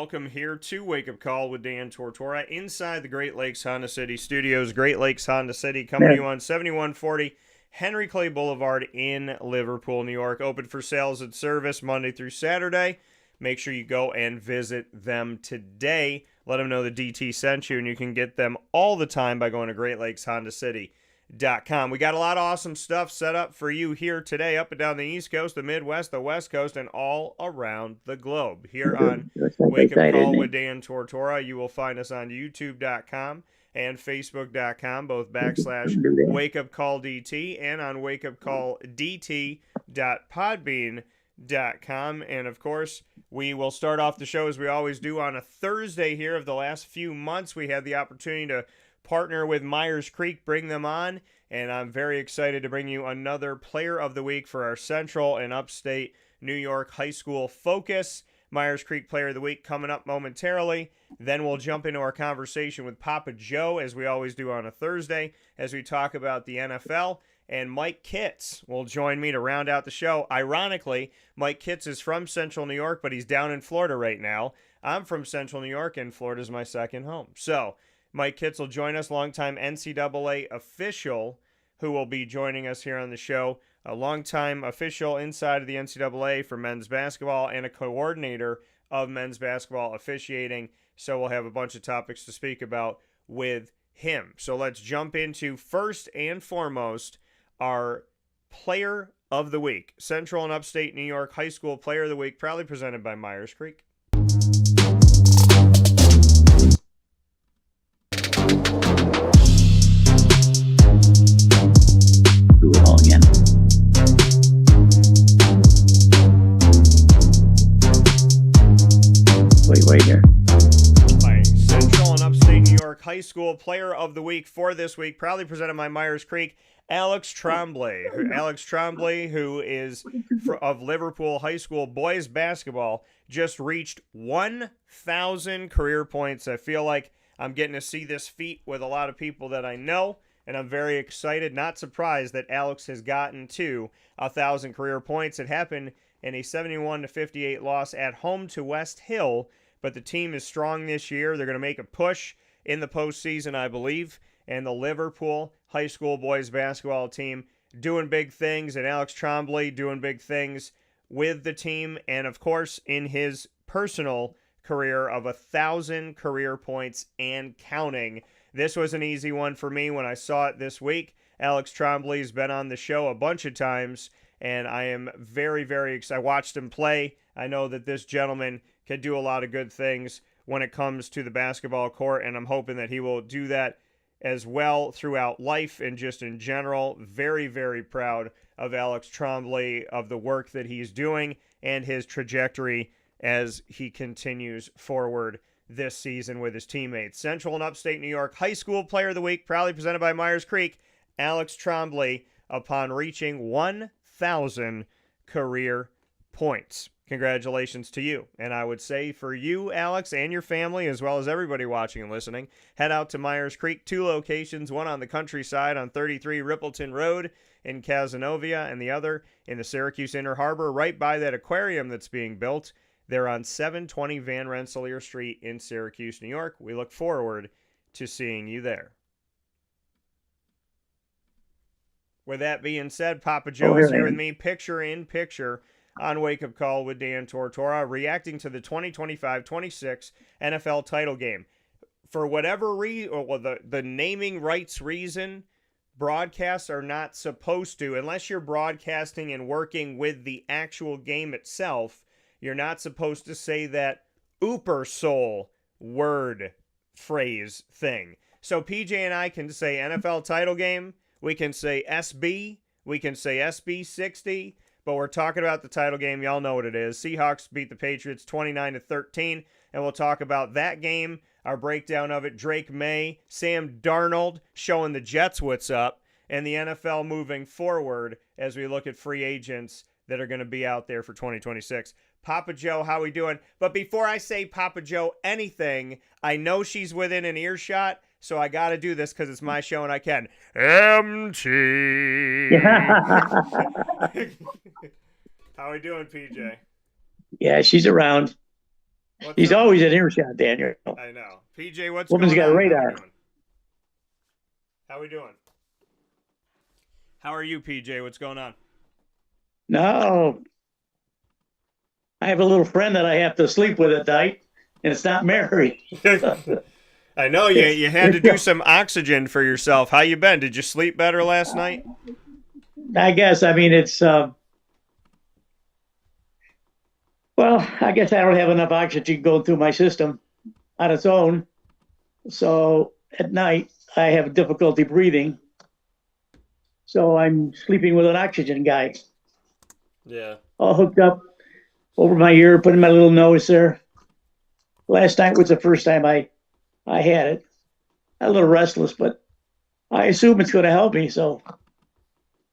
welcome here to Wake Up Call with Dan Tortora inside the Great Lakes Honda City Studios. Great Lakes Honda City coming to you on 7140 Henry Clay Boulevard in Liverpool, New York. Open for sales and service Monday through Saturday. Make sure you go and visit them today. Let them know the DT sent you, and you can get them all the time by going to GreatLakesHondaCity.com. We got a lot of awesome stuff set up for you here today, up and down the East Coast, the Midwest, the West Coast, and all around the globe. Here on Wake Up Call with Dan Tortora, you will find us on YouTube.com and Facebook.com, both /WakeUpCallDT, and on WakeUpCallDT.podbean.com. And of course, we will start off the show as we always do on a Thursday here. Of the last few months, we had the opportunity to partner with Myers Creek, bring them on, and I'm very excited to bring you another Player of the Week for our Central and Upstate New York High School focus. Myers Creek Player of the Week coming up momentarily. Then we'll jump into our conversation with Papa Joe, as we always do on a Thursday, as we talk about the NFL. And Mike Kitts will join me to round out the show. Ironically, Mike Kitts is from Central New York, but he's down in Florida right now. I'm from Central New York, and Florida's my second home. So Mike Kitts will join us, longtime NCAA official, who will be joining us here on the show. A longtime official inside of the NCAA for men's basketball and a coordinator of men's basketball officiating. So we'll have a bunch of topics to speak about with him. So let's jump into, first and foremost, our Player of the Week. Central and Upstate New York High School Player of the Week, proudly presented by Myers Creek. Do it all again. Wait here. My Central and Upstate New York High School Player of the Week for this week, proudly presented by Myers Creek, Alex Trombley. Alex Trombley, who is of Liverpool High School boys basketball, just reached 1,000 career points. I feel like I'm getting to see this feat with a lot of people that I know, and I'm very excited, not surprised that Alex has gotten to 1,000 career points. It happened in a 71-58 loss at home to West Hill, but the team is strong this year. They're going to make a push in the postseason, I believe, and the Liverpool High School boys basketball team doing big things, and Alex Trombley doing big things with the team, and of course in his personal career of 1,000 career points and counting. This was an easy one for me when I saw it this week. Alex Trombley's been on the show a bunch of times, and I am very, very excited. I watched him play. I know that this gentleman can do a lot of good things when it comes to the basketball court, and I'm hoping that he will do that as well throughout life and just in general. Very, very proud of Alex Trombley, of the work that he's doing and his trajectory as he continues forward this season with his teammates. Central and Upstate New York High School Player of the Week, proudly presented by Myers Creek, Alex Trombley, upon reaching 1,000 career points. Congratulations to you. And I would say for you, Alex, and your family, as well as everybody watching and listening, head out to Myers Creek. 2 locations, one on the countryside on 33 Rippleton Road in Cazenovia, and the other in the Syracuse Inner Harbor, right by that aquarium that's being built. They're on 720 Van Rensselaer Street in Syracuse, New York. We look forward to seeing you there. With that being said, Papa Joe is here with me, picture in picture, on Wake Up Call with Dan Tortora, reacting to the 2025-26 NFL title game. For whatever reason, or the naming rights reason, broadcasts are not supposed to, unless you're broadcasting and working with the actual game itself, you're not supposed to say that Ooper Soul word phrase thing. So PJ and I can say NFL title game, we can say SB, we can say SB 60, but we're talking about the title game. Y'all know what it is. Seahawks beat the Patriots 29-13, and we'll talk about that game, our breakdown of it. Drake May, Sam Darnold showing the Jets what's up, and the NFL moving forward as we look at free agents that are going to be out there for 2026. Papa Joe, how we doing? But before I say Papa Joe anything, I know she's within an earshot, so I got to do this because it's my show and I can. MT. How we doing, PJ? Yeah, she's around. What's He's up? always an earshot, Daniel. I know. PJ, what's Woman's going got on? radar. How we doing? How are you, PJ? What's going on? No, I have a little friend that I have to sleep with at night, and it's not Mary. I know you had to do some oxygen for yourself. How you been? Did you sleep better last night? I guess. I mean, it's well, I guess I don't have enough oxygen going through my system on its own. So at night, I have difficulty breathing. So I'm sleeping with an oxygen guy, Yeah. all hooked up over my ear, putting my little nose there. Last night was the first time I had it. A little restless, but I assume it's going to help me. So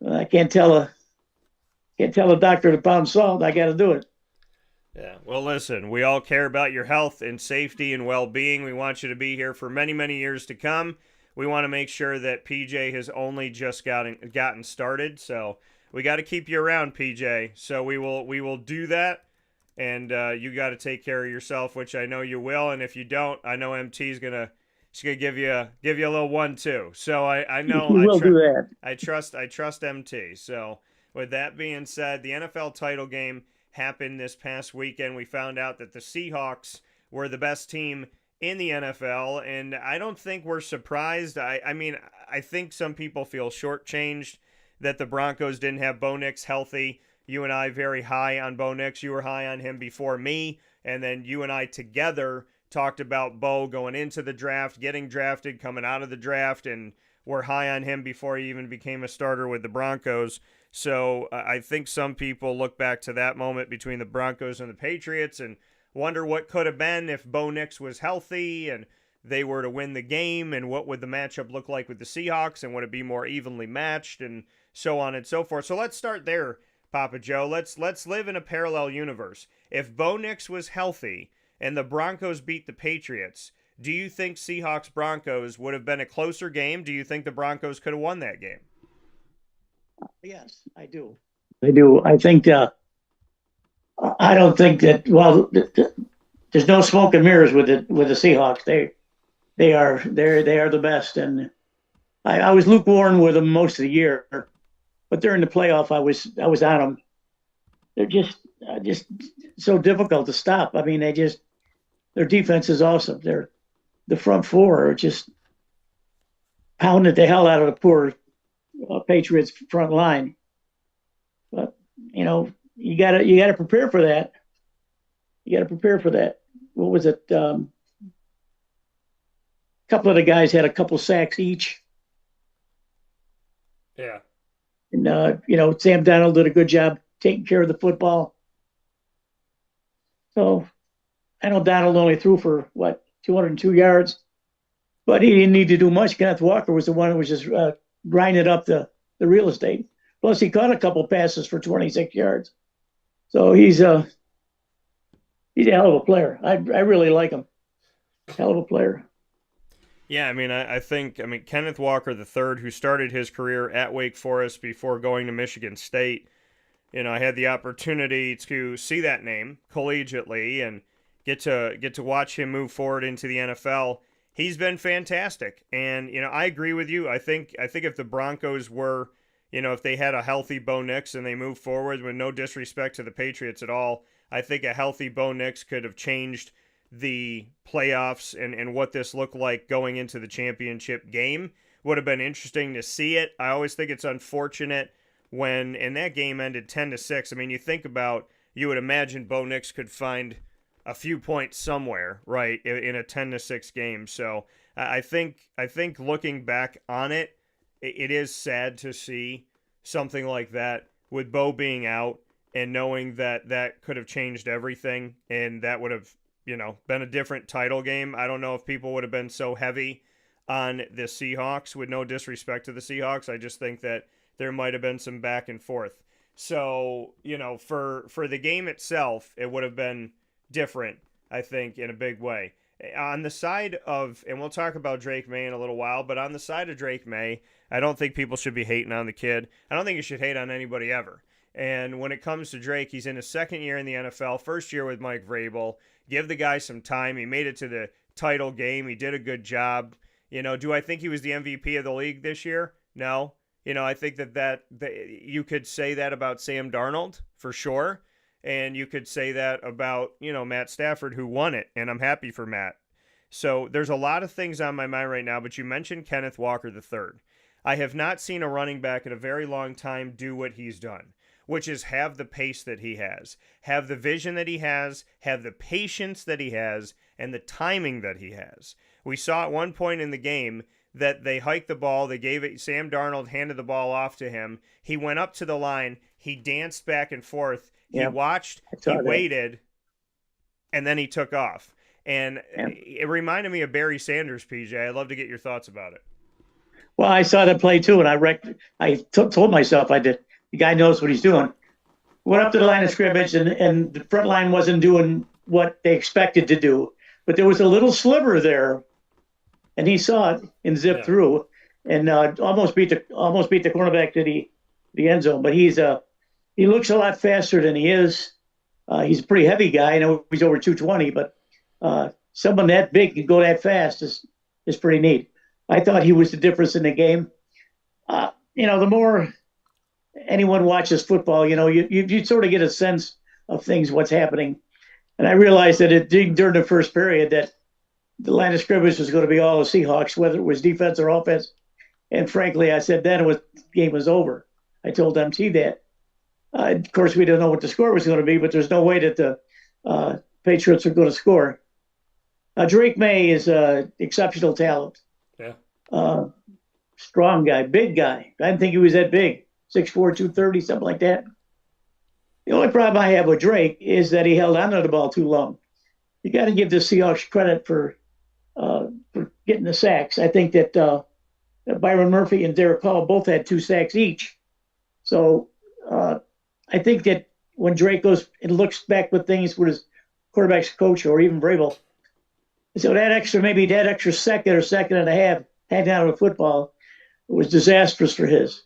I can't tell a doctor to pound salt. I got to do it. Yeah. Well, listen, we all care about your health and safety and well-being. We want you to be here for many, many years to come. We want to make sure that PJ has only just gotten started. So we got to keep you around, PJ. So we will do that. And you got to take care of yourself, which I know you will. And if you don't, I know MT's she's gonna give you a little 1-2. So I know You will do that. I trust MT. So with that being said, the NFL title game happened this past weekend. We found out that the Seahawks were the best team in the NFL, and I don't think we're surprised. I mean, I think some people feel shortchanged that the Broncos didn't have Bo Nix healthy. You and I very high on Bo Nix. You were high on him before me, and then you and I together talked about Bo going into the draft, getting drafted, coming out of the draft, and we're high on him before he even became a starter with the Broncos. So I think some people look back to that moment between the Broncos and the Patriots and wonder what could have been if Bo Nix was healthy and they were to win the game, and what would the matchup look like with the Seahawks, and would it be more evenly matched, and so on and so forth. So let's start there, Papa Joe. Let's live in a parallel universe. If Bo Nix was healthy and the Broncos beat the Patriots, do you think Seahawks-Broncos would have been a closer game? Do you think the Broncos could have won that game? Yes, I do. I do. I think. I don't think that. Well, there's no smoke and mirrors with the Seahawks. They are the best, and I was lukewarm with them most of the year, but during the playoff, I was on them. They're just so difficult to stop. I mean, their defense is awesome. The front four are just pounding the hell out of the poor Patriots front line. But you gotta prepare for that. You gotta prepare for that. What was it? A couple of the guys had a couple sacks each. Yeah. And Sam Darnold did a good job taking care of the football. So I know Donald only threw for 202 yards, but he didn't need to do much. Kenneth Walker was the one who was just grinding up the real estate. Plus, he caught a couple passes for 26 yards. So he's a hell of a player. I really like him. Hell of a player. Yeah, I think Kenneth Walker III, who started his career at Wake Forest before going to Michigan State. I had the opportunity to see that name collegiately and get to watch him move forward into the NFL. He's been fantastic, and I agree with you. I think if the Broncos were, if they had a healthy Bo Nix and they moved forward, with no disrespect to the Patriots at all, I think a healthy Bo Nix could have changed the playoffs and what this looked like going into the championship game. Would have been interesting to see it. I always think it's unfortunate when, and that game ended 10-6. You think about, you would imagine Bo Nix could find a few points somewhere, right, in a 10-6 game. So I think looking back on it, it is sad to see something like that with Bo being out and knowing that could have changed everything, and that would have been a different title game. I don't know if people would have been so heavy on the Seahawks, with no disrespect to the Seahawks. I just think that there might have been some back and forth. So, for the game itself, it would have been different, I think, in a big way. On the side of, and we'll talk about Drake May in a little while, but on the side of Drake May, I don't think people should be hating on the kid. I don't think you should hate on anybody ever. And when it comes to Drake, he's in his second year in the NFL, first year with Mike Vrabel. Give the guy some time. He made it to the title game. He did a good job. Do I think he was the MVP of the league this year? No. I think that you could say that about Sam Darnold for sure. And you could say that about, Matt Stafford, who won it. And I'm happy for Matt. So there's a lot of things on my mind right now, but you mentioned Kenneth Walker III. I have not seen a running back in a very long time do what he's done, which is have the pace that he has, have the vision that he has, have the patience that he has, and the timing that he has. We saw at one point in the game that they hiked the ball, they gave it, Sam Darnold handed the ball off to him. He went up to the line, he danced back and forth, he watched, he waited, and then he took off. And it reminded me of Barry Sanders, PJ. I'd love to get your thoughts about it. Well, I saw that play too, and I told myself I did. The guy knows what he's doing. Went up to the line of scrimmage, and the front line wasn't doing what they expected to do. But there was a little sliver there, and he saw it and zipped through, and almost beat the cornerback to the end zone. But he looks a lot faster than he is. He's a pretty heavy guy. I know he's over 220, but someone that big can go that fast is pretty neat. I thought he was the difference in the game. The more anyone watches football, you sort of get a sense of things, what's happening. And I realized that during the first period that the line of scrimmage was going to be all the Seahawks, whether it was defense or offense. And frankly, I said then the game was over. I told MT that. Of course, we didn't know what the score was going to be, but there's no way that the Patriots are going to score. Drake May is an exceptional talent. Yeah. Strong guy, big guy. I didn't think he was that big. 6'4", 230, something like that. The only problem I have with Drake is that he held onto the ball too long. You got to give the Seahawks credit for getting the sacks. I think that Byron Murphy and Derek Hall both had 2 sacks each. So I think that when Drake goes and looks back with things with his quarterback's coach or even Vrabel, so that extra second or second and a half hang down to the football was disastrous for his,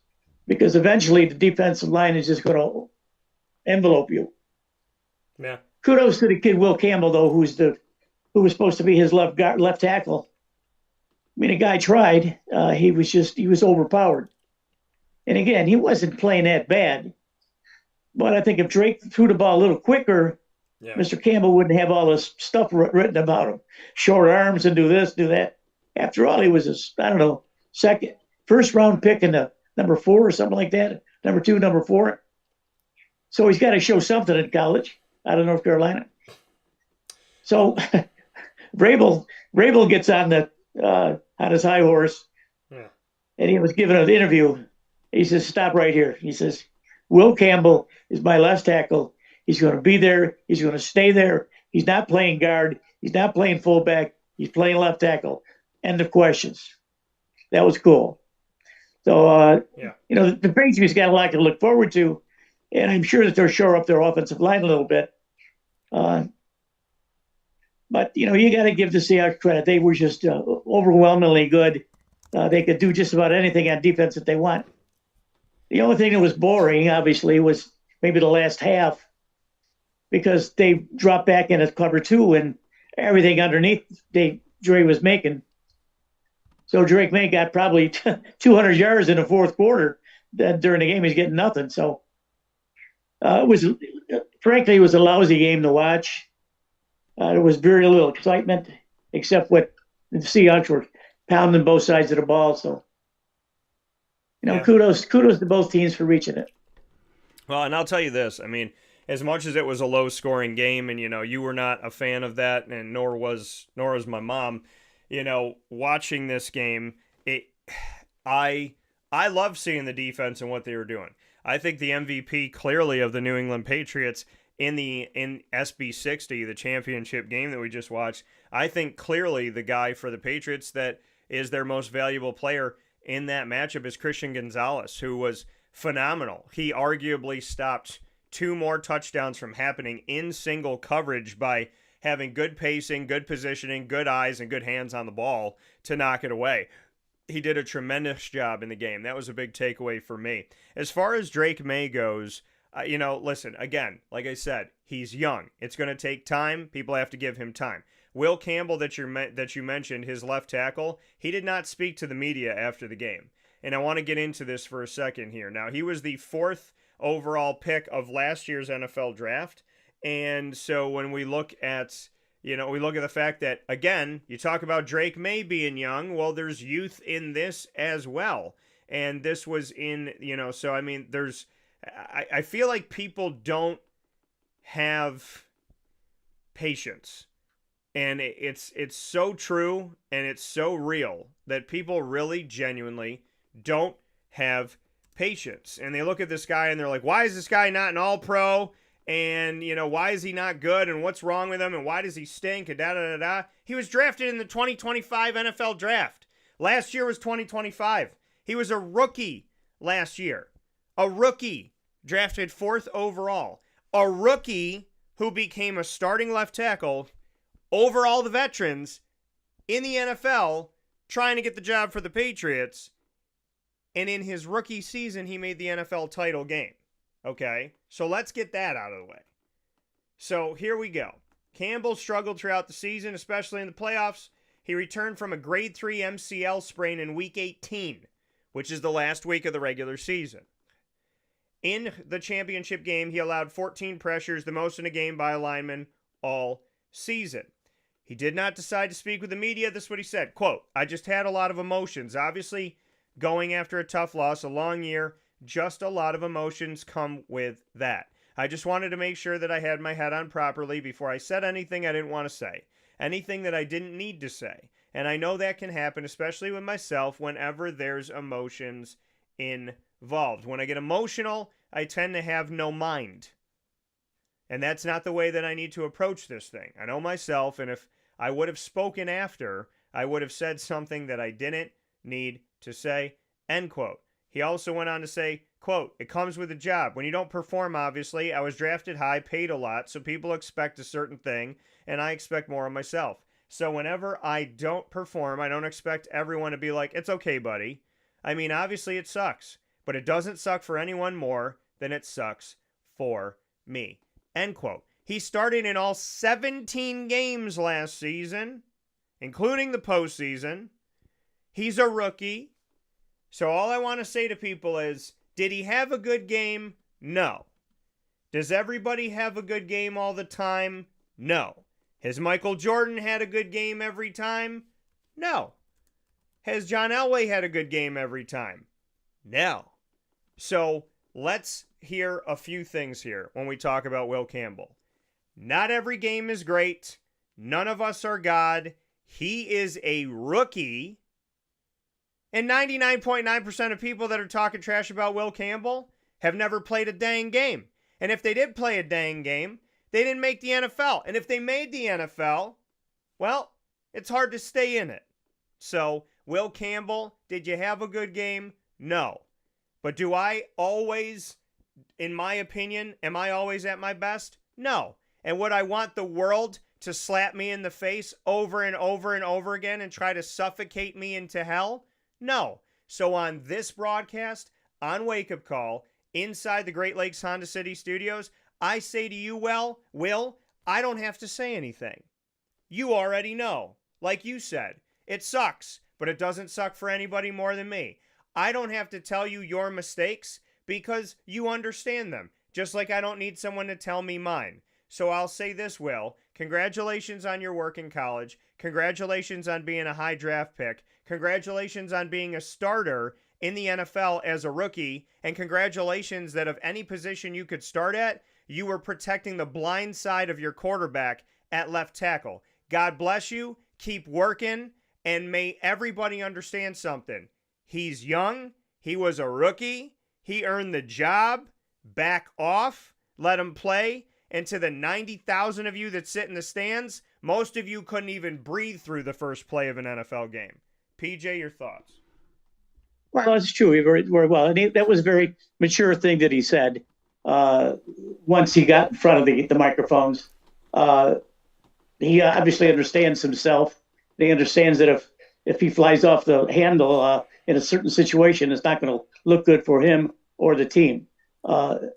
because eventually the defensive line is just going to envelope you. Yeah. Kudos to the kid Will Campbell though, who was supposed to be his left tackle. I mean, the guy tried. He was overpowered. And again, he wasn't playing that bad. But I think if Drake threw the ball a little quicker, Mr. Campbell wouldn't have all this stuff written about him. Short arms and do this, do that. After all, he was first round pick in the number 4 or something like that. Number 2, number 4. So he's got to show something in college out of North Carolina. So Vrabel gets on his high horse, and he was given an interview. He says, "Stop right here." He says, "Will Campbell is my left tackle. He's going to be there. He's going to stay there. He's not playing guard. He's not playing fullback. He's playing left tackle." End of questions. That was cool. So, the Patriots got a lot to look forward to, and I'm sure that they'll shore up their offensive line a little bit. But, you got to give the Seahawks credit. They were just overwhelmingly good. They could do just about anything on defense that they want. The only thing that was boring, obviously, was maybe the last half, because they dropped back into cover 2 and everything underneath Dre was making. So Drake May got probably 200 yards in the fourth quarter. During the game, he's getting nothing. So it was a lousy game to watch. There was very little excitement, except what the Seahawks were pounding both sides of the ball. So, kudos to both teams for reaching it. Well, and I'll tell you this. I mean, as much as it was a low-scoring game, and you were not a fan of that, and nor was my mom. Watching this game, I love seeing the defense and what they were doing. I think the MVP clearly of the New England Patriots in SB60, the championship game that we just watched, I think clearly the guy for the Patriots that is their most valuable player in that matchup is Christian Gonzalez, who was phenomenal. He arguably stopped 2 more touchdowns from happening in single coverage by having good pacing, good positioning, good eyes, and good hands on the ball to knock it away. He did a tremendous job in the game. That was a big takeaway for me. As far as Drake May goes, listen, again, like I said, he's young. It's going to take time. People have to give him time. Will Campbell, that you mentioned, his left tackle, he did not speak to the media after the game. And I want to get into this for a second here. Now, he was the 4th overall pick of last year's NFL draft. And so when we look at, the fact that, again, you talk about Drake May being young. Well, there's youth in this as well. And this was in, so I mean, I feel like people don't have patience. And it's so true and it's so real that people really genuinely don't have patience. And they look at this guy and they're like, why is this guy not an all-pro? And, why is he not good? And what's wrong with him? And why does he stink? And da-da-da-da. He was drafted in the 2025 NFL draft. Last year was 2025. He was a rookie last year. A rookie drafted 4th overall. A rookie who became a starting left tackle over all the veterans in the NFL trying to get the job for the Patriots. And in his rookie season, he made the NFL title game. Okay? So let's get that out of the way. So here we go. Campbell struggled throughout the season, especially in the playoffs. He returned from a grade 3 MCL sprain in week 18, which is the last week of the regular season. In the championship game, he allowed 14 pressures, the most in a game by a lineman all season. He did not decide to speak with the media. This is what he said, quote, I just had a lot of emotions. Obviously, going after a tough loss, a long year, just a lot of emotions come with that. I just wanted to make sure that I had my head on properly before I said anything I didn't want to say, anything that I didn't need to say. And I know that can happen, especially with myself, whenever there's emotions involved. When I get emotional, I tend to have no mind. And that's not the way that I need to approach this thing. I know myself, and if I would have spoken after, I would have said something that I didn't need to say, end quote. He also went on to say, quote, it comes with a job. When you don't perform, obviously, I was drafted high, paid a lot, so people expect a certain thing, and I expect more of myself. So whenever I don't perform, I don't expect everyone to be like, it's okay, buddy. I mean, obviously it sucks, but it doesn't suck for anyone more than it sucks for me, end quote. He started in all 17 games last season, including the postseason. He's a rookie. So all I want to say to people is, did he have a good game? No. Does everybody have a good game all the time? No. Has Michael Jordan had a good game every time? No. Has John Elway had a good game every time? No. So let's hear a few things here when we talk about Will Campbell. Not every game is great. None of us are God. He is a rookie. And 99.9% of people that are talking trash about Will Campbell have never played a dang game. And if they did play a dang game, they didn't make the NFL. And if they made the NFL, well, it's hard to stay in it. So, Will Campbell, did you have a good game? No. But do I always, in my opinion, am I always at my best? No. And would I want the world to slap me in the face over and over and over again and try to suffocate me into hell? No. So on this broadcast, on Wake Up Call, inside the Great Lakes Honda City Studios, I say to you, Will, I don't have to say anything. You already know. Like you said, it sucks, but it doesn't suck for anybody more than me. I don't have to tell you your mistakes because you understand them, just like I don't need someone to tell me mine. So I'll say this, Will. Congratulations on your work in college. Congratulations on being a high draft pick. Congratulations on being a starter in the NFL as a rookie. And congratulations that of any position you could start at, you were protecting the blind side of your quarterback at left tackle. God bless you. Keep working. And may everybody understand something. He's young. He was a rookie. He earned the job. Back off. Let him play. And to the 90,000 of you that sit in the stands, most of you couldn't even breathe through the first play of an NFL game. PJ, your thoughts? Well, that's true. He very well. And that was a very mature thing that he said once he got in front of the microphones. He obviously understands himself. He understands that if he flies off the handle in a certain situation, it's not going to look good for him or the team.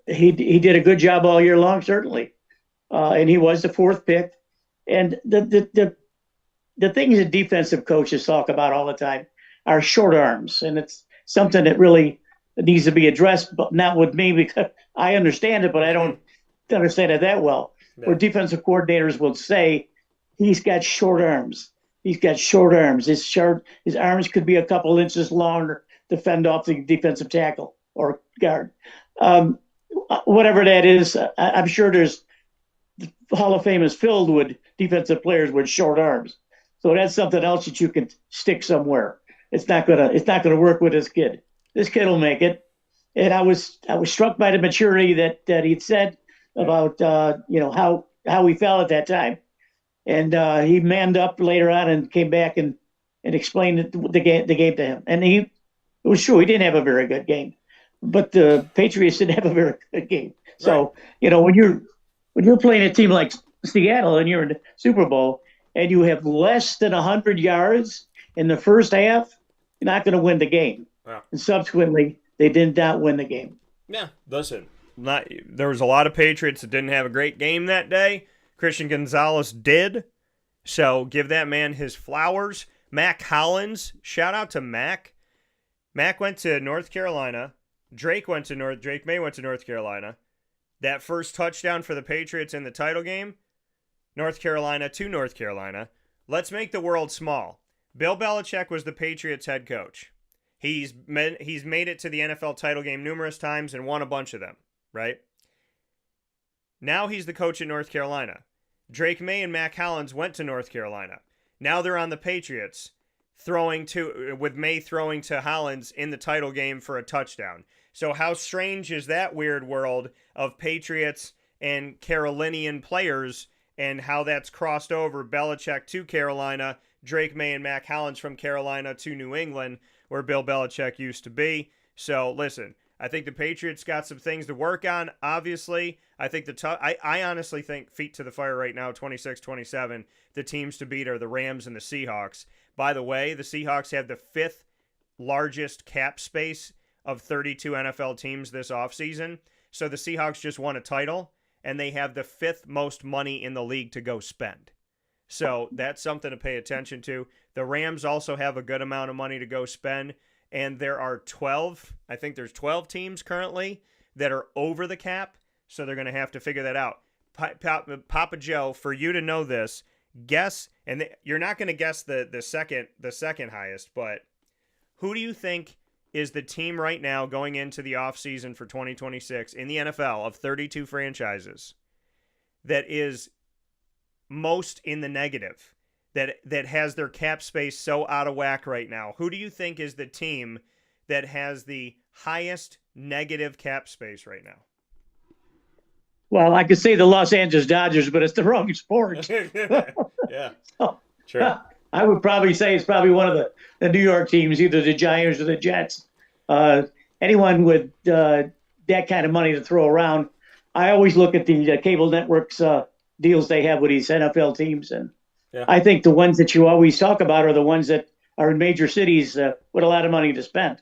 He did a good job all year long, certainly, and he was the fourth pick. And the things that defensive coaches talk about all the time are short arms, and it's something that really needs to be addressed, but not with me because I understand it, but I don't understand it that well. Yeah. Where defensive coordinators will say he's got short arms. He's got short arms. His arms could be a couple inches longer to fend off the defensive tackle or guard. Whatever that is, I'm sure there's the Hall of Fame is filled with defensive players with short arms. So that's something else that you can stick somewhere. It's not gonna work with this kid. This kid will make it. And I was struck by the maturity that he'd said about how he felt at that time. And he manned up later on and came back and explained the game to him. And it was true, he didn't have a very good game, but the Patriots didn't have a very good game. So when you're playing a team like Seattle and you're in the Super Bowl and you have less than 100 yards in the first half, you're not going to win the game. Yeah. And subsequently, they did not win the game. Yeah, listen, there was a lot of Patriots that didn't have a great game that day. Christian Gonzalez did, so give that man his flowers. Mac Hollins, shout out to Mac. Mac went to North Carolina. Drake May went to North Carolina. That first touchdown for the Patriots in the title game, North Carolina to North Carolina. Let's make the world small. Bill Belichick was the Patriots head coach. He's made it to the NFL title game numerous times and won a bunch of them, right? Now he's the coach at North Carolina. Drake May and Mac Hollins went to North Carolina. Now they're on the Patriots, with May throwing to Hollins in the title game for a touchdown. So how strange is that weird world of Patriots and Carolinian players and how that's crossed over Belichick to Carolina, Drake May and Mac Hollins from Carolina to New England, where Bill Belichick used to be. So listen, I think the Patriots got some things to work on, obviously. I think I honestly think feet to the fire right now, 26-27, the teams to beat are the Rams and the Seahawks. By the way, the Seahawks have the fifth largest cap space of 32 NFL teams this offseason. So the Seahawks just won a title, and they have the fifth most money in the league to go spend. So that's something to pay attention to. The Rams also have a good amount of money to go spend, and there are 12 teams currently that are over the cap, so they're going to have to figure that out. Papa Joe, for you to know this, guess, and you're not going to guess the second highest, but who do you think is the team right now going into the offseason for 2026 in the NFL of 32 franchises that is most in the negative, that has their cap space so out of whack right now? Who do you think is the team that has the highest negative cap space right now? Well, I could say the Los Angeles Dodgers, but it's the wrong sport. Yeah, sure. I would probably say it's probably one of the New York teams, either the Giants or the Jets. Anyone with that kind of money to throw around. I always look at the cable networks deals they have with these NFL teams, and I think the ones that you always talk about are the ones that are in major cities with a lot of money to spend.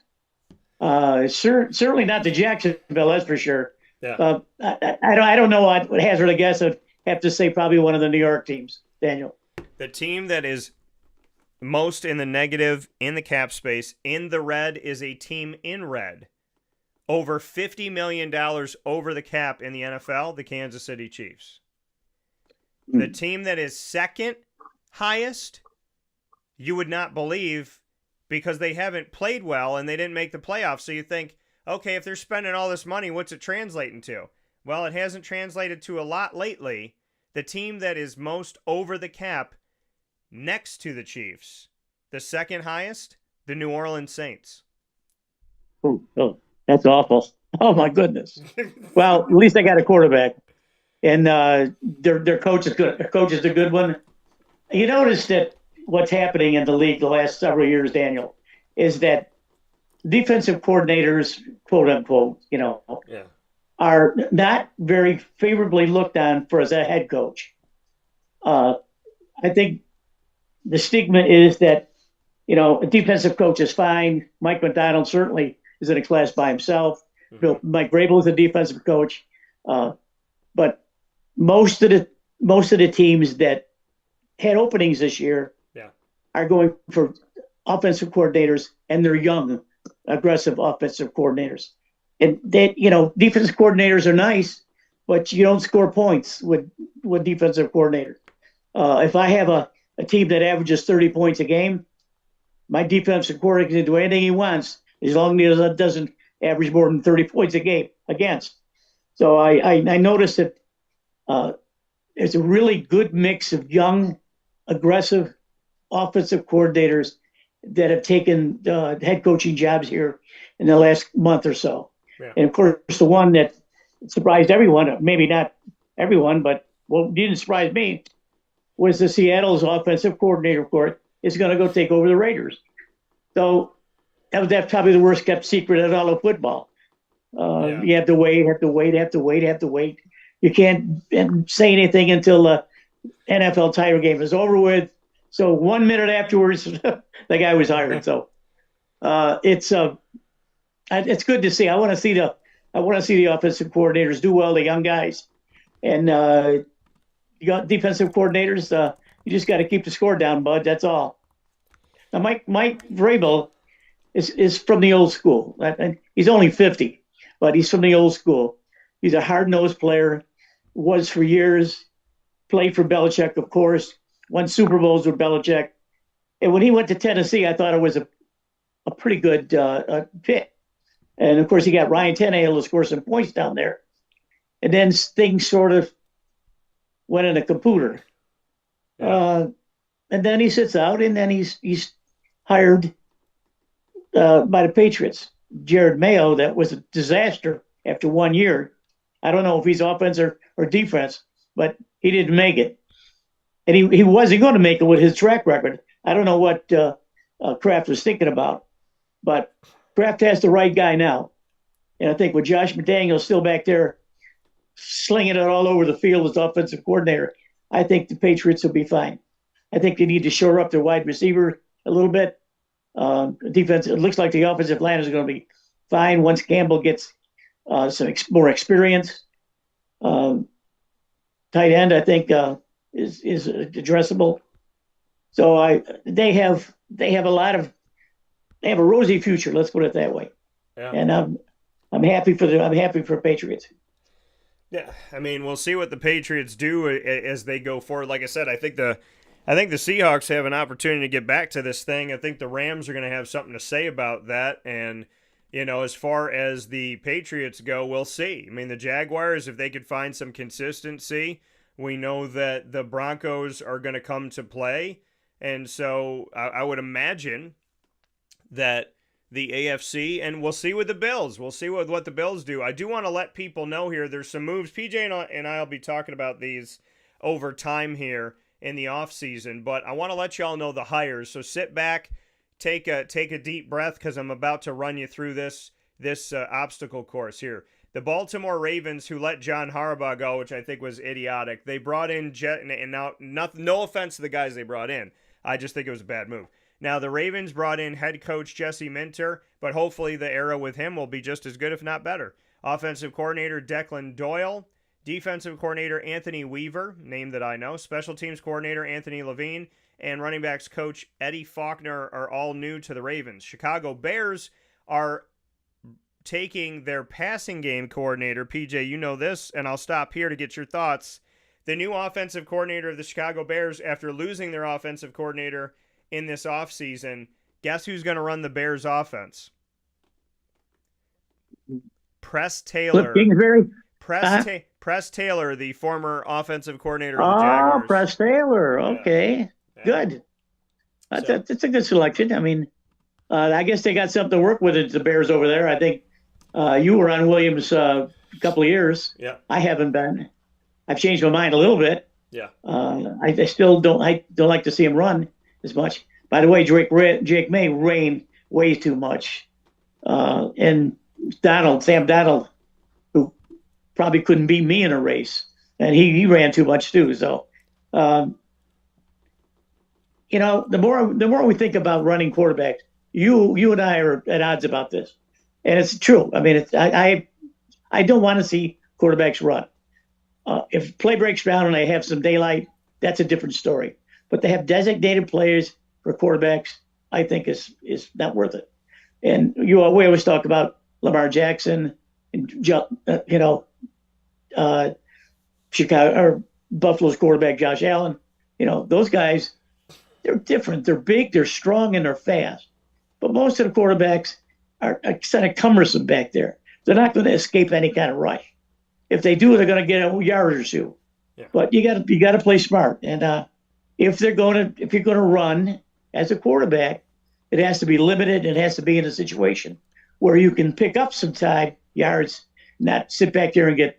Certainly not the Jacksonville, that's for sure. Yeah. I don't know. I would hazard a guess. I'd have to say probably one of the New York teams, Daniel. The team that is most in the negative in the cap space in the red is a team in red. Over $50 million over the cap in the NFL, the Kansas City Chiefs. The team that is second highest, you would not believe, because they haven't played well and they didn't make the playoffs. So you think, okay, if they're spending all this money, what's it translating to? Well, it hasn't translated to a lot lately. The team that is most over the cap next to the Chiefs, the second highest, the New Orleans Saints. Oh, that's awful. Oh, my goodness. Well, at least they got a quarterback. And their coach is good. Their coach is a good one. You notice that what's happening in the league the last several years, Daniel, is that defensive coordinators, quote unquote, are not very favorably looked on for as a head coach. I think the stigma is that, a defensive coach is fine. Mike McDonald certainly is in a class by himself. Mike Vrabel is a defensive coach, but most of the teams that had openings this year are going for offensive coordinators, and they're young, aggressive offensive coordinators. And they, defensive coordinators are nice, but you don't score points with defensive coordinators. If I have a team that averages 30 points a game, my defensive coordinator can do anything he wants as long as it doesn't average more than 30 points a game against. So I noticed that there's a really good mix of young, aggressive offensive coordinators that have taken head coaching jobs here in the last month or so. Yeah. And of course, the one that surprised everyone, maybe not everyone, but didn't surprise me, was the Seattle's offensive coordinator is going to go take over the Raiders. So that's probably the worst kept secret in all of football. You have to wait. You can't say anything until the NFL title game is over with. So 1 minute afterwards, the guy was hired. So it's good to see. I want to see the offensive coordinators do well, the young guys, and you got defensive coordinators. You just got to keep the score down, bud. That's all. Now, Mike Vrabel is from the old school. He's only 50, but he's from the old school. He's a hard-nosed player. Was for years. Played for Belichick, of course. Won Super Bowls with Belichick. And when he went to Tennessee, I thought it was a pretty good fit. And, of course, he got Ryan Tannehill to score some points down there. And then things sort of went in a computer. And then he sits out, and then he's hired by the Patriots. Jared Mayo, that was a disaster after 1 year. I don't know if he's offense or defense, but he didn't make it. And he wasn't going to make it with his track record. I don't know what Kraft was thinking about, but Kraft has the right guy now. And I think with Josh McDaniels still back there slinging it all over the field as offensive coordinator, I think the Patriots will be fine. I think they need to shore up their wide receiver a little bit. Defense, it looks like the offensive line is going to be fine once Campbell gets some more experience. Tight end, I think, is addressable. So they have a rosy future. Let's put it that way. Yeah. And I'm happy for Patriots. Yeah, I mean, we'll see what the Patriots do as they go forward. Like I said, I think the Seahawks have an opportunity to get back to this thing. I think the Rams are going to have something to say about that. And, as far as the Patriots go, we'll see. I mean, the Jaguars, if they could find some consistency, we know that the Broncos are going to come to play. And so I would imagine that the AFC, and we'll see with the Bills. We'll see what the Bills do. I do want to let people know here, there's some moves. PJ and I will be talking about these over time here in the offseason, but I want to let y'all know the hires. So sit back, take a deep breath, because I'm about to run you through this obstacle course here. The Baltimore Ravens, who let John Harbaugh go, which I think was idiotic, they brought in and now no offense to the guys they brought in. I just think it was a bad move. Now, the Ravens brought in head coach Jesse Minter, but hopefully the era with him will be just as good, if not better. Offensive coordinator Declan Doyle. Defensive coordinator Anthony Weaver, name that I know. Special teams coordinator Anthony Levine. And running backs coach Eddie Faulkner are all new to the Ravens. Chicago Bears are taking their passing game coordinator. PJ, you know this, and I'll stop here to get your thoughts. The new offensive coordinator of the Chicago Bears, after losing their offensive coordinator in this offseason, guess who's going to run the Bears offense? Press Taylor. Press Taylor, the former offensive coordinator of the Jaguars. Oh, Press Taylor. Okay. Yeah. Good. That's a good selection. I mean, I guess they got something to work with at the Bears over there. I think you were on Williams a couple of years. Yeah. I haven't been. I've changed my mind a little bit. Yeah. I still don't like to see him run as much. By the way, Jake May ran way too much. And Sam Donald, who probably couldn't beat me in a race, and he ran too much too. So, the more we think about running quarterbacks, you and I are at odds about this. And it's true. I mean, I don't want to see quarterbacks run. If play breaks down and they have some daylight, that's a different story. But to have designated players for quarterbacks, I think is not worth it. And we always talk about Lamar Jackson and Chicago or Buffalo's quarterback Josh Allen. Those guys, they're different. They're big, they're strong, and they're fast. But most of the quarterbacks are kind of cumbersome back there. They're not going to escape any kind of rush. If they do, they're going to get a yard or two. Yeah. But you got to play smart. And if you're going to run as a quarterback, it has to be limited. It has to be in a situation where you can pick up some time yards, not sit back there and get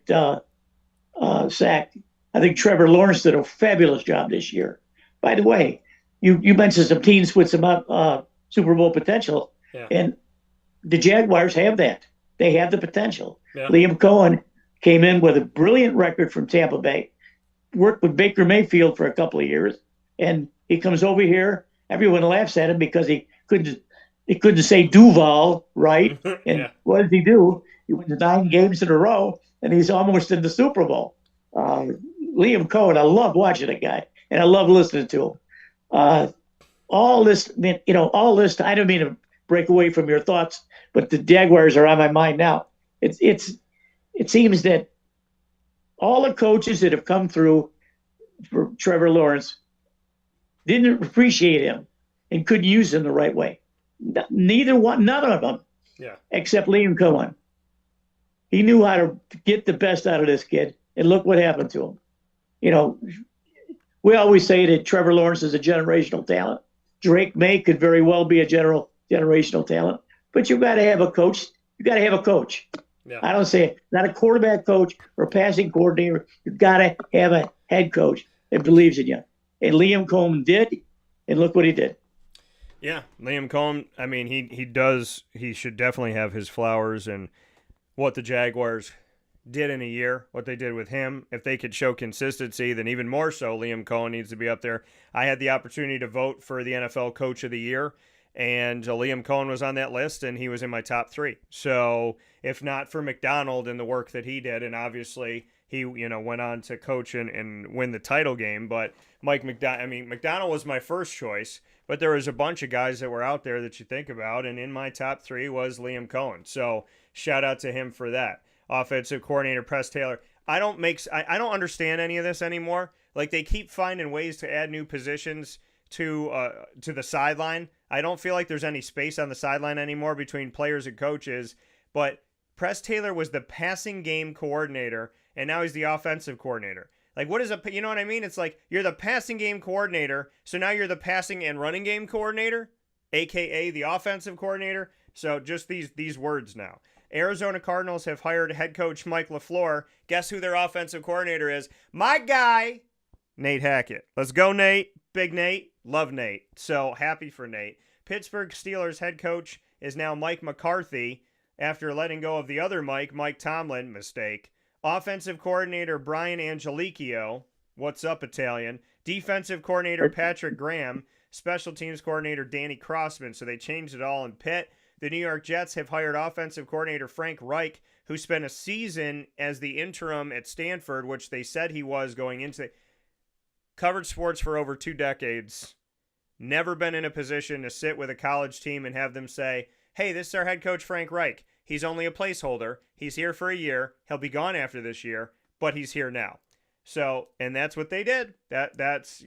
sacked. I think Trevor Lawrence did a fabulous job this year. By the way, you mentioned some teams with some Super Bowl potential, and the Jaguars have that. They have the potential. Yeah. Liam Cohen came in with a brilliant record from Tampa Bay, worked with Baker Mayfield for a couple of years, and he comes over here. Everyone laughs at him because he couldn't say Duval right. And what did he do? He went to 9 games in a row, and he's almost in the Super Bowl. Liam Cohen, I love watching the guy, and I love listening to him. All this, I don't mean to break away from your thoughts, but the Jaguars are on my mind now. It seems that all the coaches that have come through for Trevor Lawrence didn't appreciate him and couldn't use him the right way. None of them, except Liam Cohen. He knew how to get the best out of this kid, and look what happened to him. We always say that Trevor Lawrence is a generational talent. Drake May could very well be a generational talent, but you've got to have a coach. You got to have a coach. Yeah. I don't say not a quarterback coach or a passing coordinator. You've got to have a head coach that believes in you. And Liam Cohen did, and look what he did. Yeah, Liam Cohen, I mean, he should definitely have his flowers, and what the Jaguars did in a year, what they did with him. If they could show consistency, then even more so, Liam Cohen needs to be up there. I had the opportunity to vote for the NFL Coach of the Year, and Liam Cohen was on that list, and he was in my top 3. So if not for McDonald and the work that he did, and obviously he went on to coach and win the title game, but McDonald was my first choice, but there was a bunch of guys that were out there that you think about, and in my top 3 was Liam Cohen. So shout out to him for that. Offensive coordinator Press Taylor. I don't understand any of this anymore. Like, they keep finding ways to add new positions to the sideline. I don't feel like there's any space on the sideline anymore between players and coaches. But Press Taylor was the passing game coordinator, and now he's the offensive coordinator. Like, what is you know what I mean? It's like, you're the passing game coordinator, so now you're the passing and running game coordinator, a.k.a. the offensive coordinator. So just these words now. Arizona Cardinals have hired head coach Mike LaFleur. Guess who their offensive coordinator is? My guy, Nate Hackett. Let's go, Nate. Big Nate. Love Nate. So happy for Nate. Pittsburgh Steelers head coach is now Mike McCarthy after letting go of the other Mike Tomlin. Mistake. Offensive coordinator Brian Angelicchio. What's up, Italian? Defensive coordinator Patrick Graham. Special teams coordinator Danny Crossman. So they changed it all in Pitt. The New York Jets have hired offensive coordinator Frank Reich, who spent a season as the interim at Stanford, which they said he was going into. Covered sports for over 2 decades. Never been in a position to sit with a college team and have them say, hey, this is our head coach Frank Reich. He's only a placeholder. He's here for a year. He'll be gone after this year, but he's here now. So, and that's what they did. That's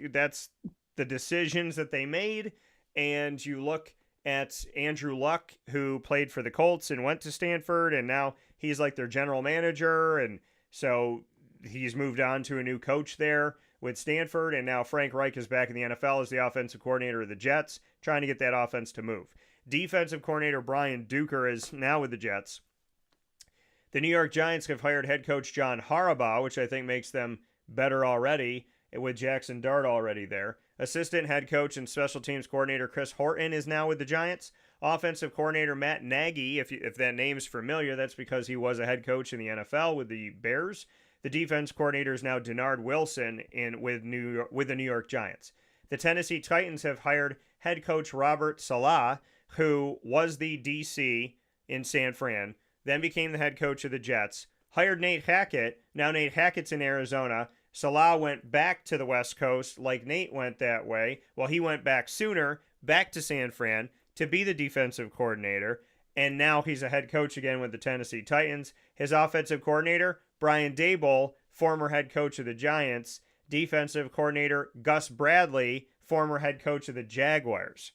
the decisions that they made. And you look at Andrew Luck, who played for the Colts and went to Stanford, and now he's like their general manager, and so he's moved on to a new coach there with Stanford, and now Frank Reich is back in the NFL as the offensive coordinator of the Jets, trying to get that offense to move. Defensive coordinator Brian Duker is now with the Jets. The New York Giants have hired head coach John Harbaugh, which I think makes them better already, with Jackson Dart already there. Assistant head coach and special teams coordinator Chris Horton is now with the Giants. Offensive coordinator Matt Nagy, if that name's familiar, that's because he was a head coach in the NFL with the Bears. The defense coordinator is now Denard Wilson with the New York Giants. The Tennessee Titans have hired head coach Robert Saleh, who was the DC in San Fran, then became the head coach of the Jets, hired Nate Hackett. Now Nate Hackett's in Arizona. Salah went back to the West Coast like Nate went that way. Well, he went back sooner, back to San Fran to be the defensive coordinator. And now he's a head coach again with the Tennessee Titans. His offensive coordinator, Brian Daboll, former head coach of the Giants. Defensive coordinator, Gus Bradley, former head coach of the Jaguars.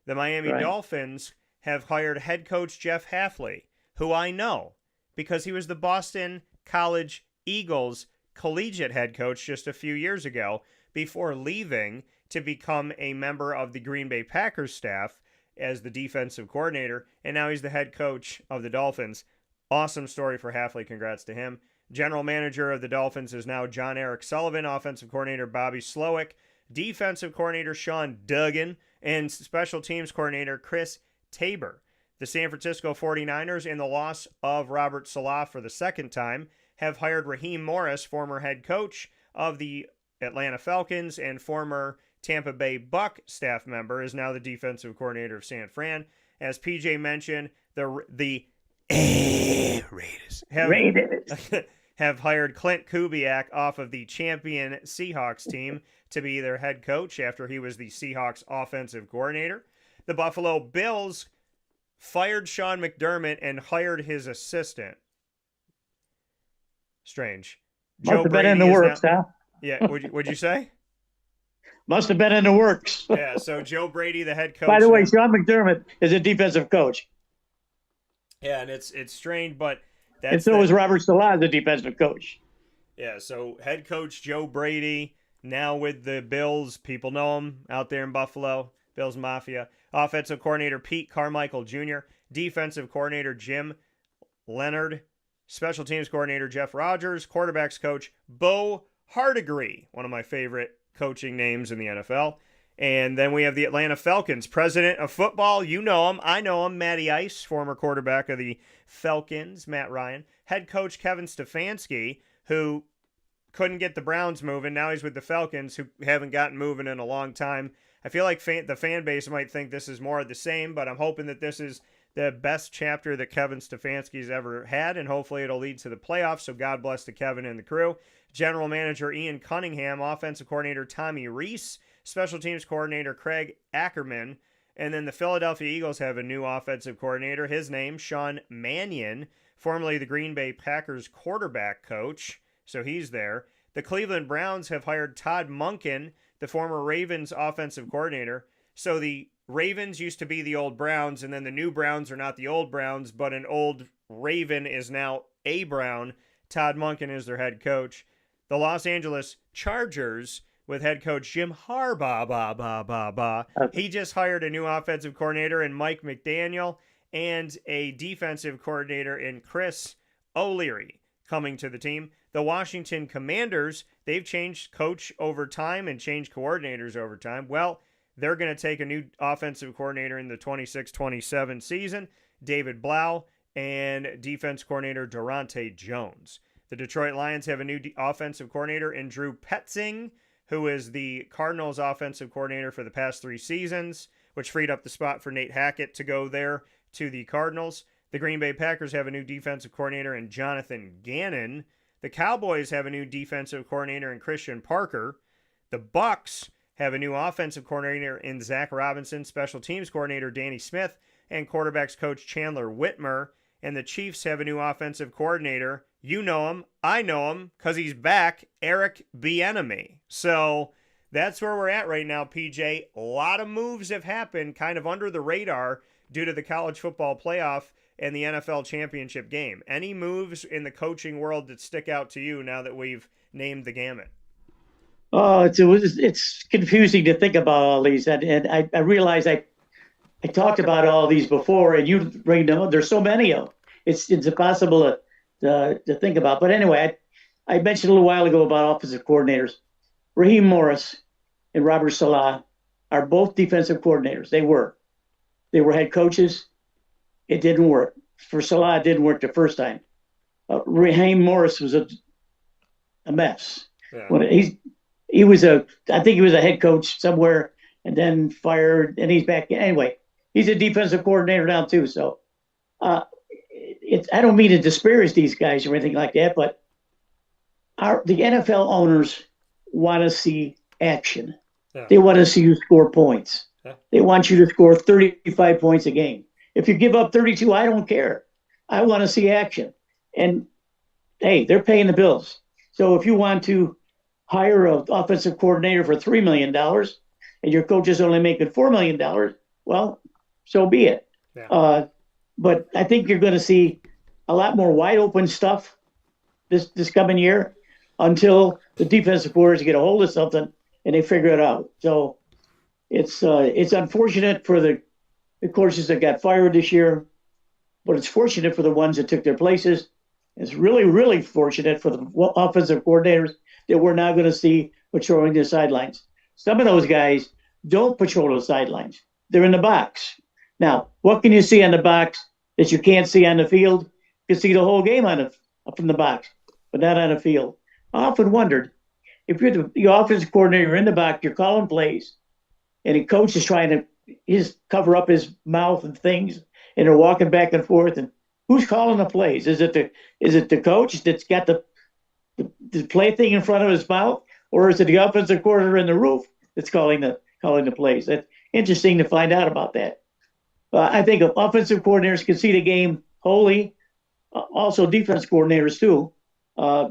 The Miami Dolphins have hired head coach Jeff Hafley, who I know because he was the Boston College Eagles collegiate head coach just a few years ago before leaving to become a member of the Green Bay Packers staff as the defensive coordinator, and now he's the head coach of the Dolphins. Awesome story for Hafley. Congrats to him. General manager of the Dolphins is now John Eric Sullivan, offensive coordinator Bobby Slowick, defensive coordinator Sean Duggan, and special teams coordinator Chris Tabor. The San Francisco 49ers, in the loss of Robert Salah for the second time, have hired Raheem Morris, former head coach of the Atlanta Falcons and former Tampa Bay Buck staff member, is now the defensive coordinator of San Fran. As PJ mentioned, the Raiders have hired Clint Kubiak off of the champion Seahawks team to be their head coach after he was the Seahawks offensive coordinator. The Buffalo Bills fired Sean McDermott and hired his assistant. Strange. Must have been in the works, huh? Yeah, would you say? Must have been in the works. Yeah, so Joe Brady, the head coach. By the way, Sean McDermott is a defensive coach. Yeah, and it's strange, but and so was Robert Salah, the defensive coach. Yeah, so head coach Joe Brady, now with the Bills. People know him out there in Buffalo. Bills Mafia. Offensive coordinator Pete Carmichael Jr. Defensive coordinator Jim Leonard. Special teams coordinator Jeff Rogers. Quarterbacks coach Bo Hardigree, one of my favorite coaching names in the NFL. And then we have the Atlanta Falcons. President of football, you know him. I know him. Matty Ice, former quarterback of the Falcons. Matt Ryan. Head coach Kevin Stefanski, who couldn't get the Browns moving. Now he's with the Falcons, who haven't gotten moving in a long time. I feel like the fan base might think this is more of the same, but I'm hoping that this is the best chapter that Kevin Stefanski's ever had, and hopefully it'll lead to the playoffs, so God bless to Kevin and the crew. General manager Ian Cunningham, offensive coordinator Tommy Reese, special teams coordinator Craig Ackerman, and then the Philadelphia Eagles have a new offensive coordinator. His name, Sean Mannion, formerly the Green Bay Packers quarterback coach, so he's there. The Cleveland Browns have hired Todd Monken, the former Ravens offensive coordinator. So the Ravens used to be the old Browns, and then the new Browns are not the old Browns, but an old Raven is now a Brown. Todd Monken is their head coach. The Los Angeles Chargers, with head coach Jim Harbaugh, he just hired a new offensive coordinator in Mike McDaniel and a defensive coordinator in Chris O'Leary coming to the team. The Washington Commanders, they've changed coach over time and changed coordinators over time. Well, they're going to take a new offensive coordinator in the 26-27 season, David Blau, and defense coordinator Durante Jones. The Detroit Lions have a new offensive coordinator in Drew Petzing, who is the Cardinals offensive coordinator for the past 3 seasons, which freed up the spot for Nate Hackett to go there to the Cardinals. The Green Bay Packers have a new defensive coordinator in Jonathan Gannon. The Cowboys have a new defensive coordinator in Christian Parker. The Bucks have a new offensive coordinator in Zach Robinson, special teams coordinator Danny Smith, and quarterbacks coach Chandler Whitmer. And the Chiefs have a new offensive coordinator. You know him. I know him because he's back, Eric Bieniemy. So that's where we're at right now, PJ. A lot of moves have happened kind of under the radar due to the college football playoff and the NFL championship game. Any moves in the coaching world that stick out to you now that we've named the gamut? Oh, it's confusing to think about all these. And I realize I talked about all these before, and you right now there's so many of them. It's impossible to think about. But anyway, I mentioned a little while ago about offensive coordinators. Raheem Morris and Robert Salah are both defensive coordinators. They were head coaches. It didn't work. For Salah, it didn't work the first time. Raheem Morris was a mess. Yeah. I think he was a head coach somewhere and then fired, and he's back. Anyway, he's a defensive coordinator now too. So I don't mean to disparage these guys or anything like that, but the NFL owners want to see action. Yeah. They want to see you score points. Yeah. They want you to score 35 points a game. If you give up 32, I don't care. I want to see action. And hey, they're paying the bills. So if you want to hire an offensive coordinator for $3 million and your coach is only making $4 million, well, so be it. Yeah. But I think you're going to see a lot more wide open stuff this coming year until the defensive coordinators get a hold of something and they figure it out. So it's unfortunate for the coaches that got fired this year, but it's fortunate for the ones that took their places. It's really, really fortunate for the offensive coordinators that we're now going to see patrolling the sidelines. Some of those guys don't patrol the sidelines. They're in the box. Now, what can you see on the box that you can't see on the field? You can see the whole game from the box, but not on the field. I often wondered, if you're the offensive coordinator, you're in the box, you're calling plays, and the coach is trying to cover up his mouth and things, and they're walking back and forth, and who's calling the plays? Is it the coach that's got the play thing in front of his mouth, or is it the offensive coordinator in the roof that's calling the plays? That's interesting to find out about that. I think offensive coordinators can see the game wholly. Also, defense coordinators too.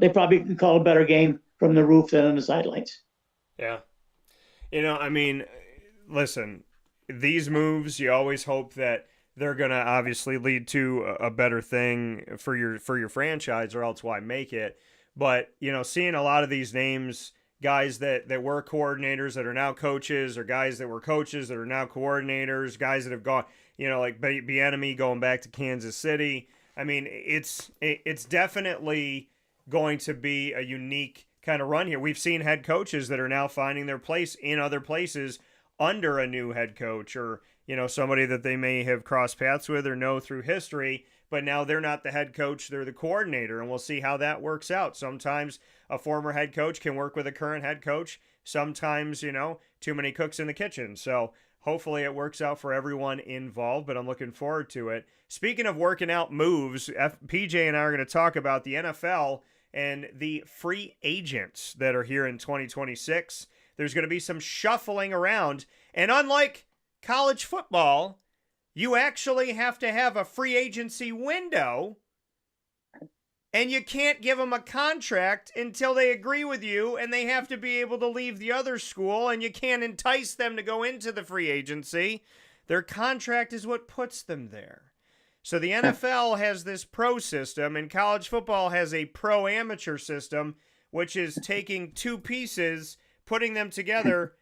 They probably can call a better game from the roof than on the sidelines. Yeah. I mean, listen, these moves, you always hope that they're going to obviously lead to a better thing for your franchise, or else why make it? But, seeing a lot of these names, guys that were coordinators that are now coaches, or guys that were coaches that are now coordinators, guys that have gone, like Bieniemy going back to Kansas City. I mean, it's definitely going to be a unique kind of run here. We've seen head coaches that are now finding their place in other places under a new head coach, or somebody that they may have crossed paths with or know through history, but now they're not the head coach, they're the coordinator, and we'll see how that works out. Sometimes a former head coach can work with a current head coach. Sometimes, too many cooks in the kitchen. So hopefully it works out for everyone involved, but I'm looking forward to it. Speaking of working out moves, PJ and I are going to talk about the NFL and the free agents that are here in 2026. There's going to be some shuffling around, and unlike college football, you actually have to have a free agency window, and you can't give them a contract until they agree with you, and they have to be able to leave the other school, and you can't entice them to go into the free agency. Their contract is what puts them there. So the NFL has this pro system, and college football has a pro-amateur system, which is taking two pieces, putting them together,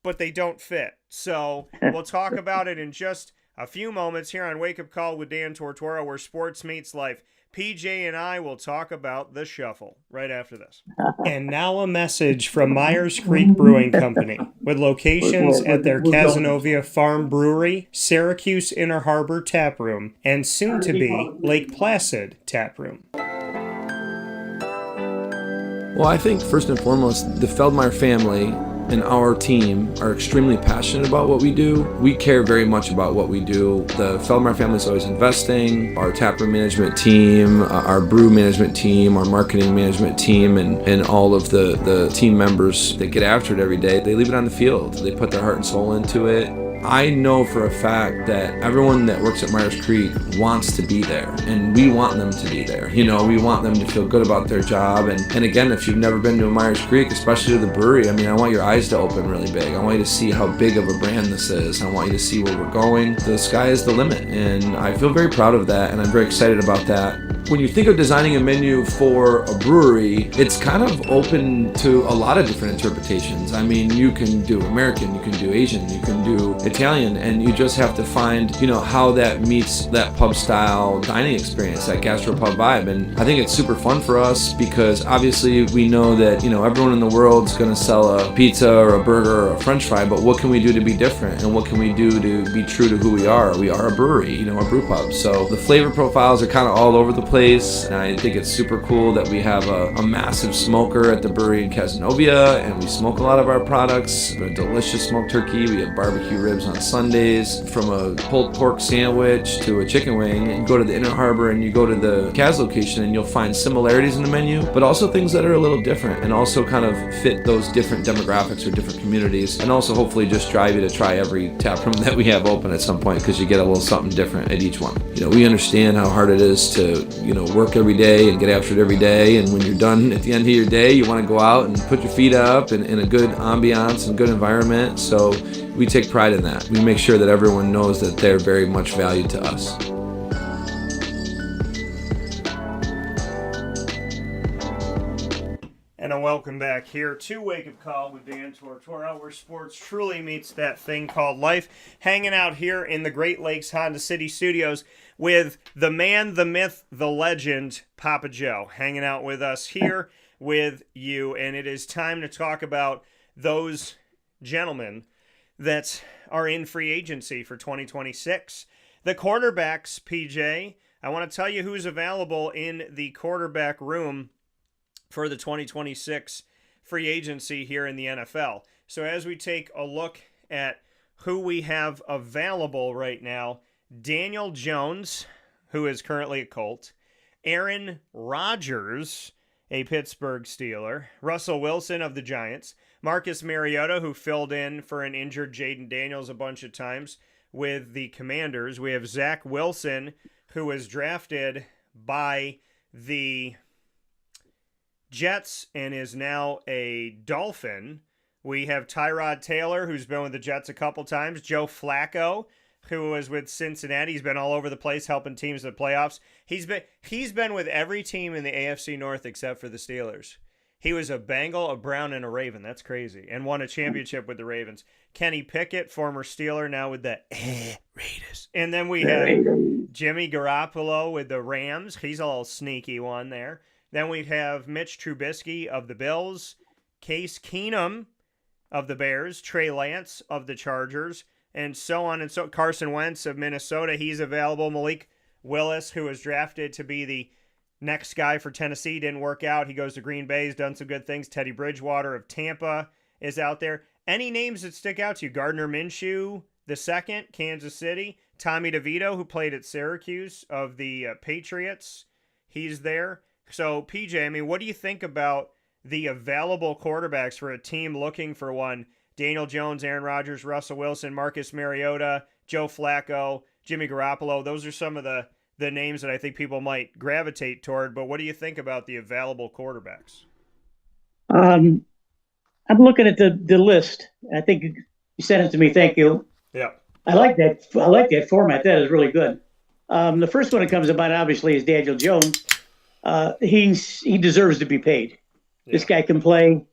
but they don't fit. So we'll talk about it in just a few moments here on Wake Up Call with Dan Tortora, where sports meets life. PJ and I will talk about the shuffle right after this. And now a message from Myers Creek Brewing Company, with locations at their Cazenovia Farm Brewery, Syracuse Inner Harbor Tap Room, and soon-to-be Lake Placid Tap Room. Well, I think first and foremost, the Feldmeyer family and our team are extremely passionate about what we do. We care very much about what we do. The Feldmeyer family is always investing. Our taproom management team, our brew management team, our marketing management team, and all of the team members that get after it every day, they leave it on the field. They put their heart and soul into it. I know for a fact that everyone that works at Myers Creek wants to be there, and we want them to be there. We want them to feel good about their job. And again, if you've never been to a Myers Creek, especially to the brewery, I want your eyes to open really big. I want you to see how big of a brand this is. I want you to see where we're going. The sky is the limit, and I feel very proud of that, and I'm very excited about that. When you think of designing a menu for a brewery, it's kind of open to a lot of different interpretations. You can do American, you can do Asian, you can do Italian, and you just have to find, how that meets that pub style dining experience, that gastropub vibe. And I think it's super fun for us because obviously we know that, everyone in the world's going to sell a pizza or a burger or a french fry, but what can we do to be different? And what can we do to be true to who we are? We are a brewery, a brew pub. So the flavor profiles are kind of all over the place. place. And I think it's super cool that we have a massive smoker at the brewery in Cazenovia, and we smoke a lot of our products. We have a delicious smoked turkey. We have barbecue ribs on Sundays. From a pulled pork sandwich to a chicken wing, and you go to the Inner Harbor and you go to the Kaz location and you'll find similarities in the menu, but also things that are a little different and also kind of fit those different demographics or different communities, and also hopefully just drive you to try every tap room that we have open at some point, because you get a little something different at each one. We understand how hard it is to, work every day and get after it every day, and when you're done at the end of your day, you want to go out and put your feet up in a good ambiance and good environment. So we take pride in that. We make sure that everyone knows that they're very much valued to us. And a welcome back here to Wake Up Call with Dan Tortora, where sports truly meets that thing called life. Hanging out here in the Great Lakes Honda City Studios with the man, the myth, the legend, Papa Joe. Hanging out with us here with you. And it is time to talk about those gentlemen that are in free agency for 2026. The quarterbacks, PJ. I want to tell you who's available in the quarterback room for the 2026 free agency here in the NFL. So as we take a look at who we have available right now, Daniel Jones, who is currently a Colt, Aaron Rodgers, a Pittsburgh Steeler, Russell Wilson of the Giants, Marcus Mariota, who filled in for an injured Jaden Daniels a bunch of times with the Commanders. We have Zach Wilson, who was drafted by the Jets and is now a Dolphin. We have Tyrod Taylor, who's been with the Jets a couple times. Joe Flacco, who was with Cincinnati. He's been all over the place helping teams in the playoffs. He's been with every team in the AFC North except for the Steelers. He was a Bengal, a Brown, and a Raven. That's crazy. And won a championship with the Ravens. Kenny Pickett, former Steeler, now with the Raiders. And then we have Jimmy Garoppolo with the Rams. He's a little sneaky one there. Then we have Mitch Trubisky of the Bills, Case Keenum of the Bears, Trey Lance of the Chargers, and so on and so. Carson Wentz of Minnesota, he's available. Malik Willis, who was drafted to be the next guy for Tennessee, didn't work out. He goes to Green Bay, he's done some good things. Teddy Bridgewater of Tampa is out there. Any names that stick out to you? Gardner Minshew the second, Kansas City. Tommy DeVito, who played at Syracuse of the Patriots, he's there. So, PJ, what do you think about the available quarterbacks for a team looking for one? Daniel Jones, Aaron Rodgers, Russell Wilson, Marcus Mariota, Joe Flacco, Jimmy Garoppolo. Those are some of the names that I think people might gravitate toward. But what do you think about the available quarterbacks? I'm looking at the list. I think you sent it to me. Thank you. Yeah. I like that. I like that format. That is really good. The first one that comes to mind, obviously, is Daniel Jones. He deserves to be paid. Yeah. This guy can play.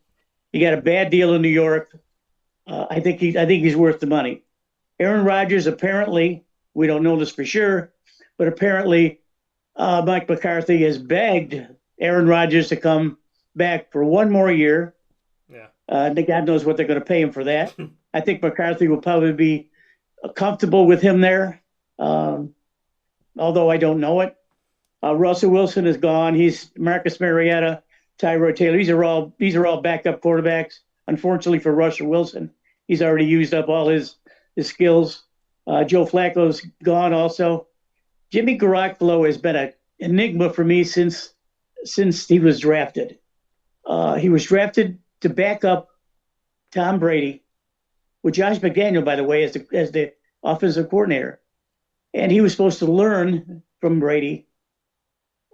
He got a bad deal in New York. I think he's worth the money. Aaron Rodgers, apparently, we don't know this for sure, but apparently Mike McCarthy has begged Aaron Rodgers to come back for one more year. Yeah. God knows what they're going to pay him for that. I think McCarthy will probably be comfortable with him there, although I don't know it. Russell Wilson is gone. He's Marcus Mariota, Tyrod Taylor. These are all backup quarterbacks. Unfortunately for Russell Wilson, he's already used up all his skills. Joe Flacco's gone also. Jimmy Garoppolo has been an enigma for me since he was drafted. He was drafted to back up Tom Brady with Josh McDaniel, by the way, as the offensive coordinator. And he was supposed to learn from Brady.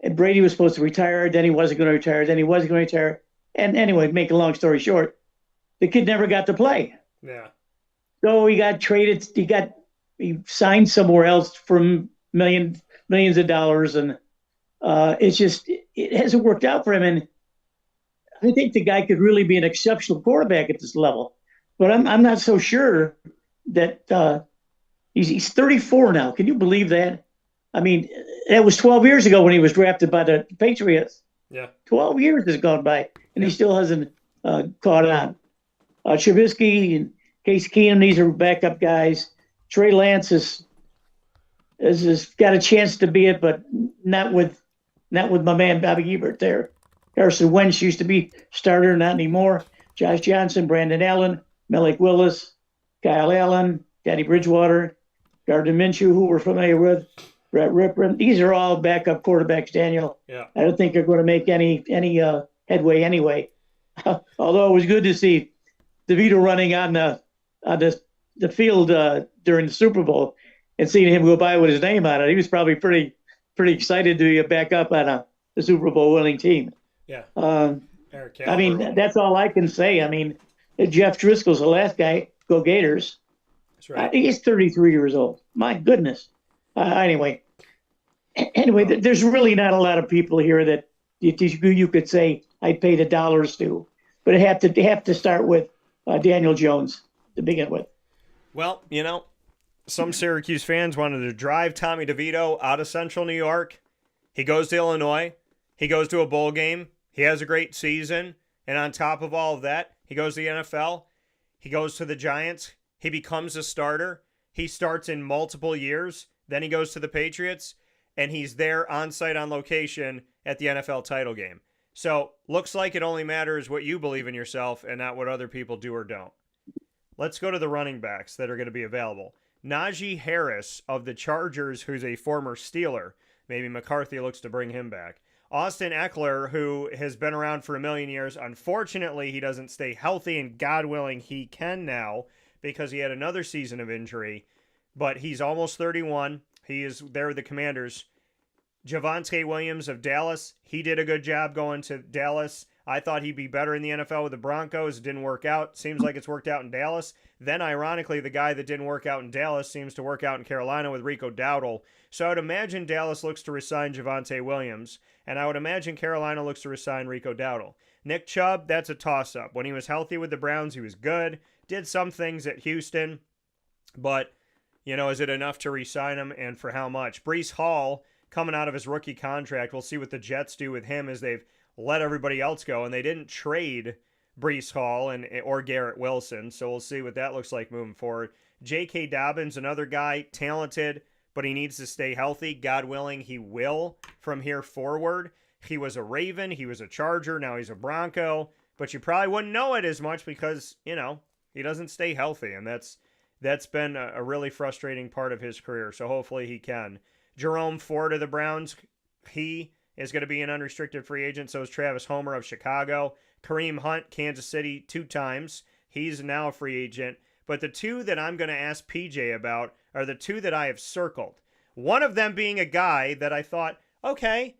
And Brady was supposed to retire, then he wasn't going to retire, then he wasn't going to retire. And anyway, make a long story short, the kid never got to play. Yeah. So he got traded. He signed somewhere else for millions of dollars, and it hasn't worked out for him. And I think the guy could really be an exceptional quarterback at this level, but I'm not so sure that he's 34 now. Can you believe that? That was 12 years ago when he was drafted by the Patriots. Yeah. 12 years has gone by, and he still hasn't caught on. Trubisky and Case Keenum, these are backup guys. Trey Lance has got a chance to be it, but not with Not with my man Bobby Ebert there. Carson Wentz used to be starter, not anymore. Josh Johnson, Brandon Allen, Malik Willis, Kyle Allen, Teddy Bridgewater, Gardner Minshew, who we're familiar with, Brett Rippon. These are all backup quarterbacks, Daniel. Yeah. I don't think they're going to make any headway anyway. Although it was good to see DeVito running on the field during the Super Bowl and seeing him go by with his name on it. He was probably pretty excited to be back up on the Super Bowl winning team. Yeah. I mean, that's all I can say. I mean, Jeff Driscoll's the last guy. Go Gators. That's right. He's 33 years old. My goodness. Anyway, there's really not a lot of people here that you could say I'd pay the dollars to, but I have to start with Daniel Jones to begin with. Well, some Syracuse fans wanted to drive Tommy DeVito out of Central New York. He goes to Illinois. He goes to a bowl game. He has a great season. And on top of all of that, he goes to the NFL. He goes to the Giants. He becomes a starter. He starts in multiple years. Then he goes to the Patriots. And he's there on site on location at the NFL title game. So looks like it only matters what you believe in yourself and not what other people do or don't. Let's go to the running backs that are going to be available. Najee Harris of the Chargers, who's a former Steeler. Maybe McCarthy looks to bring him back. Austin Eckler, who has been around for a million years. Unfortunately, he doesn't stay healthy, and God willing, he can now because he had another season of injury. But he's almost 31. He is there with the Commanders. Javonte Williams of Dallas, he did a good job going to Dallas. I thought he'd be better in the NFL with the Broncos. It didn't work out. Seems like it's worked out in Dallas. Then, ironically, the guy that didn't work out in Dallas seems to work out in Carolina with Rico Dowdle. So I would imagine Dallas looks to resign Javonte Williams, and I would imagine Carolina looks to resign Rico Dowdle. Nick Chubb, that's a toss-up. When he was healthy with the Browns, he was good. Did some things at Houston, but, is it enough to resign him, and for how much? Breece Hall, coming out of his rookie contract, we'll see what the Jets do with him as they've let everybody else go, and they didn't trade Breece Hall or Garrett Wilson, so we'll see what that looks like moving forward. J.K. Dobbins, another guy, talented, but he needs to stay healthy. God willing, he will from here forward. He was a Raven, he was a Charger, now he's a Bronco, but you probably wouldn't know it as much because, he doesn't stay healthy, and that's been a really frustrating part of his career, so hopefully he can. Jerome Ford of the Browns, he is going to be an unrestricted free agent. So is Travis Homer of Chicago. Kareem Hunt, Kansas City, 2 times. He's now a free agent. But the 2 that I'm going to ask PJ about are the 2 that I have circled. One of them being a guy that I thought, okay,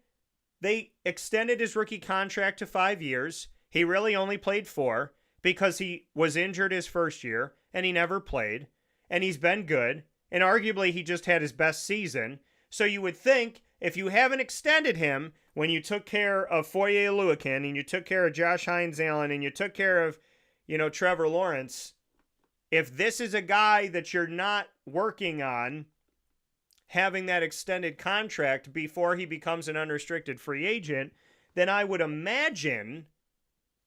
they extended his rookie contract to 5 years. He really only played 4 because he was injured his first year and he never played. And he's been good. And arguably he just had his best season. So you would think, if you haven't extended him when you took care of Foye Oluokun and you took care of Josh Hines-Allen and you took care of, Trevor Lawrence, if this is a guy that you're not working on having that extended contract before he becomes an unrestricted free agent, then I would imagine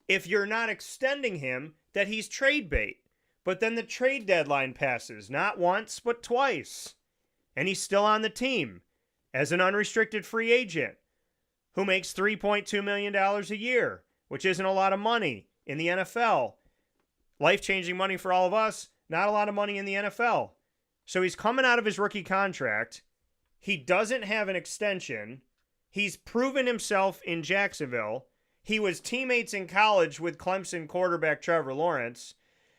if you're not extending him that he's trade bait. But then the trade deadline passes, not once, but twice. And he's still on the team as an unrestricted free agent who makes $3.2 million a year, which isn't a lot of money in the NFL. Life-changing money for all of us, not a lot of money in the NFL. So he's coming out of his rookie contract. He doesn't have an extension. He's proven himself in Jacksonville. He was teammates in college with Clemson quarterback Trevor Lawrence.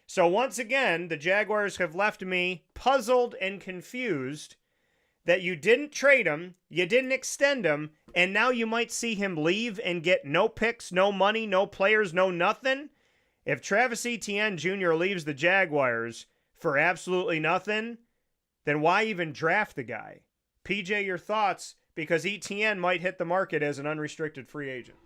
So once again, the Jaguars have left me puzzled and confused that you didn't trade him, you didn't extend him, and now you might see him leave and get no picks, no money, no players, no nothing. If Travis Etienne Jr. leaves the Jaguars for absolutely nothing, then why even draft the guy? PJ, your thoughts, because Etienne might hit the market as an unrestricted free agent.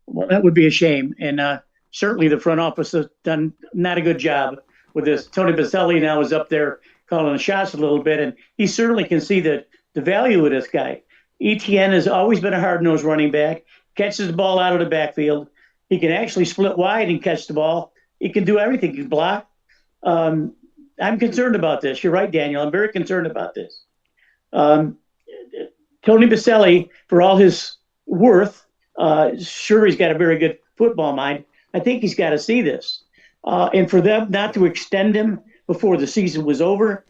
Well, that would be a shame, and certainly the front office has done not a good job with this. Tony Baselli now is up there calling the shots a little bit, and he certainly can see the value of this guy. Etienne has always been a hard-nosed running back, catches the ball out of the backfield. He can actually split wide and catch the ball. He can do everything. He can block. I'm concerned about this. You're right, Daniel. I'm very concerned about this. Tony Baselli, for all his worth, sure, he's got a very good football mind. I think he's got to see this. And for them not to extend him before the season was over,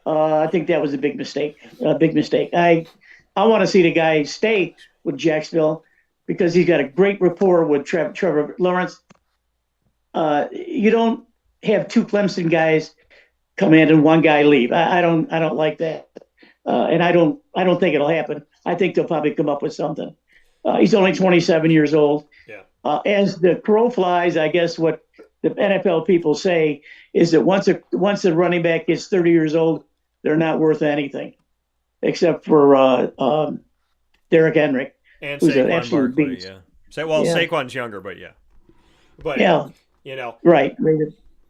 I think that was a big mistake. A big mistake. I want to see the guy stay with Jacksonville because he's got a great rapport with Trevor Lawrence. You don't have two Clemson guys come in and one guy leave. I don't like that, and I don't think it'll happen. I think they'll probably come up with something. He's only 27 years old. Yeah. As the crow flies, I guess what the NFL people say is that once a running back is 30 years old, they're not worth anything, except for Derrick Henry, And who's an Saquon absolute Barkley, beast. yeah. Saquon's younger, but yeah. But, right.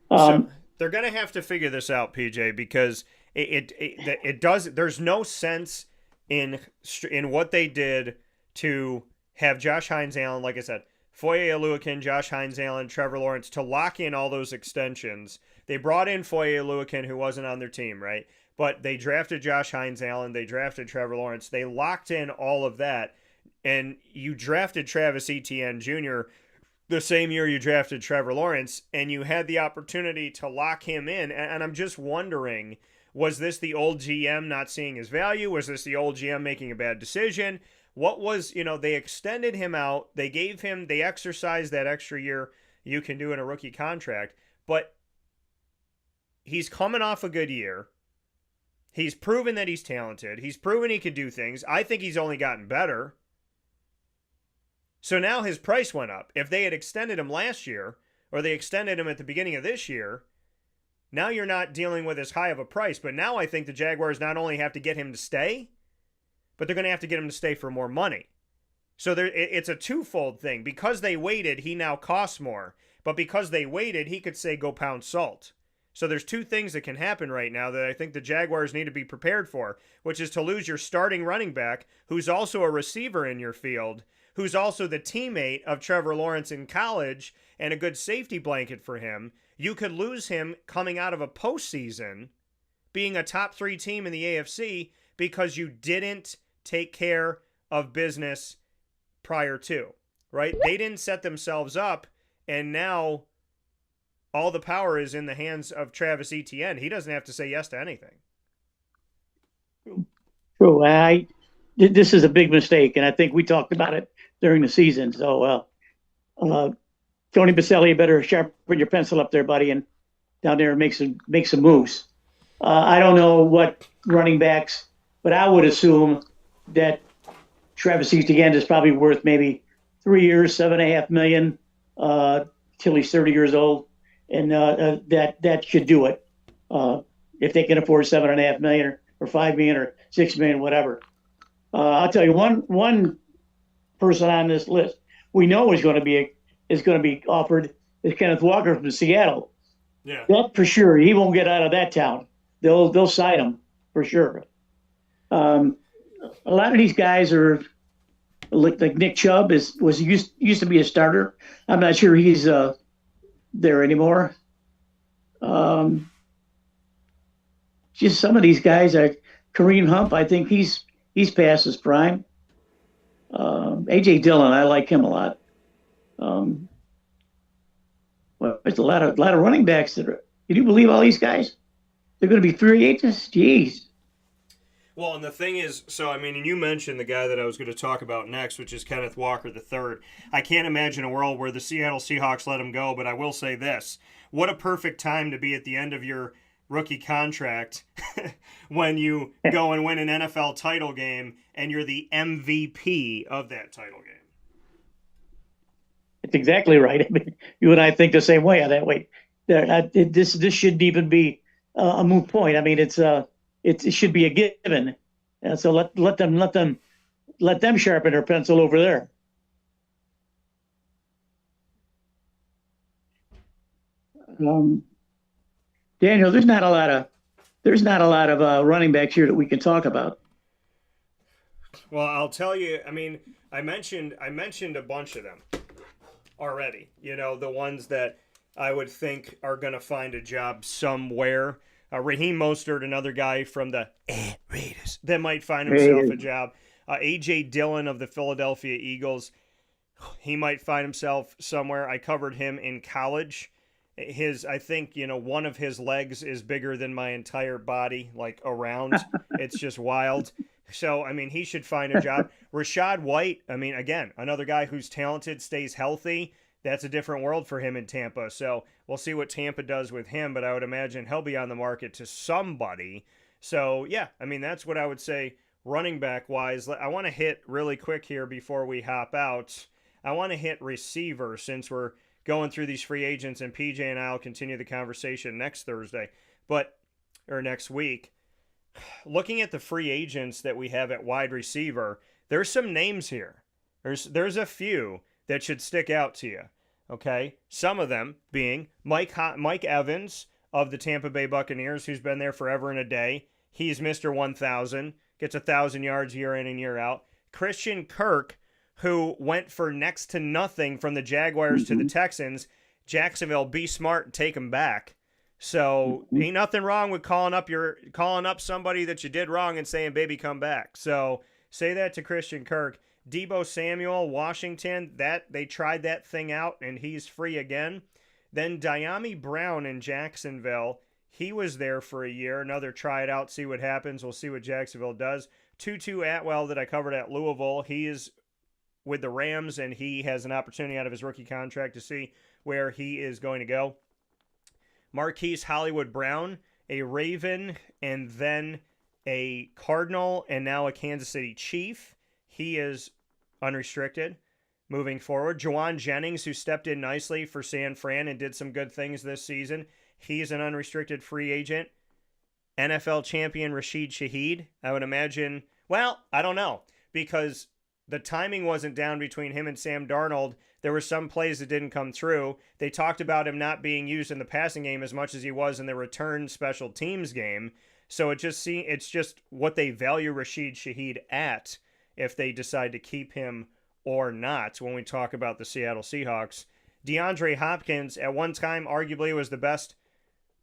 So they're going to have to figure this out, PJ, because it does. There's no sense in what they did to have Josh Hines-Allen, like I said, Foye Oluokun, Josh Hines-Allen, Trevor Lawrence, to lock in all those extensions. They brought in Foye Oluokun, who wasn't on their team, right? But they drafted Josh Hines-Allen. They drafted Trevor Lawrence. They locked in all of that. And you drafted Travis Etienne Jr. the same year you drafted Trevor Lawrence, and you had the opportunity to lock him in. And I'm just wondering, was this the old GM not seeing his value? Was this the old GM making a bad decision? What was, they extended him out. They exercised that extra year you can do in a rookie contract. But he's coming off a good year. He's proven that he's talented. He's proven he could do things. I think he's only gotten better. So now his price went up. If they had extended him last year, or they extended him at the beginning of this year, now you're not dealing with as high of a price. But now I think the Jaguars not only have to get him to stay, but they're going to have to get him to stay for more money. So it's a twofold thing. Because they waited, he now costs more. But because they waited, he could say, go pound salt. So there's two things that can happen right now that I think the Jaguars need to be prepared for, which is to lose your starting running back, who's also a receiver in your field, who's also the teammate of Trevor Lawrence in college and a good safety blanket for him. You could lose him coming out of a postseason, being a top 3 team in the AFC, because you didn't take care of business prior to, right? They didn't set themselves up, and now all the power is in the hands of Travis Etienne. He doesn't have to say yes to anything. True. This is a big mistake, and I think we talked about it during the season. So, Tony Baselli, you better sharpen your pencil up there, buddy, and down there and make some moves. I don't know what running backs, but I would assume that Travis Etienne is probably worth maybe 3 years, $7.5 million, till he's 30 years old. And that should do it. If they can afford $7.5 million or $5 million or $6 million, whatever. I'll tell you one person on this list we know is going to be offered is Kenneth Walker from Seattle. Yeah, that for sure. He won't get out of that town. They'll sign him for sure. A lot of these guys are like Nick Chubb used to be a starter. I'm not sure he's there anymore. Just some of these guys are Kareem Hunt. I think he's past his prime. AJ Dillon, I like him a lot. Well, there's a lot of running backs that are. Can you believe all these guys? They're going to be free agents. Jeez. Well, and the thing is, and you mentioned the guy that I was going to talk about next, which is Kenneth Walker III. I can't imagine a world where the Seattle Seahawks let him go, but I will say this. What a perfect time to be at the end of your rookie contract when you go and win an NFL title game and you're the MVP of that title game. It's exactly right. I mean, you and I think the same way on that way. This shouldn't even be a moot point. I mean, it should be a given. And so let them sharpen their pencil over there. Daniel, there's not a lot of running backs here that we can talk about. Well, I'll tell you. I mean, I mentioned a bunch of them already. The ones that I would think are going to find a job somewhere. Raheem Mostert, another guy from the Raiders that might find himself a job. A.J. Dillon of the Philadelphia Eagles, he might find himself somewhere. I covered him in college. I think, one of his legs is bigger than my entire body, like around. It's just wild. So, I mean, he should find a job. Rashad White, I mean, again, another guy who's talented, stays healthy. That's a different world for him in Tampa. So we'll see what Tampa does with him, but I would imagine he'll be on the market to somebody. So, yeah, I mean, that's what I would say running back-wise. I want to hit really quick here before we hop out. I want to hit receiver since we're going through these free agents, and PJ and I will continue the conversation next Thursday, or next week. Looking at the free agents that we have at wide receiver, there's some names here. There's a few that should stick out to you, okay? Some of them being Mike Evans of the Tampa Bay Buccaneers, who's been there forever and a day. He's Mr. 1,000, gets 1,000 yards year in and year out. Christian Kirk, who went for next to nothing from the Jaguars to the Texans. Jacksonville, be smart and take him back. So ain't nothing wrong with calling up somebody that you did wrong and saying, baby, come back. So say that to Christian Kirk. Deebo Samuel, Washington, that they tried that thing out and he's free again. Then Diami Brown in Jacksonville, he was there for a year. Another try it out, see what happens. We'll see what Jacksonville does. Tutu Atwell that I covered at Louisville, he is with the Rams and he has an opportunity out of his rookie contract to see where he is going to go. Marquise Hollywood Brown, a Raven, and then a Cardinal, and now a Kansas City Chief. He is unrestricted moving forward. Juwan Jennings, who stepped in nicely for San Fran and did some good things this season. He's an unrestricted free agent. NFL champion Rashid Shaheed, I would imagine. Well, I don't know, because the timing wasn't down between him and Sam Darnold. There were some plays that didn't come through. They talked about him not being used in the passing game as much as he was in the return special teams game. So it's just what they value Rashid Shaheed at if they decide to keep him or not when we talk about the Seattle Seahawks. DeAndre Hopkins at one time arguably was the best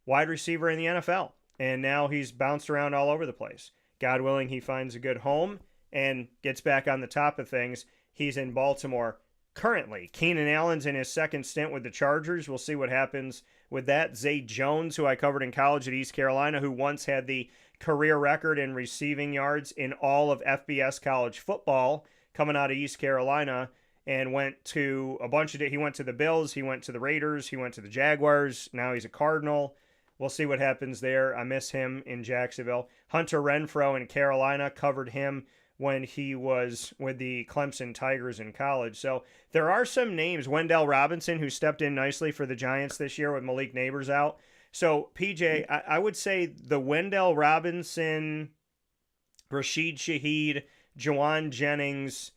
wide receiver in the NFL, and now he's bounced around all over the place. God willing, he finds a good home and gets back on the top of things. He's in Baltimore currently. Keenan Allen's in his second stint with the Chargers. We'll see what happens with that. Zay Jones, who I covered in college at East Carolina, who once had the career record in receiving yards in all of FBS college football, coming out of East Carolina, and went to he went to the Bills, he went to the Raiders, he went to the Jaguars. Now he's a Cardinal. We'll see what happens there. I miss him in Jacksonville. Hunter Renfrow in Carolina, covered him when he was with the Clemson Tigers in college. So there are some names. Wendell Robinson, who stepped in nicely for the Giants this year with Malik Neighbors out. So, PJ, I would say the Wendell Robinson, Rashid Shaheed, Juwan Jennings,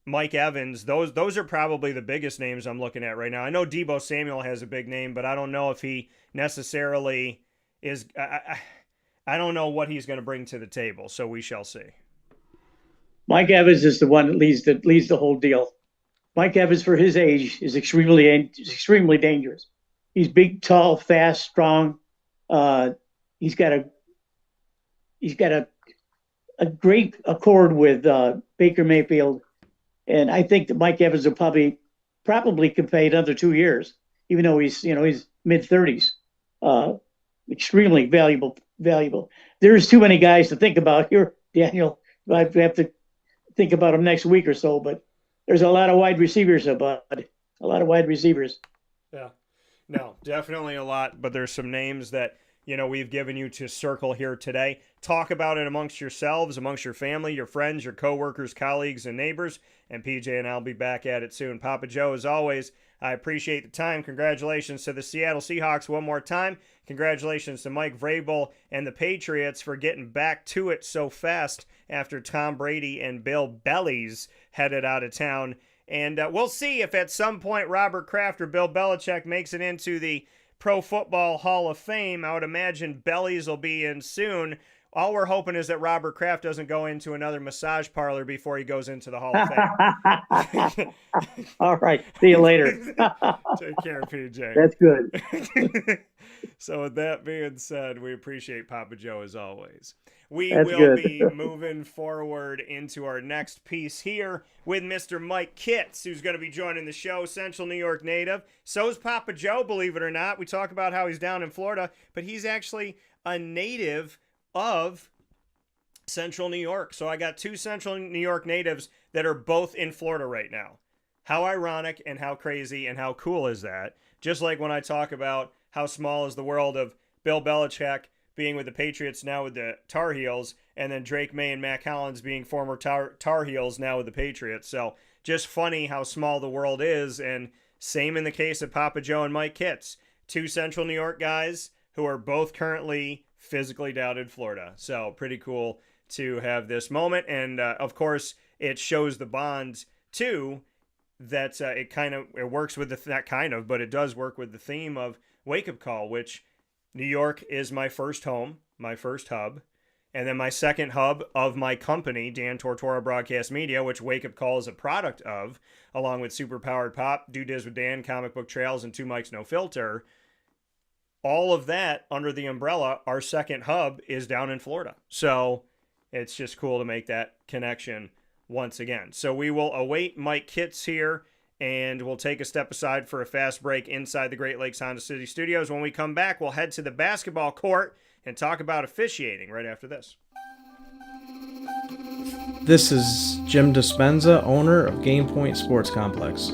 Mike Evans, those are probably the biggest names I'm looking at right now. I know Deebo Samuel has a big name, but I don't know if he necessarily is. I don't know what he's going to bring to the table, so we shall see. Mike Evans is the one that leads the whole deal. Mike Evans, for his age, is extremely dangerous. He's big, tall, fast, strong. He's got a great accord with Baker Mayfield, and I think that Mike Evans will probably can play another 2 years, even though he's mid-30s. Extremely valuable. There's too many guys to think about here, Daniel. I have to think about them next week or so, but there's a lot of wide receivers, Yeah. No, definitely a lot, but there's some names that, we've given you to circle here today. Talk about it amongst yourselves, amongst your family, your friends, your coworkers, colleagues, and neighbors, and PJ and I'll be back at it soon. Papa Joe, as always, I appreciate the time. Congratulations to the Seattle Seahawks one more time. Congratulations to Mike Vrabel and the Patriots for getting back to it so fast after Tom Brady and Bill Bellies headed out of town. And we'll see if at some point Robert Kraft or Bill Belichick makes it into the Pro Football Hall of Fame. I would imagine Bellies will be in soon. all we're hoping is that Robert Kraft doesn't go into another massage parlor before he goes into the Hall of Fame. All right. See you later. Take care, PJ. That's good. So with that being said, we appreciate Papa Joe as always. We That's will good. be moving forward into our next piece here with Mr. Mike Kitts, who's going to be joining the show, Central New York native. So is Papa Joe, believe it or not. We talk about how he's down in Florida, but he's actually a native of Central New York. So I got two Central New York natives that are both in Florida right now. How ironic and how crazy and how cool is that? Just like when I talk about how small is the world of Bill Belichick being with the Patriots, now with the Tar Heels, and then Drake May and Matt Collins being former Tar Heels, now with the Patriots. So just funny how small the world is, and same in the case of Papa Joe and Mike Kitts, two Central New York guys who are both currently physically down in Florida. So pretty cool to have this moment, and of course it shows the bond too, that it works with but it does work with the theme of Wake Up Call, which New York is my first home, my first hub, and then my second hub of my company, Dan Tortora Broadcast Media, which Wake Up Call is a product of, along with Super Powered Pop, Do Diz with Dan, Comic Book Trails, and Two Mics No Filter. All of that under the umbrella, our second hub is down in Florida. So it's just cool to make that connection once again. So we will await Mike Kitts here, and we'll take a step aside for a fast break inside the Great Lakes Honda City Studios. When we come back, we'll head to the basketball court and talk about officiating right after this. This is Jim Dispenza, owner of Game Point Sports Complex.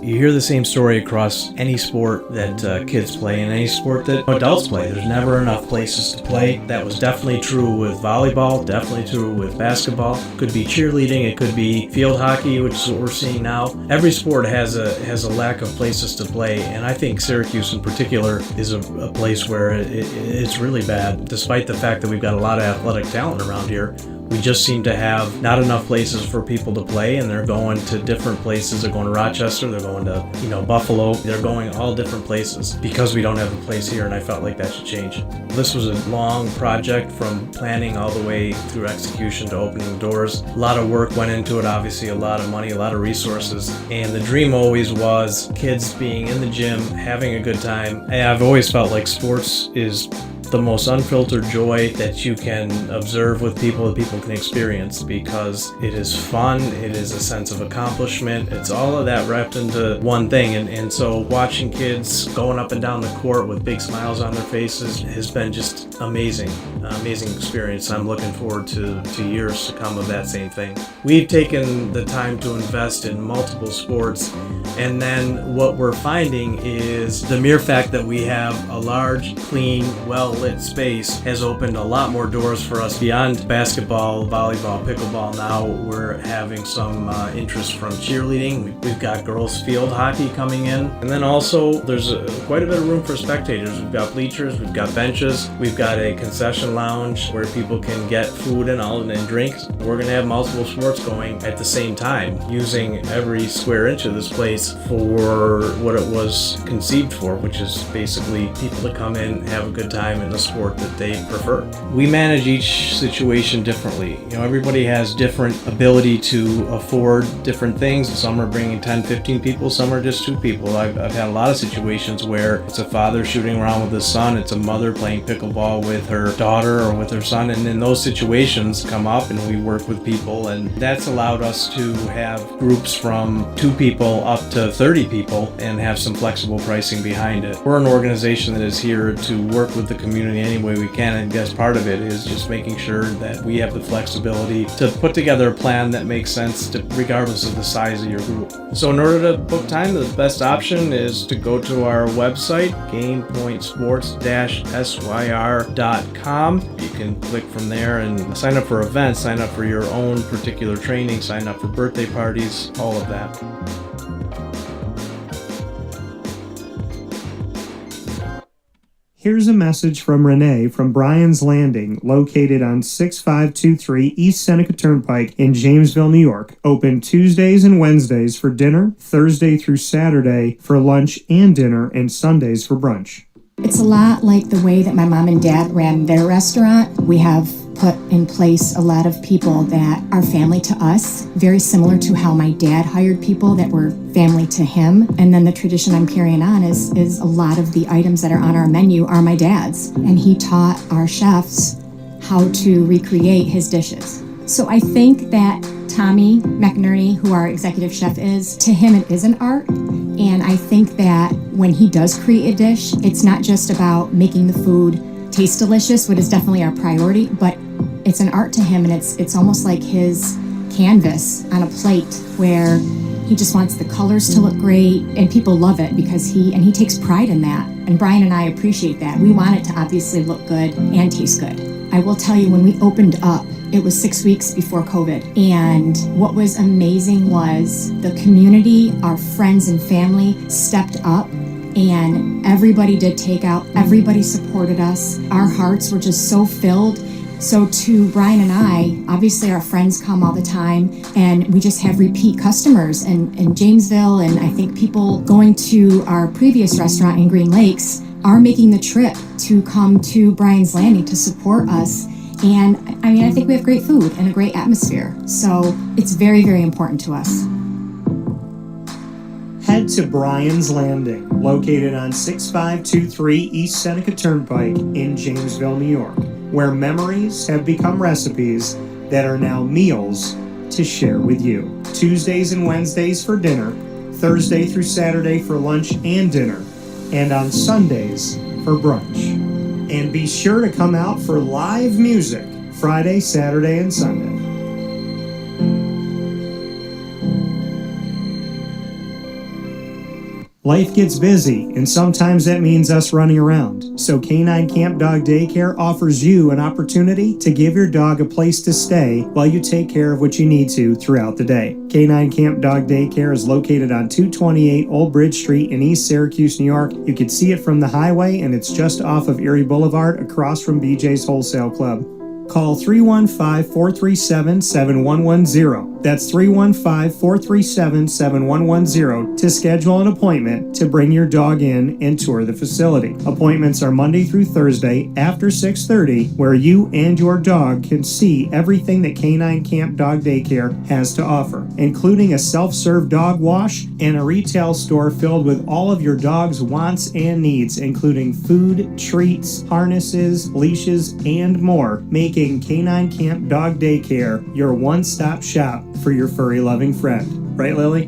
You hear the same story across any sport that kids play and any sport that adults play. There's never enough places to play. That was definitely true with volleyball, definitely true with basketball. Could be cheerleading, it could be field hockey, which is what we're seeing now. Every sport has a lack of places to play, and I think Syracuse in particular is a place where it's really bad. Despite the fact that we've got a lot of athletic talent around here, we just seem to have not enough places for people to play, and they're going to different places. They're going to Rochester, they're going to, Buffalo. They're going all different places because we don't have a place here, and I felt like that should change. This was a long project from planning all the way through execution to opening doors. A lot of work went into it, obviously, a lot of money, a lot of resources, and the dream always was kids being in the gym, having a good time. And I've always felt like sports is the most unfiltered joy that you can observe with people, that people can experience, because it is fun, it is a sense of accomplishment, it's all of that wrapped into one thing, and so watching kids going up and down the court with big smiles on their faces has been just amazing experience. I'm looking forward to years to come of that same thing. We've taken the time to invest in multiple sports, and then what we're finding is the mere fact that we have a large, clean, well-lit space has opened a lot more doors for us beyond basketball, volleyball, pickleball. Now we're having some interest from cheerleading. We've got girls field hockey coming in, and then also there's quite a bit of room for spectators. We've got bleachers, we've got benches, we've got a concession lounge where people can get food and drinks. We're going to have multiple sports going at the same time, using every square inch of this place for what it was conceived for, which is basically people to come in, have a good time in the sport that they prefer. We manage each situation differently. Everybody has different ability to afford different things. Some are bringing 10, 15 people, some are just 2 people. I've had a lot of situations where it's a father shooting around with his son, it's a mother playing pickleball with her daughter or with her son, and then those situations come up and we work with people, and that's allowed us to have groups from 2 people up to 30 people and have some flexible pricing behind it. We're an organization that is here to work with the community any way we can, and I guess part of it is just making sure that we have the flexibility to put together a plan that makes sense regardless of the size of your group. So in order to book time, the best option is to go to our website, gamepointsports-syr.com. You can click from there and sign up for events, sign up for your own particular training, sign up for birthday parties, all of that. Here's a message from Renee from Bryan's Landing, located on 6523 East Seneca Turnpike in Jamesville, New York. Open Tuesdays and Wednesdays for dinner, Thursday through Saturday for lunch and dinner, and Sundays for brunch. It's a lot like the way that my mom and dad ran their restaurant. We have put in place a lot of people that are family to us, very similar to how my dad hired people that were family to him. And then the tradition I'm carrying on is a lot of the items that are on our menu are my dad's. And he taught our chefs how to recreate his dishes. So I think that Tommy McInerney, who our executive chef is, to him it is an art. And I think that when he does create a dish, it's not just about making the food taste delicious, which is definitely our priority, but it's an art to him, and it's almost like his canvas on a plate where he just wants the colors to look great, and people love it because he takes pride in that. And Brian and I appreciate that. We want it to obviously look good and taste good. I will tell you, when we opened up, it was 6 weeks before COVID. And what was amazing was the community, our friends and family stepped up, and everybody did takeout. Everybody supported us. Our hearts were just so filled. So to Brian and I, obviously our friends come all the time, and we just have repeat customers in Jamesville, and I think people going to our previous restaurant in Green Lakes are making the trip to come to Brian's Landing to support us. And I mean, I think we have great food and a great atmosphere. So it's very, very important to us. Head to Brian's Landing, located on 6523 East Seneca Turnpike in Jamesville, New York, where memories have become recipes that are now meals to share with you. Tuesdays and Wednesdays for dinner, Thursday through Saturday for lunch and dinner, and on Sundays for brunch. And be sure to come out for live music Friday, Saturday, and Sunday. Life gets busy, and sometimes that means us running around. So Canine Camp Dog Daycare offers you an opportunity to give your dog a place to stay while you take care of what you need to throughout the day. Canine Camp Dog Daycare is located on 228 Old Bridge Street in East Syracuse, New York. You can see it from the highway, and it's just off of Erie Boulevard across from BJ's Wholesale Club. Call 315-437-7110. That's 315-437-7110 to schedule an appointment to bring your dog in and tour the facility. Appointments are Monday through Thursday after 6:30, where you and your dog can see everything that Canine Camp Dog Daycare has to offer, including a self-serve dog wash and a retail store filled with all of your dog's wants and needs, including food, treats, harnesses, leashes, and more, making Canine Camp Dog Daycare your one-stop shop for your furry-loving friend. Right, Lily?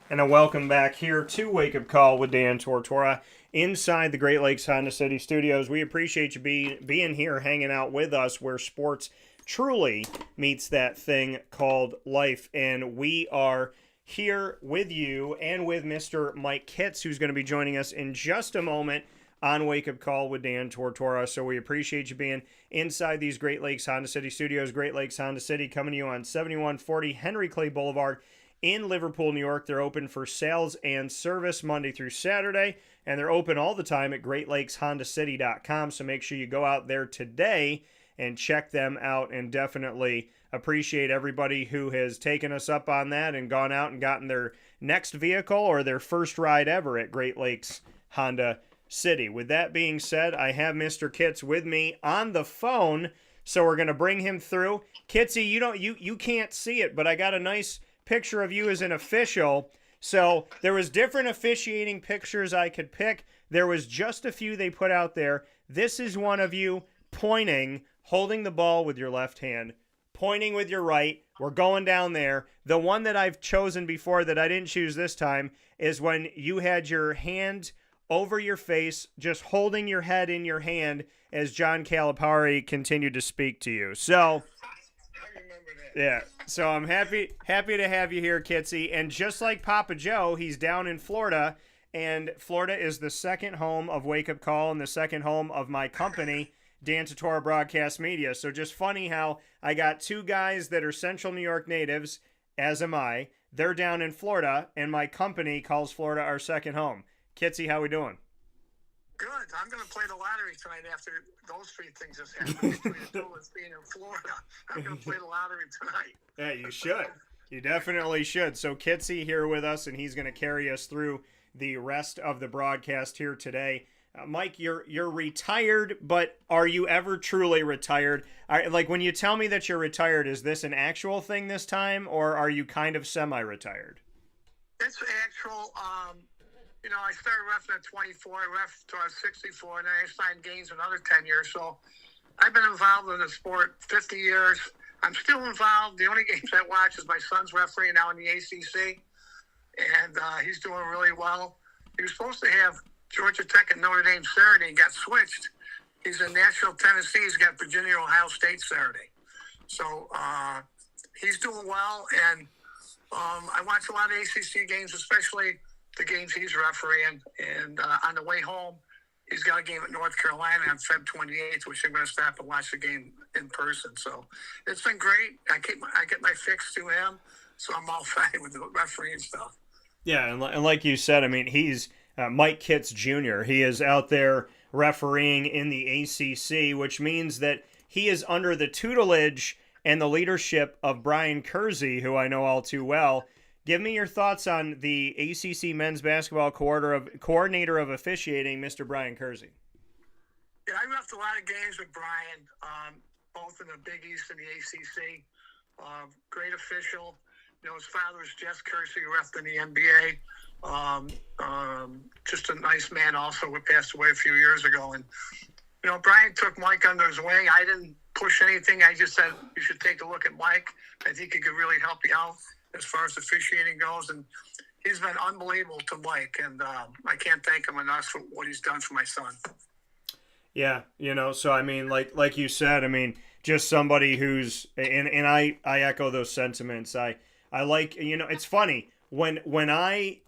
And a welcome back here to Wake Up Call with Dan Tortora inside the Great Lakes Honda City Studios. We appreciate you being here, hanging out with us where sports truly meets that thing called life. And we are here with you and with Mr. Mike Kitts, who's going to be joining us in just a moment on Wake Up Call with Dan Tortora. So we appreciate you being inside these Great Lakes Honda City Studios. Great Lakes Honda City coming to you on 7140 Henry Clay Boulevard in Liverpool, New York. They're open for sales and service Monday through Saturday, and they're open all the time at GreatLakesHondaCity.com. So make sure you go out there today and check them out, and definitely appreciate everybody who has taken us up on that and gone out and gotten their next vehicle or their first ride ever at Great Lakes Honda City. With that being said, I have Mr. Kitts with me on the phone, so we're going to bring him through. Kitsy, you can't see it, but I got a nice picture of you as an official. So there was different officiating pictures I could pick. There was just a few they put out there. This is one of you pointing, holding the ball with your left hand, pointing with your right. We're going down there. The one that I've chosen before that I didn't choose this time is when you had your hand over your face, just holding your head in your hand as John Calipari continued to speak to you. So, yeah. So I'm happy to have you here, Kitsy. And just like Papa Joe, he's down in Florida, and Florida is the second home of Wake Up Call and the second home of my company, Dan Tortora Broadcast Media. So just funny how I got two guys that are Central New York natives, as am I. They're down in Florida, and my company calls Florida our second home. Kitsy, how we doing? Good. I'm going to play the lottery tonight after those three things just happened. Between the two of us being in Florida, I'm going to play the lottery tonight. Yeah, you should. You definitely should. So Kitsy here with us, and he's going to carry us through the rest of the broadcast here today. Mike, you're retired, but are you ever truly retired? Like, when you tell me that you're retired, is this an actual thing this time, or are you kind of semi-retired? It's actual. I started reffing at 24. I reffed till I was 64, and then I signed games another 10 years. So I've been involved in the sport 50 years. I'm still involved. The only games I watch is my son's refereeing now in the ACC, and he's doing really well. He was supposed to have Georgia Tech and Notre Dame Saturday, got switched. He's in Nashville, Tennessee. He's got Virginia, Ohio State Saturday. So he's doing well, and I watch a lot of ACC games, especially the games he's refereeing. And on the way home, he's got a game at North Carolina on Feb 28th, which I'm going to stop and watch the game in person. So it's been great. I get my fix to him, so I'm all fine with the refereeing stuff. Yeah, and like you said, I mean, he's Mike Kitts Jr. He is out there refereeing in the ACC, which means that he is under the tutelage and the leadership of Brian Kersey, who I know all too well. Give me your thoughts on the ACC men's basketball coordinator of officiating, Mr. Brian Kersey. Yeah, I reffed a lot of games with Brian, both in the Big East and the ACC. Great official. His father was Jess Kersey, who reffed in the NBA. Just a nice man also, who passed away a few years ago. And, Brian took Mike under his wing. I didn't push anything. I just said, you should take a look at Mike. I think he could really help you out as far as officiating goes. And he's been unbelievable to Mike. And I can't thank him enough for what he's done for my son. Yeah, so I mean, like you said, I mean, just somebody who's, and I echo those sentiments. I like, it's funny when I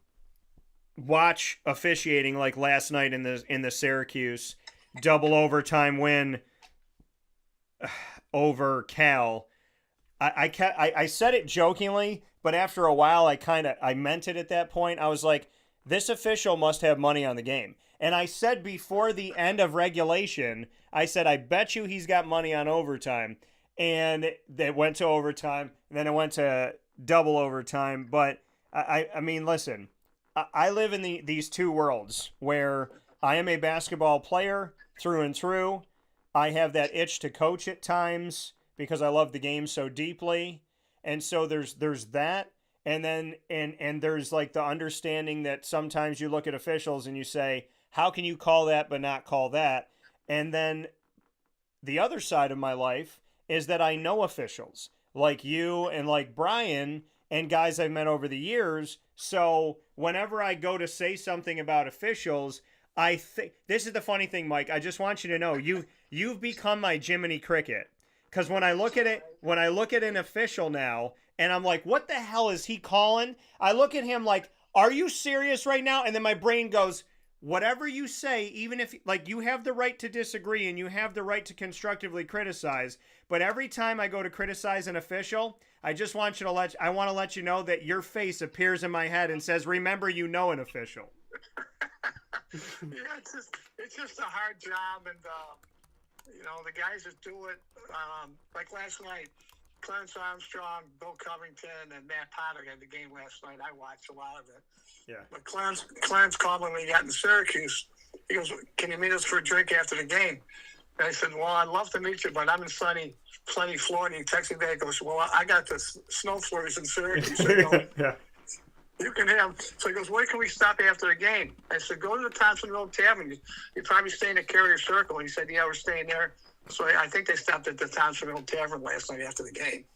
watch officiating, like last night in the Syracuse double overtime win over Cal. I said it jokingly, but after a while I meant it at that point. I was like, this official must have money on the game. And I said before the end of regulation, I said, I bet you he's got money on overtime. And they went to overtime, and then it went to double overtime. But I mean, listen, I live in these two worlds where I am a basketball player through and through. I have that itch to coach at times because I love the game so deeply. And so there's that. And then and there's like the understanding that sometimes you look at officials and you say, how can you call that but not call that? And then the other side of my life is that I know officials like you and like Brian and guys I've met over the years. So whenever I go to say something about officials, I think this is the funny thing, Mike. I just want you to know you've become my Jiminy Cricket. Because when I look at an official now, and I'm like, what the hell is he calling? I look at him like, are you serious right now? And then my brain goes, whatever you say, even if, like, you have the right to disagree and you have the right to constructively criticize, but every time I go to criticize an official, I just want you to I want to let you know that your face appears in my head and says, remember, you know an official. Yeah, it's just a hard job, and the guys that do it, like last night, Clarence Armstrong, Bill Covington, and Matt Potter had the game last night. I watched a lot of it. Yeah. But Clarence called me when he got in Syracuse. He goes, "Can you meet us for a drink after the game?" And I said, "Well, I'd love to meet you, but I'm in sunny Florida." He texted me back. He goes, "Well, I got the snow flurries in Syracuse." So Yeah. You can have. So he goes, "Where can we stop after the game?" I said, "Go to the Thompson Road Tavern. You're probably staying at Carrier Circle." And he said, "Yeah, we're staying there." So I think they stopped at the Thompson Road Tavern last night after the game.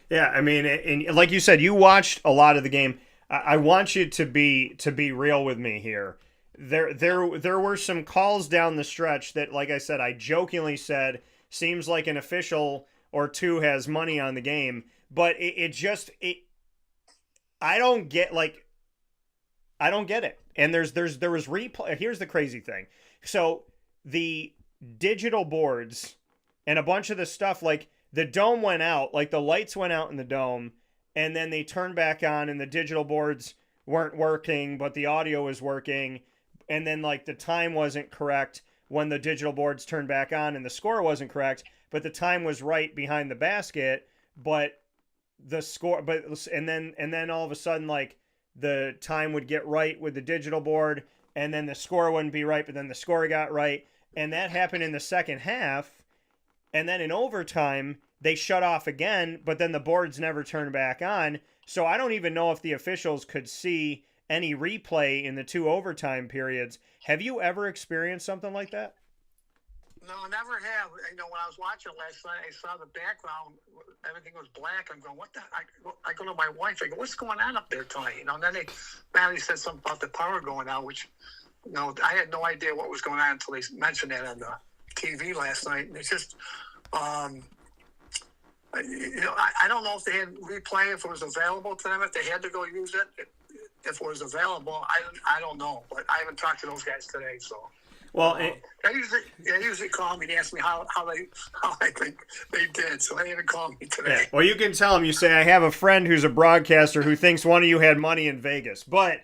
Yeah, I mean, and like you said, you watched a lot of the game. I want you to be real with me here. There were some calls down the stretch that, like I said, I jokingly said, seems like an official or two has money on the game, but I don't get it. And there was replay. Here's the crazy thing. So the digital boards and a bunch of the stuff, like the dome went out, like the lights went out in the dome, and then they turned back on and the digital boards weren't working, but the audio was working. And then like the time wasn't correct when the digital boards turned back on, and the score wasn't correct, but the time was right behind the basket, but the score, and then all of a sudden, like the time would get right with the digital board, and then the score wouldn't be right, but then the score got right. And that happened in the second half. And then in overtime, they shut off again, but then the boards never turned back on. So I don't even know if the officials could see any replay in the 2 overtime periods. Have you ever experienced something like that? No, I never have. You know, when I was watching last night, I saw the background, everything was black. I'm going, what the? I go to my wife, I go, what's going on up there tonight? You know, and then Maddie said something about the power going out, which, you know, I had no idea what was going on until they mentioned that on the TV last night. And it's just, you know, I don't know if they had replay, if it was available to them, if they had to go use it, if it was available. I don't know, but I haven't talked to those guys today, so. Well, they usually call me and ask me how I think they did, so they haven't called me today. Yeah. Well, you can tell them, you say, I have a friend who's a broadcaster who thinks one of you had money in Vegas. But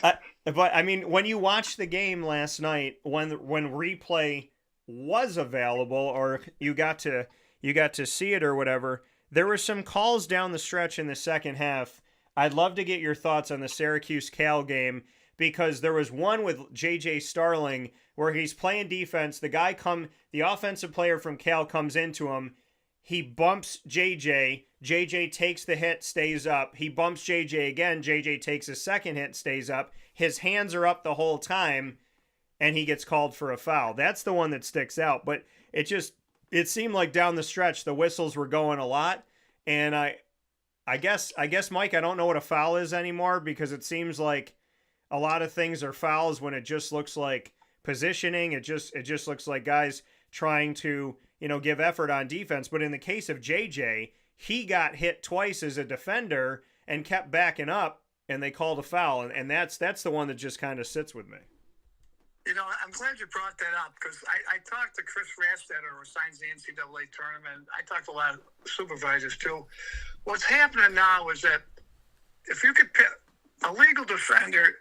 I mean, when you watched the game last night, when replay was available, or you got to see it or whatever, there were some calls down the stretch in the second half. I'd love to get your thoughts on the Syracuse-Cal game, because there was one with J.J. Starling where he's playing defense. The offensive player from Cal comes into him. He bumps J.J. J.J. takes the hit, stays up. He bumps J.J. again. J.J. takes a second hit, stays up. His hands are up the whole time, and he gets called for a foul. That's the one that sticks out. But it seemed like down the stretch the whistles were going a lot. And I guess, Mike, I don't know what a foul is anymore, because it seems like a lot of things are fouls when it just looks like positioning. It just looks like guys trying to, you know, give effort on defense. But in the case of JJ, he got hit twice as a defender and kept backing up, and they called a foul. And that's the one that just kind of sits with me. You know, I'm glad you brought that up, because I talked to Chris Rastetter, who signs the NCAA tournament. I talked to a lot of supervisors too. What's happening now is that if you could pick a legal defender,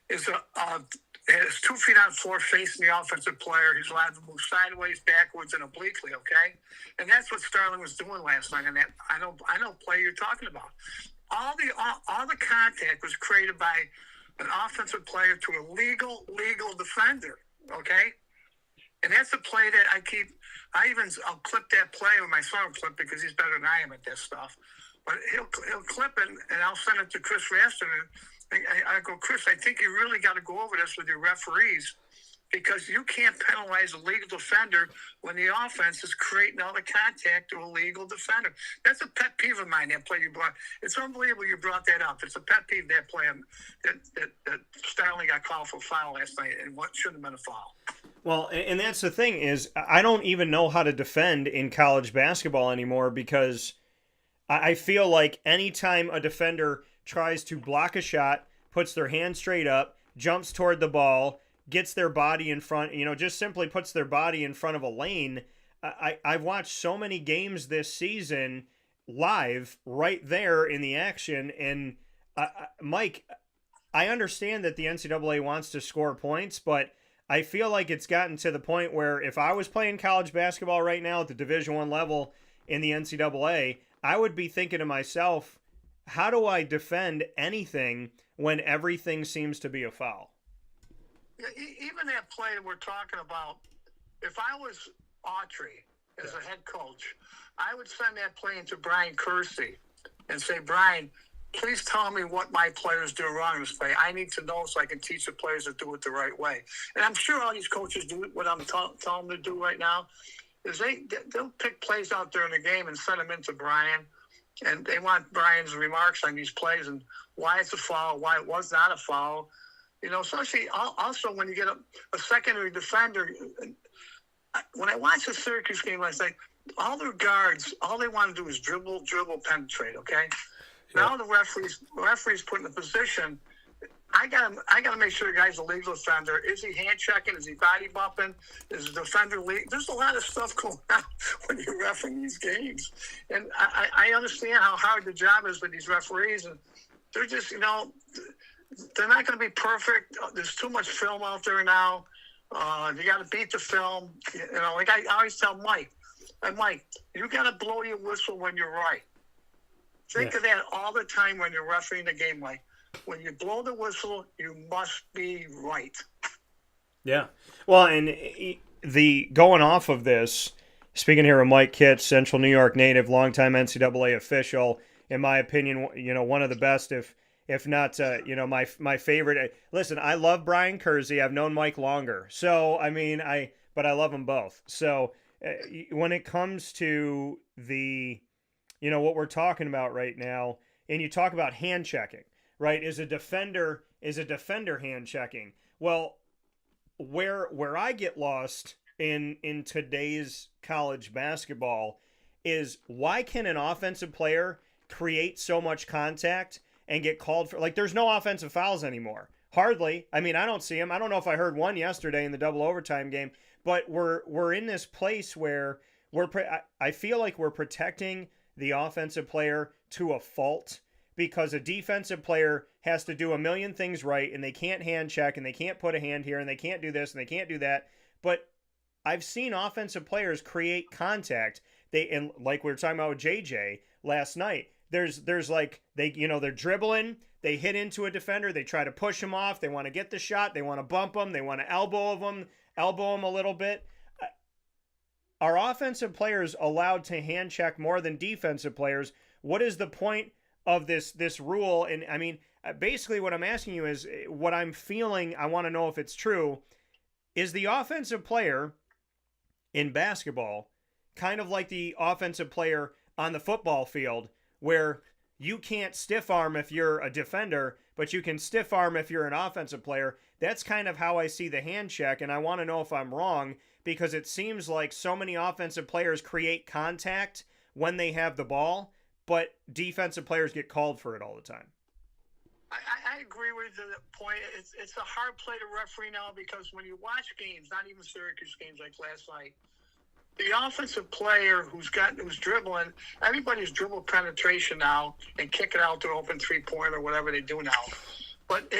has 2 feet on the floor facing the offensive player. He's allowed to move sideways, backwards, and obliquely, okay? And that's what Starling was doing last night, and that I know play you're talking about. All the contact was created by an offensive player to a legal defender, okay? And that's a play that I'll clip that play with my son clip, because he's better than I am at that stuff. But he'll clip it, and I'll send it to Chris Rastetter. I go, Chris, I think you really got to go over this with your referees, because you can't penalize a legal defender when the offense is creating all the contact to a legal defender. That's a pet peeve of mine, that play you brought. It's unbelievable you brought that up. It's a pet peeve, that play that Starling got called for a foul last night, and what shouldn't have been a foul. Well, and that's the thing, is I don't even know how to defend in college basketball anymore, because I feel like anytime a defender tries to block a shot, puts their hand straight up, jumps toward the ball, gets their body in front, you know, just simply puts their body in front of a lane. I've watched so many games this season live right there in the action. And Mike, I understand that the NCAA wants to score points, but I feel like it's gotten to the point where if I was playing college basketball right now at the Division I level in the NCAA, I would be thinking to myself, how do I defend anything when everything seems to be a foul? Yeah, even that play we're talking about, if I was Autry as a head coach, I would send that play into Brian Kersey and say, Brian, please tell me what my players do wrong in this play. I need to know so I can teach the players to do it the right way. And I'm sure all these coaches do what I'm telling them to do right now, is they'll pick plays out during the game and send them into Brian. And they want Brian's remarks on these plays and why it's a foul, why it was not a foul. You know, especially also when you get a secondary defender. When I watched the Syracuse game last night, all their guards, all they want to do is dribble, penetrate, okay? Yeah. Now the referee's put in a position. I gotta make sure the guy's a legal defender. Is he hand checking? Is he body bumping? Is the defender legal? There's a lot of stuff going on when you're reffing these games. And I understand how hard the job is with these referees, and they're just, you know, they're not going to be perfect. There's too much film out there now. You got to beat the film. You know, like I always tell Mike, you got to blow your whistle when you're right. Think of that all the time when you're refereeing the game, Mike. when you blow the whistle, you must be right. Yeah. Well, and the going off of this, speaking here of Mike Kitts, Central New York native, longtime NCAA official, in my opinion, one of the best, if not, my favorite. Listen, I love Brian Kersey. I've known Mike longer, so but I love them both. So when it comes to the, what we're talking about right now, and you talk about hand checking, right? Is a defender hand checking? Well, where I get lost in today's college basketball is, why can an offensive player create so much contact and get called for, like, there's no offensive fouls anymore. Hardly. I don't see them. I don't know if I heard one yesterday in the double overtime game, but we're in this place where I feel like we're protecting the offensive player to a fault, because a defensive player has to do a million things right, and they can't hand check, and they can't put a hand here, and they can't do this, and they can't do that. But I've seen offensive players create contact. And like we were talking about with JJ last night, there's like, they're dribbling, they hit into a defender, they try to push him off, they want to get the shot, they want to bump him, they want to elbow him a little bit. Are offensive players allowed to hand check more than defensive players? What is the point of this rule? And basically what I'm asking you is, what I'm feeling, I want to know if it's true, is the offensive player in basketball kind of like the offensive player on the football field, where you can't stiff arm if you're a defender, but you can stiff arm if you're an offensive player? That's kind of how I see the hand check, and I want to know if I'm wrong, because it seems like so many offensive players create contact when they have the ball, but defensive players get called for it all the time. I agree with the point. It's a hard play to referee now, because when you watch games, not even Syracuse games like last night, the offensive player who's dribbling, everybody's dribble penetration now and kick it out to open three-pointer or whatever they do now. But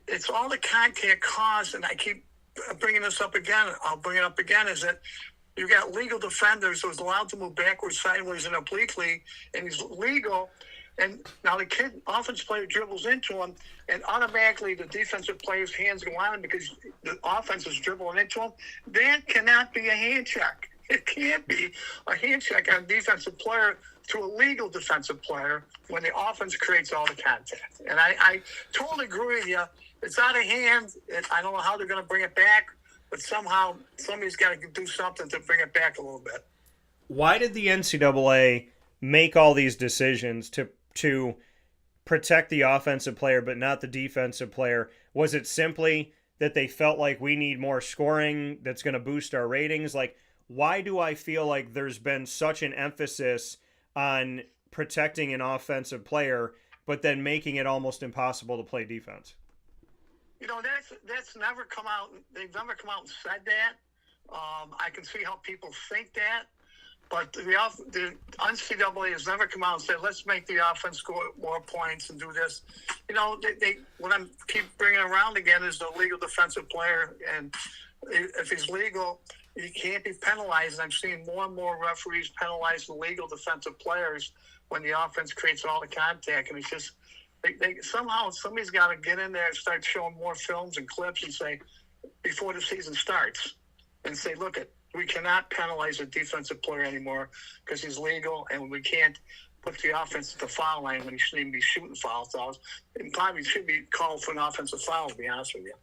it's all the contact caused, and I keep bringing this up again. I'll bring it up again, is that you got legal defenders who's allowed to move backwards, sideways, and obliquely, and he's legal. And now the offensive player dribbles into him, and automatically the defensive player's hands go on him because the offense is dribbling into him. That cannot be a hand check. It can't be a hand check on a defensive player to a legal defensive player when the offense creates all the contact. And I totally agree with you. It's out of hand. I don't know how they're going to bring it back, but somehow somebody's got to do something to bring it back a little bit. Why did the NCAA make all these decisions to protect the offensive player but not the defensive player? Was it simply that they felt like we need more scoring that's going to boost our ratings? Like, why do I feel like there's been such an emphasis on protecting an offensive player but then making it almost impossible to play defense? That's never come out. They've never come out and said that. I can see how people think that. But the NCAA has never come out and said, let's make the offense score more points and do this. What I keep bringing around again is the legal defensive player. And if he's legal, he can't be penalized. And I'm seeing more and more referees penalize the legal defensive players when the offense creates all the contact. And it's just, somehow somebody's got to get in there and start showing more films and clips and say, before the season starts, and say, look, we cannot penalize a defensive player anymore because he's legal, and we can't put the offense at the foul line when he shouldn't even be shooting fouls. And probably should be called for an offensive foul, to be honest with you.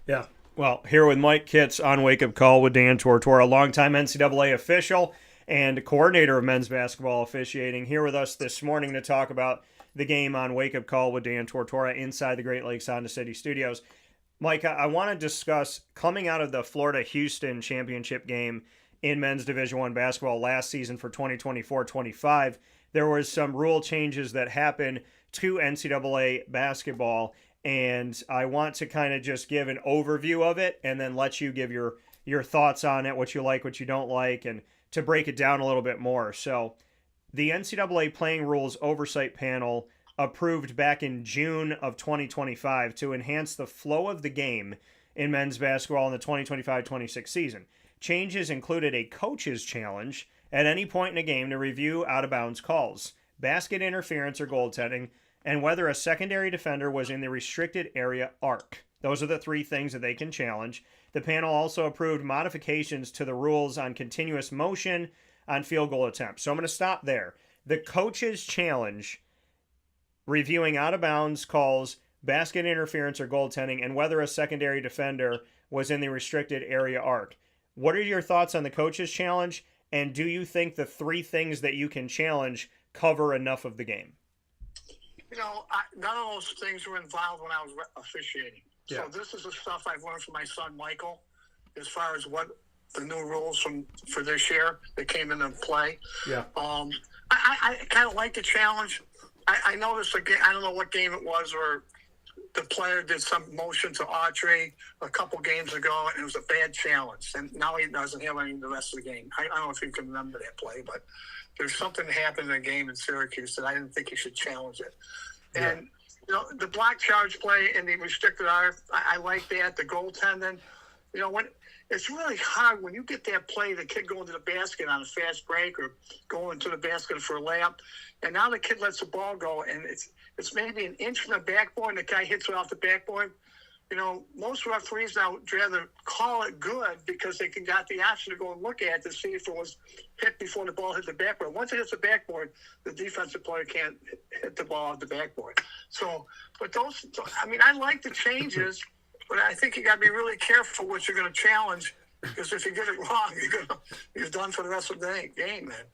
Yeah. Well, here with Mike Kitts on Wake Up Call with Dan Tortora, longtime NCAA official and coordinator of men's basketball officiating, here with us this morning to talk about the game on Wake Up Call with Dan Tortora inside the Great Lakes Honda City Studios. Mike, I want to discuss coming out of the Florida-Houston championship game in men's Division I basketball last season for 2024-25. There was some rule changes that happened to NCAA basketball, and I want to kind of just give an overview of it and then let you give your thoughts on it, what you like, what you don't like, and to break it down a little bit more. So the NCAA Playing Rules Oversight Panel approved back in June of 2025 to enhance the flow of the game in men's basketball in the 2025-26 season. Changes included a coach's challenge at any point in a game to review out-of-bounds calls, basket interference or goaltending, and whether a secondary defender was in the restricted area arc. Those are the 3 things that they can challenge. The panel also approved modifications to the rules on continuous motion on field goal attempts. So I'm going to stop there. The coach's challenge, reviewing out-of-bounds calls, basket interference or goaltending, and whether a secondary defender was in the restricted area arc. What are your thoughts on the coach's challenge, and do you think the 3 things that you can challenge cover enough of the game? None of those things were involved when I was officiating. Yeah. So this is the stuff I've learned from my son, Michael, as far as what the new rules for this year that came into play. Yeah. I kind of like the challenge. I noticed a game, I don't know what game it was, or the player did some motion to Autry a couple games ago, and it was a bad challenge. And now he doesn't have any the rest of the game. I don't know if you can remember that play, but there's something that happened in a game in Syracuse that I didn't think he should challenge it. Yeah. And the block charge play in the restricted area, I like that. The goaltending, when it's really hard when you get that play, the kid going to the basket on a fast break or going to the basket for a layup, and now the kid lets the ball go, and it's maybe an inch from the backboard, and the guy hits it off the backboard. Most referees now would rather call it good because they got the option to go and look at it to see if it was hit before the ball hit the backboard. Once it hits the backboard, the defensive player can't hit the ball off the backboard. So, I like the changes, but I think you got to be really careful what you're going to challenge, because if you get it wrong, you're done for the rest of the game, man.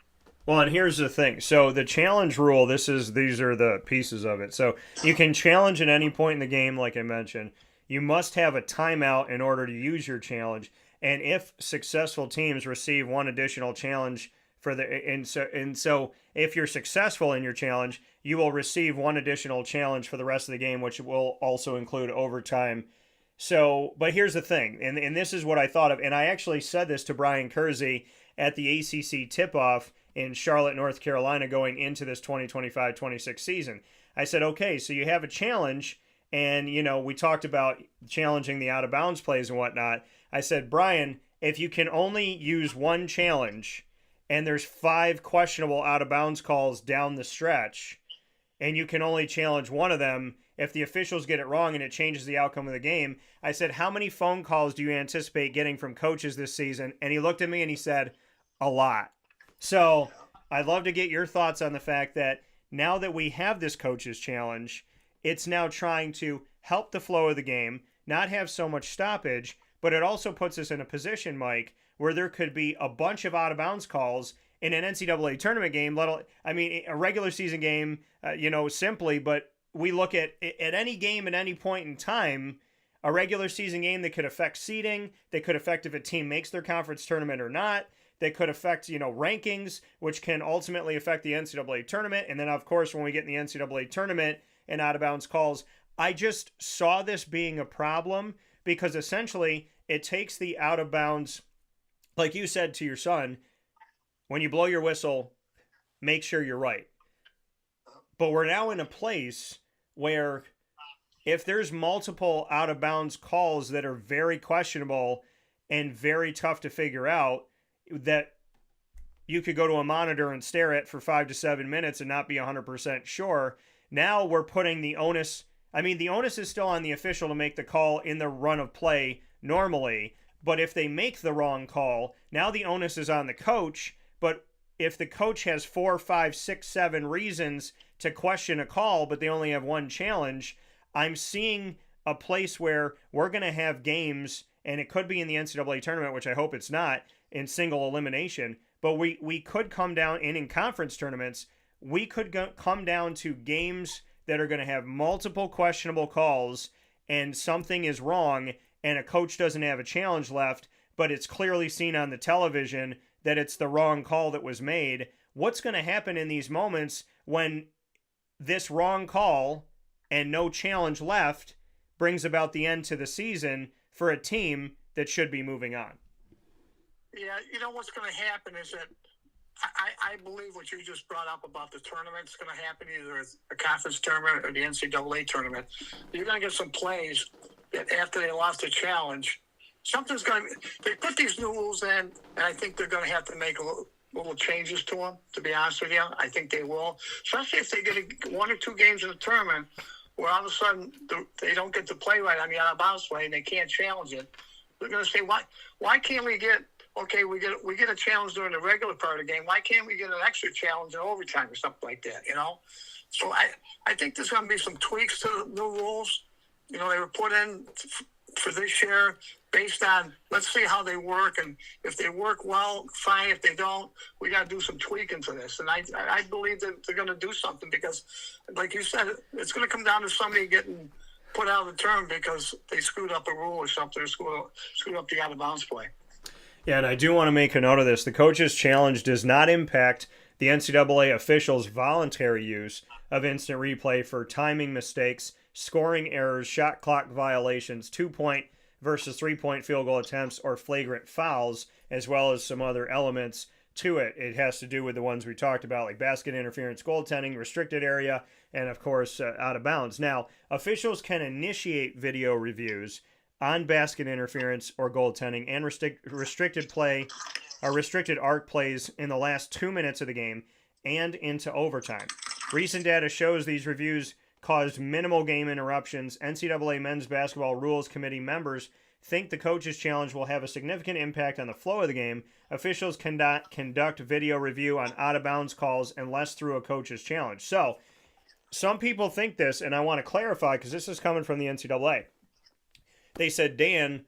Well, and here's the thing. So the challenge rule, these are the pieces of it. So you can challenge at any point in the game, like I mentioned. You must have a timeout in order to use your challenge. And if successful teams receive 1 additional challenge so if you're successful in your challenge, you will receive 1 additional challenge for the rest of the game, which will also include overtime. So, but here's the thing, and this is what I thought of, and I actually said this to Brian Kersey at the ACC tip-off in Charlotte, North Carolina, going into this 2025-26 season. I said, okay, so you have a challenge, and, we talked about challenging the out-of-bounds plays and whatnot. I said, Brian, if you can only use 1 challenge, and there's 5 questionable out-of-bounds calls down the stretch, and you can only challenge 1 of them, if the officials get it wrong and it changes the outcome of the game, I said, how many phone calls do you anticipate getting from coaches this season? And he looked at me and he said, a lot. So I'd love to get your thoughts on the fact that now that we have this coaches challenge, it's now trying to help the flow of the game, not have so much stoppage, but it also puts us in a position, Mike, where there could be a bunch of out-of-bounds calls in an NCAA tournament game, a regular season game, simply, but we look at any game at any point in time, a regular season game that could affect seeding, that could affect if a team makes their conference tournament or not, that could affect, rankings, which can ultimately affect the NCAA tournament. And then, of course, when we get in the NCAA tournament and out-of-bounds calls, I just saw this being a problem because essentially it takes the out-of-bounds, like you said to your son, when you blow your whistle, make sure you're right. But we're now in a place where if there's multiple out-of-bounds calls that are very questionable and very tough to figure out, that you could go to a monitor and stare at for 5 to 7 minutes and not be 100% sure. Now we're putting the onus, the onus is still on the official to make the call in the run of play normally, but if they make the wrong call, now the onus is on the coach. But if the coach has 4, 5, 6, 7 reasons to question a call, but they only have 1 challenge, I'm seeing a place where we're going to have games, and it could be in the NCAA tournament, which I hope it's not, in single elimination, but we could come down in conference tournaments, we could come down to games that are going to have multiple questionable calls, and something is wrong, and a coach doesn't have a challenge left, but it's clearly seen on the television that it's the wrong call that was made. What's going to happen in these moments when this wrong call and no challenge left brings about the end to the season for a team that should be moving on? Yeah, what's going to happen is that I believe what you just brought up about the tournament is going to happen either a conference tournament or the NCAA tournament. You're going to get some plays that after they lost a challenge, something's going to – they put these new rules in, and I think they're going to have to make little changes to them, to be honest with you. I think they will, especially if they get 1 or 2 games in the tournament where all of a sudden they don't get to play right on the out-of-bounds play and they can't challenge it. They're going to say, why can't we get – okay, we get a challenge during the regular part of the game. Why can't we get an extra challenge in overtime or something like that, you know? So I think there's going to be some tweaks to the new rules. You know, they were put in for this year based on, let's see how they work. And if they work well, fine. If they don't, we got to do some tweaking to this. And I believe that they're going to do something because, like you said, it's going to come down to somebody getting put out of the term because they screwed up a rule or something, or screwed up the out-of-bounds play. Yeah, and I do want to make a note of this. The Coaches Challenge does not impact the NCAA officials' voluntary use of instant replay for timing mistakes, scoring errors, shot clock violations, 2-point versus 3-point field goal attempts, or flagrant fouls, as well as some other elements to it. It has to do with the ones we talked about, like basket interference, goaltending, restricted area, and, of course, out of bounds. Now, officials can initiate video reviews on basket interference or goaltending and restricted play or restricted arc plays in the last 2 minutes of the game and into overtime. Recent data shows these reviews caused minimal game interruptions. NCAA Men's Basketball Rules Committee members think the Coaches Challenge will have a significant impact on the flow of the game. Officials cannot conduct video review on out-of-bounds calls unless through a Coaches Challenge. So, some people think this, and I want to clarify because this is coming from the NCAA. They said, Dan,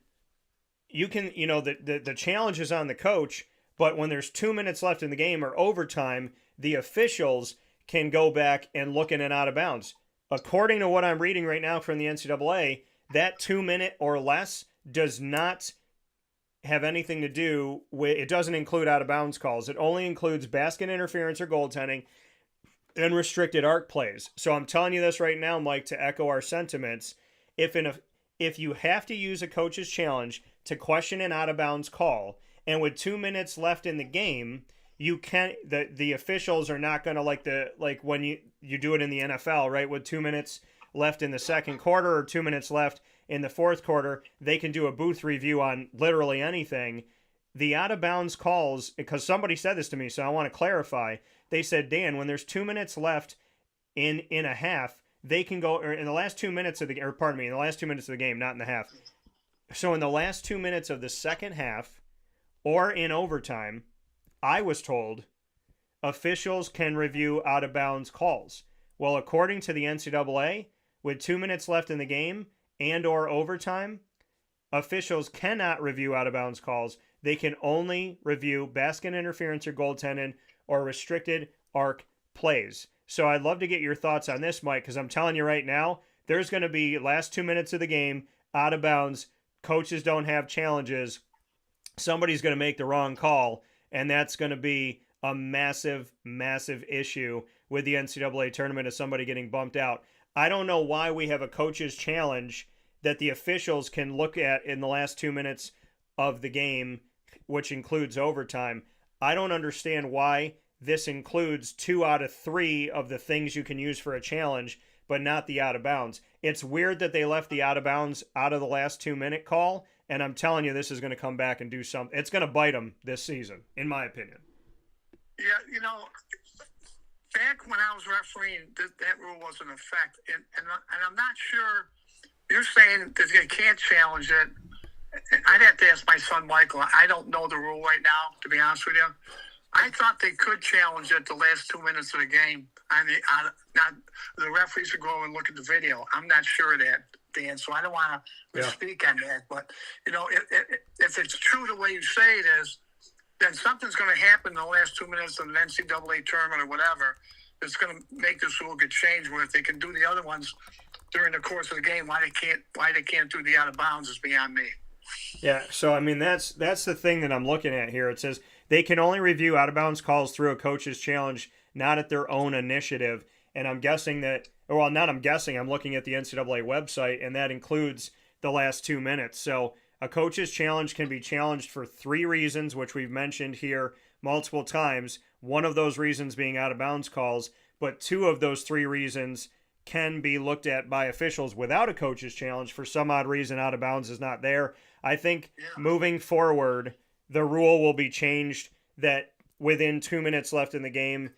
you can, you know, the challenge is on the coach, but when there's 2 minutes left in the game or overtime, the officials can go back and look in and out of bounds. According to what I'm reading right now from the NCAA, that 2 minute or less does not have anything to do with, it doesn't include out of bounds calls. It only includes basket interference or goaltending and restricted arc plays. So I'm telling you this right now, Mike, to echo our sentiments. If you have to use a Coach's Challenge to question an out of bounds call, and with 2 minutes left in the game, you can the officials are not going to like when you do it in the NFL, right? With 2 minutes left in the second quarter or 2 minutes left in the fourth quarter, they can do a booth review on literally anything. The out of bounds calls, because somebody said this to me, so I want to clarify. They said, Dan, when there's 2 minutes left in a half, they can go, or in the last 2 minutes of the, or pardon me, in the last 2 minutes of the game, not in the half. So in the last 2 minutes of the second half or in overtime, I was told officials can review out of bounds calls. Well, according to the NCAA, with 2 minutes left in the game and or overtime, officials cannot review out of bounds calls. They can only review basket interference or goaltending or restricted arc plays. So I'd love to get your thoughts on this, Mike, because I'm telling you right now, there's going to be last 2 minutes of the game, out of bounds, coaches don't have challenges, somebody's going to make the wrong call, and that's going to be a massive, massive issue with the NCAA tournament of somebody getting bumped out. I don't know why we have a coach's challenge that the officials can look at in the last 2 minutes of the game, which includes overtime. I don't understand why this includes 2 out of 3 of the things you can use for a challenge, but not the out of bounds. It's weird that they left the out of bounds out of the last 2 minute call, and I'm telling you, this is going to come back and do something. It's going to bite them this season, in my opinion. Yeah, you know, back when I was refereeing, that rule was in effect, and I'm not sure. You're saying that they can't challenge it. I'd have to ask my son Michael. I don't know the rule right now, to be honest with you. I thought they could challenge it the last 2 minutes of the game. The referees would go and look at the video. I'm not sure of that, Dan, so I don't want to speak on that. But, you know, if it's true the way you say it is, then something's going to happen in the last 2 minutes of an NCAA tournament or whatever that's going to make this rule get changed where if they can do the other ones during the course of the game, why they can't do the out of bounds is beyond me. Yeah, so I mean that's the thing that I'm looking at here. It says they can only review out of bounds calls through a coach's challenge, not at their own initiative. And I'm guessing that, well, not I'm guessing, I'm looking at the NCAA website, and that includes the last 2 minutes. So a coach's challenge can be challenged for 3 reasons, which we've mentioned here multiple times. One of those reasons being out of bounds calls, but 2 of those 3 reasons can be looked at by officials without a coach's challenge. For some odd reason, out of bounds is not there. I think moving forward, the rule will be changed that within 2 minutes left in the game,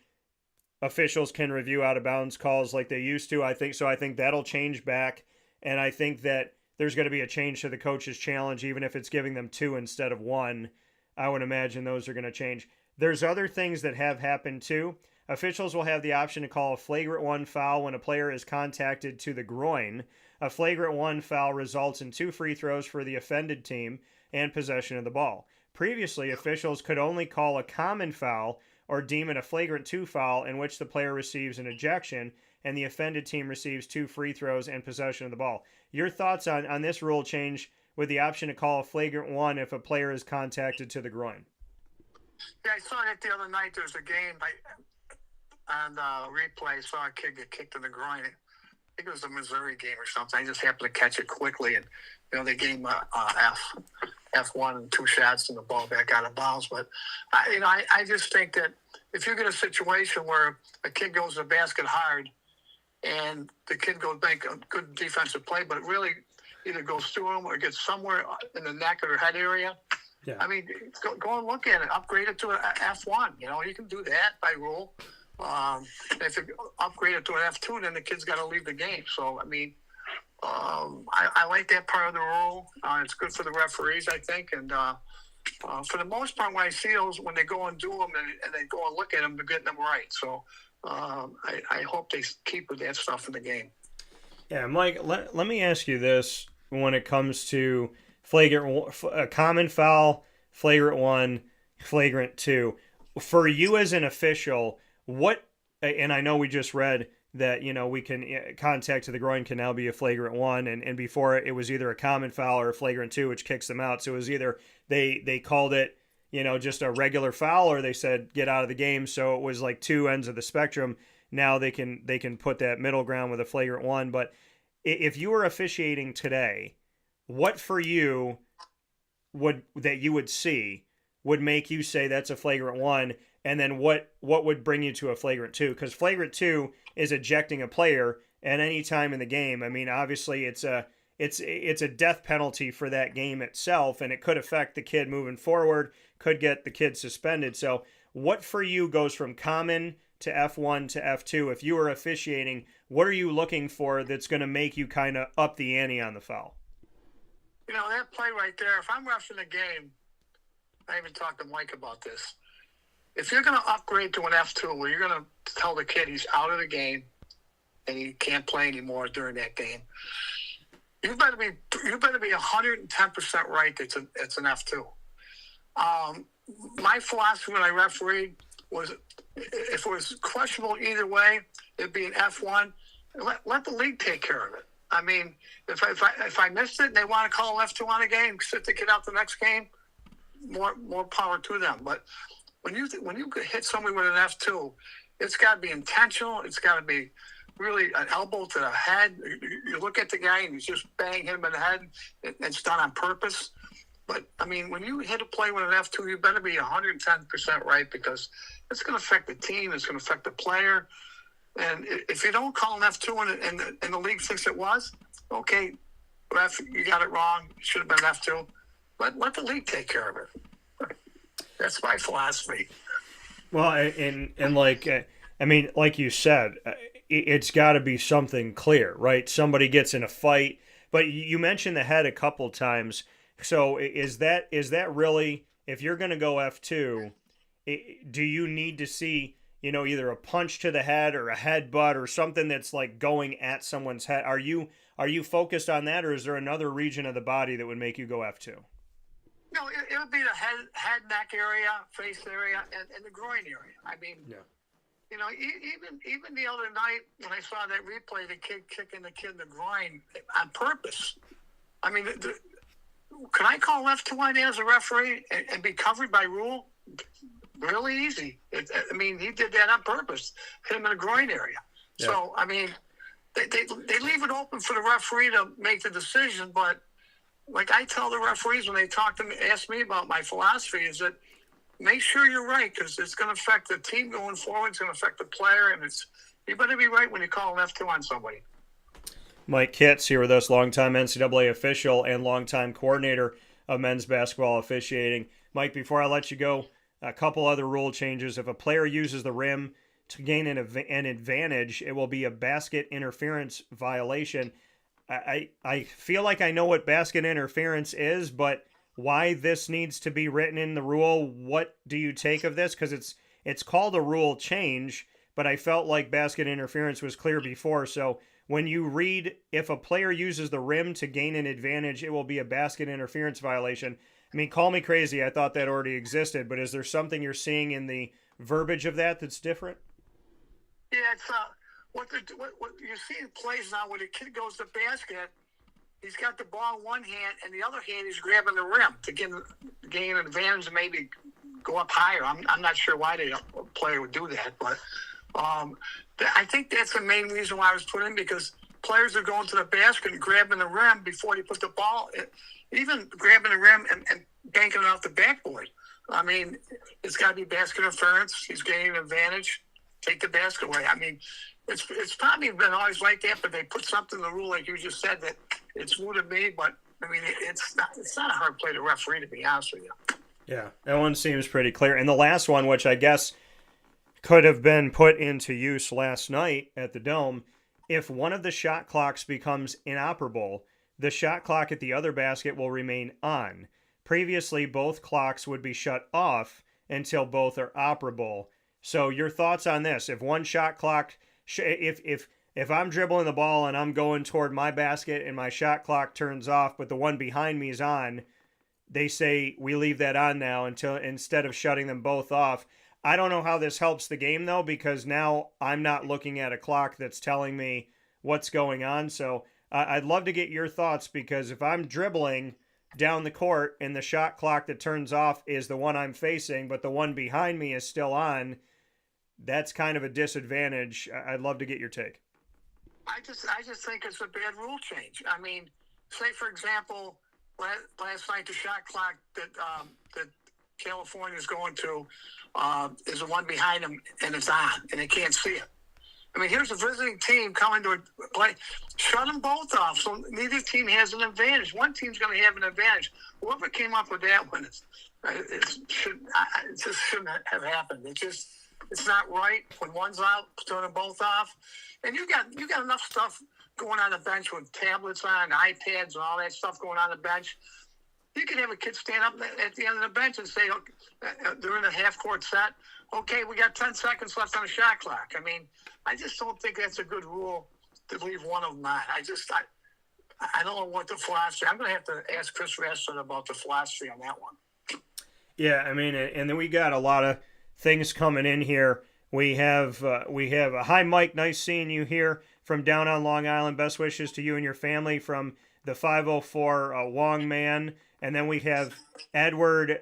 officials can review out of bounds calls like they used to. I think that'll change back, and I think that there's going to be a change to the coach's challenge, even if it's giving them 2 instead of 1. I would imagine those are going to change. There's other things that have happened too. Officials will have the option to call a flagrant 1 foul when a player is contacted to the groin. A flagrant 1 foul results in 2 free throws for the offended team and possession of the ball. Previously, officials could only call a common foul or deem it a flagrant 2 foul in which the player receives an ejection and the offended team receives 2 free throws and possession of the ball. Your thoughts on this rule change with the option to call a flagrant 1 if a player is contacted to the groin? Yeah, I saw it the other night. There was a game on replay. I saw a kid get kicked in the groin. I think it was a Missouri game or something. I just happened to catch it quickly, and they gave him F1 and 2 shots and the ball back out of bounds. But I just think that if you get a situation where a kid goes to the basket hard and the kid goes make a good defensive play, but it really either goes through him or gets somewhere in the neck or head area. Yeah. I mean, go and look at it. Upgrade it to an F1. You can do that by rule. If you upgrade it to an F2, then the kid's got to leave the game. So, I mean, I like that part of the rule. It's good for the referees, I think. And for the most part, when I see those, when they go and do them and they go and look at them, they're getting them right. So I hope they keep with that stuff in the game. Yeah, Mike, let me ask you this when it comes to a common foul, flagrant 1, flagrant 2. For you as an official, and I know we just read that, we can contact to the groin can now be a flagrant 1, and before it was either a common foul or a flagrant 2, which kicks them out. So it was either they called it, just a regular foul, or they said get out of the game. So it was like 2 ends of the spectrum. Now they can put that middle ground with a flagrant 1. But if you were officiating today, what for you that you would see would make you say that's a flagrant 1? And then what would bring you to a flagrant 2? Because flagrant 2 is ejecting a player at any time in the game. I mean, obviously it's a death penalty for that game itself, and it could affect the kid moving forward, could get the kid suspended. So what for you goes from common to F1 to F2? If you were officiating, what are you looking for that's going to make you kind of up the ante on the foul? That play right there, if I'm reffing a game, I even talked to Mike about this. If you're going to upgrade to an F2 where you're going to tell the kid he's out of the game and he can't play anymore during that game, you better be 110% right that it's an F2. My philosophy when I refereed was if it was questionable either way, it'd be an F1. Let the league take care of it. I mean, if I missed it and they want to call an F2 on a game, sit the kid out the next game, more power to them. But when you hit somebody with an F2, it's got to be intentional. It's got to be really an elbow to the head. You look at the guy and you just bang him in the head. It's done on purpose. But, I mean, when you hit a play with an F2, you better be 110% right because it's going to affect the team. It's going to affect the player. And if you don't call an F2 and the league thinks it was, okay, ref, you got it wrong. It should have been F2. But let the league take care of it. That's my philosophy. Well, and like, I mean, like you said, it's got to be something clear, right? Somebody gets in a fight. But you mentioned the head a couple times. So is that really, if you're going to go F2, do you need to see, either a punch to the head or a headbutt or something that's like going at someone's head? Are you focused on that, or is there another region of the body that would make you go F2? No, it would be the head, neck area, face area, and the groin area. I mean, yeah. Even the other night when I saw that replay, the kid kicking the kid in the groin on purpose. I mean, can I call F2 on as a referee and be covered by rule? Really easy. I mean, he did that on purpose. Hit him in the groin area. Yeah. So, I mean, they leave it open for the referee to make the decision, but like I tell the referees when they ask me about my philosophy is that make sure you're right because it's going to affect the team going forward. It's going to affect the player, and you better be right when you call an F2 on somebody. Mike Kitts here with us, longtime NCAA official and longtime coordinator of men's basketball officiating. Mike, before I let you go, a couple other rule changes. If a player uses the rim to gain an advantage, it will be a basket interference violation. I feel like I know what basket interference is, but why this needs to be written in the rule, what do you take of this? Because it's called a rule change, but I felt like basket interference was clear before. So when you read, if a player uses the rim to gain an advantage, it will be a basket interference violation. I mean, call me crazy. I thought that already existed, but is there something you're seeing in the verbiage of that that's different? Yeah, it's what you see in plays now when a kid goes to basket, he's got the ball in one hand and the other hand he's grabbing the rim to gain an advantage and maybe go up higher. I'm not sure why a player would do that, but I think that's the main reason why I was put in, because players are going to the basket and grabbing the rim before they put the ball in, even grabbing the rim and banking it off the backboard. I mean, it's got to be basket interference. He's gaining an advantage. Take the basket away. I mean, it's probably been always like that, but they put something in the rule, like you just said, that it's new to me. But I mean, it's not a hard play to referee, to be honest with you. Yeah, that one seems pretty clear. And the last one, which I guess could have been put into use last night at the Dome, if one of the shot clocks becomes inoperable, the shot clock at the other basket will remain on. Previously, both clocks would be shut off until both are operable. So your thoughts on this? If one shot clock, if I'm dribbling the ball and I'm going toward my basket and my shot clock turns off, but the one behind me is on, they say we leave that on now until instead of shutting them both off. I don't know how this helps the game though, because now I'm not looking at a clock that's telling me what's going on. So I'd love to get your thoughts, because if I'm dribbling down the court and the shot clock that turns off is the one I'm facing, but the one behind me is still on, that's kind of a disadvantage. I'd love to get your take. I just think it's a bad rule change. I mean, say for example, last night the shot clock that California is going to is the one behind them, and it's on, and they can't see it. I mean, here's a visiting team coming to play. Shut them both off, so neither team has an advantage. One team's going to have an advantage. Whoever came up with that one, it just shouldn't have happened. It's not right. When one's out, turn them both off. And you got enough stuff going on the bench with tablets on, iPads, and all that stuff going on the bench. You could have a kid stand up at the end of the bench and say, they're in a half-court set. Okay, we got 10 seconds left on the shot clock. I mean, I just don't think that's a good rule to leave one of them on. I don't know what the philosophy. I'm going to have to ask Chris Raston about the philosophy on that one. Yeah, I mean, and then we got a lot of things coming in here. We have a hi Mike, nice seeing you here from down on Long Island. Best wishes to you and your family from the 504 Wong Man. And then we have Edward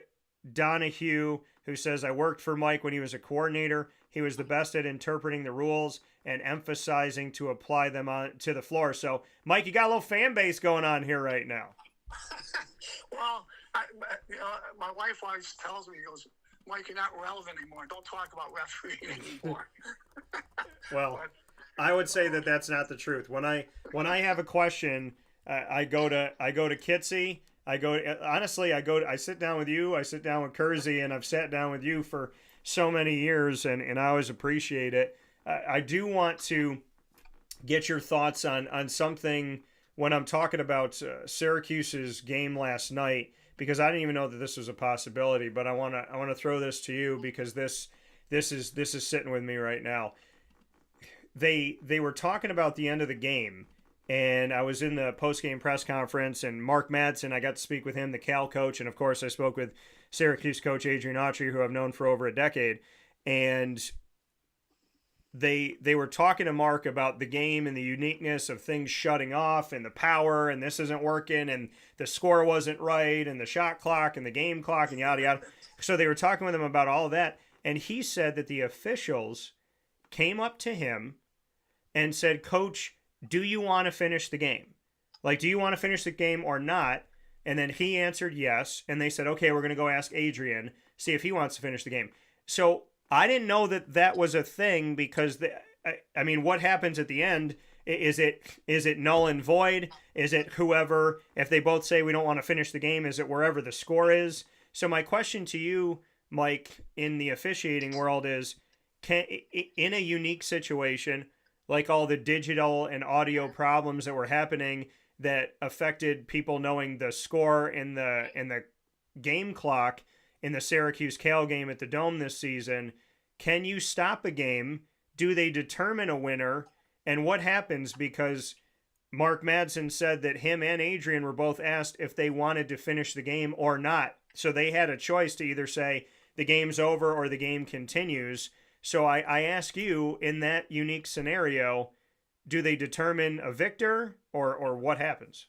Donahue, who says, I worked for Mike when he was a coordinator. He was the best at interpreting the rules and emphasizing to apply them on to the floor. So, Mike, you got a little fan base going on here right now. Well, my wife always tells me, he goes, Mike, you're not relevant anymore. Don't talk about refereeing anymore. Well, I would say that that's not the truth. When I have a question, I go to Kitsy. I sit down with you. I sit down with Kersey, and I've sat down with you for so many years, and I always appreciate it. I do want to get your thoughts on something when I'm talking about Syracuse's game last night, because I didn't even know that this was a possibility. But I want to throw this to you, because this is sitting with me right now. They were talking about the end of the game. And I was in the post-game press conference, and Mark Madsen, I got to speak with him, the Cal coach, and of course I spoke with Syracuse coach Adrian Autry, who I've known for over a decade. And they were talking to Mark about the game and the uniqueness of things shutting off and the power, and this isn't working, and the score wasn't right, and the shot clock and the game clock and yada yada. So they were talking with him about all of that, and he said that the officials came up to him and said, Coach, do you want to finish the game? Like, do you want to finish the game or not? And then he answered yes. And they said, okay, we're going to go ask Adrian, see if he wants to finish the game. So I didn't know that was a thing, because I mean, what happens at the end? Is it null and void? Is it whoever, if they both say we don't want to finish the game, is it wherever the score is? So my question to you, Mike, in the officiating world is, in a unique situation, like all the digital and audio problems that were happening that affected people knowing the score and the game clock in the Syracuse-Cal game at the Dome this season, can you stop a game? Do they determine a winner? And what happens? Because Mark Madsen said that him and Adrian were both asked if they wanted to finish the game or not. So they had a choice to either say the game's over or the game continues. So I ask you, in that unique scenario, do they determine a victor or what happens?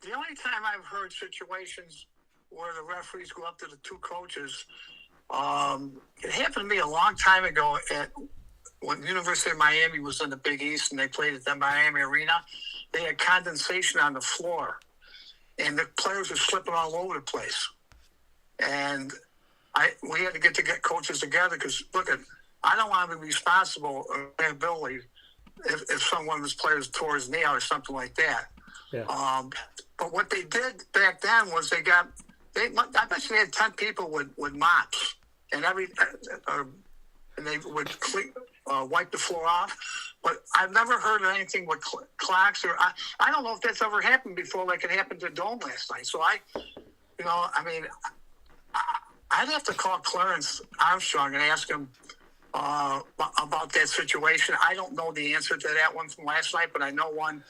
The only time I've heard situations where the referees go up to the two coaches, it happened to me a long time ago when University of Miami was in the Big East and they played at the Miami Arena. They had condensation on the floor, and the players were slipping all over the place. And we had to get coaches together because, I don't want to be responsible or liability if someone of his players tore his knee out or something like that. Yeah. But what they did back then was I bet you they had 10 people with mops and they would wipe the floor off. But I've never heard of anything with clocks I don't know if that's ever happened before, like it happened to Dome last night. So I'd have to call Clarence Armstrong and ask him about that situation. I don't know the answer to that one from last night, but I know one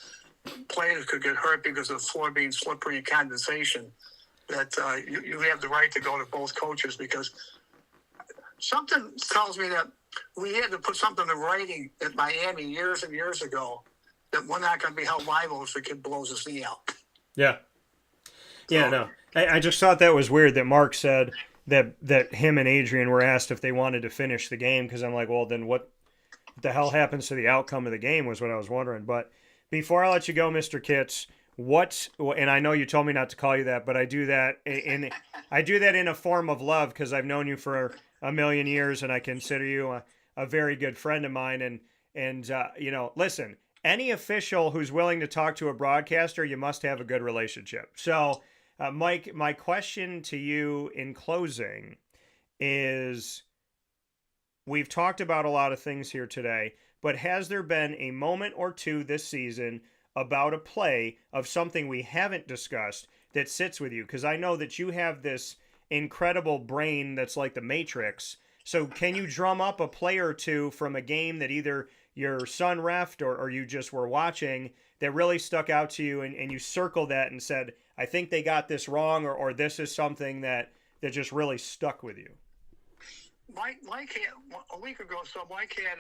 player could get hurt because of the floor being slippery and condensation. That you have the right to go to both coaches, because something tells me that we had to put something in writing at Miami years and years ago that we're not going to be held liable if the kid blows his knee out. Yeah. Yeah, no. I just thought that was weird that Mark said that him and Adrian were asked if they wanted to finish the game, because I'm like, well, then what the hell happens to the outcome of the game was what I was wondering. But before I let you go, Mr. Kitts, and I know you told me not to call you that, but I do that in a form of love because I've known you for a million years and I consider you a very good friend of mine. And listen, any official who's willing to talk to a broadcaster, you must have a good relationship. So, Mike, my question to you in closing is, we've talked about a lot of things here today, but has there been a moment or two this season about a play of something we haven't discussed that sits with you? Because I know that you have this incredible brain that's like the Matrix. So can you drum up a play or two from a game that either your son refed or you just were watching that really stuck out to you and you circled that and said, I think they got this wrong, or this is something that just really stuck with you? Mike had, a week ago, so Mike had,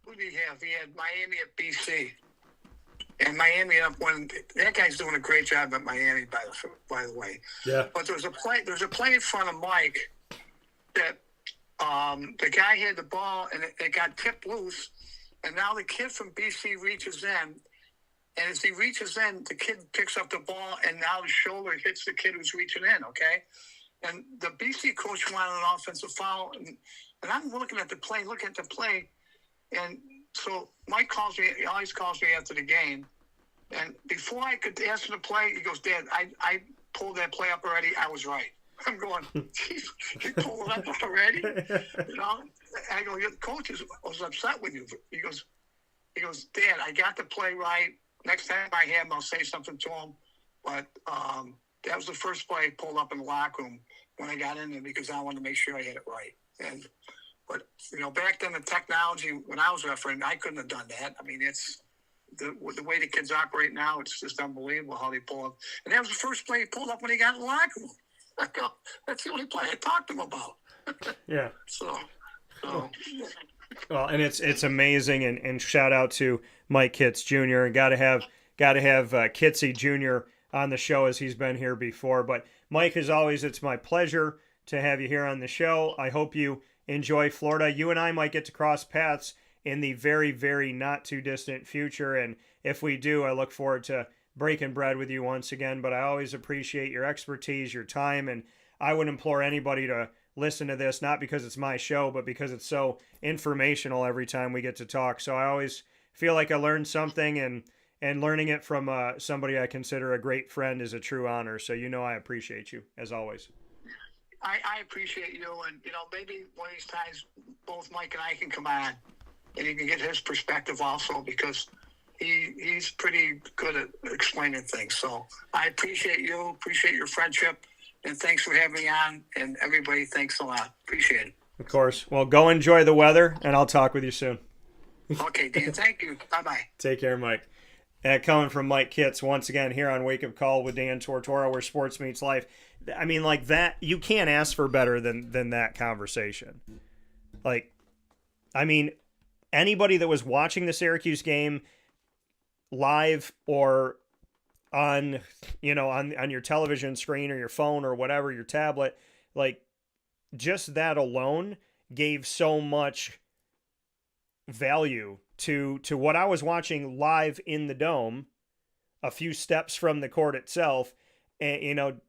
who did he have? He had Miami at BC. And Miami that guy's doing a great job at Miami, by the way. Yeah. But there's a play in front of Mike that the guy had the ball and it got tipped loose, and now the kid from BC reaches in, and as he reaches in, the kid picks up the ball, and now the shoulder hits the kid who's reaching in, okay? And the BC coach wanted an offensive foul, and I'm looking at the play, and so Mike he always calls me after the game, and before I could answer the play, he goes, Dad, I pulled that play up already, I was right. I'm going, geez, you pulled it up already? I go, your coach was upset with you. He goes, Dad, I got the play right. Next time I have him, I'll say something to him. But that was the first play I pulled up in the locker room when I got in there because I wanted to make sure I had it right. But back then the technology, when I was refereeing, I couldn't have done that. I mean, it's the way the kids operate now, it's just unbelievable how they pull up. And that was the first play he pulled up when he got in the locker room. I go, that's the only play I talked to him about. Yeah. So. Well, and it's amazing, and shout out to Mike Kitts Jr. and got to have Kitsy Jr. on the show as he's been here before. But Mike, as always, it's my pleasure to have you here on the show. I hope you enjoy Florida. You and I might get to cross paths in the very, very not too distant future, and if we do, I look forward to breaking bread with you once again. But I always appreciate your expertise, your time, and I would implore anybody to listen to this, not because it's my show, but because it's so informational every time we get to talk. So I always feel like I learned something, and learning it from somebody I consider a great friend is a true honor. So I appreciate you, as always. I appreciate you, and maybe one of these times both Mike and I can come on, and you can get his perspective also, because he's pretty good at explaining things. So I appreciate you, appreciate your friendship, and thanks for having me on. And everybody, thanks a lot. Appreciate it. Of course. Well, go enjoy the weather, and I'll talk with you soon. Okay, Dan. Thank you. Bye-bye. Take care, Mike. Coming from Mike Kitts once again here on Wake Up Call with Dan Tortora, where sports meets life. I mean, like that, you can't ask for better than that conversation. Like, I mean, anybody that was watching the Syracuse game live or on your television screen or your phone or whatever, your tablet, like, just that alone gave so much value to what I was watching live in the Dome, a few steps from the court itself, and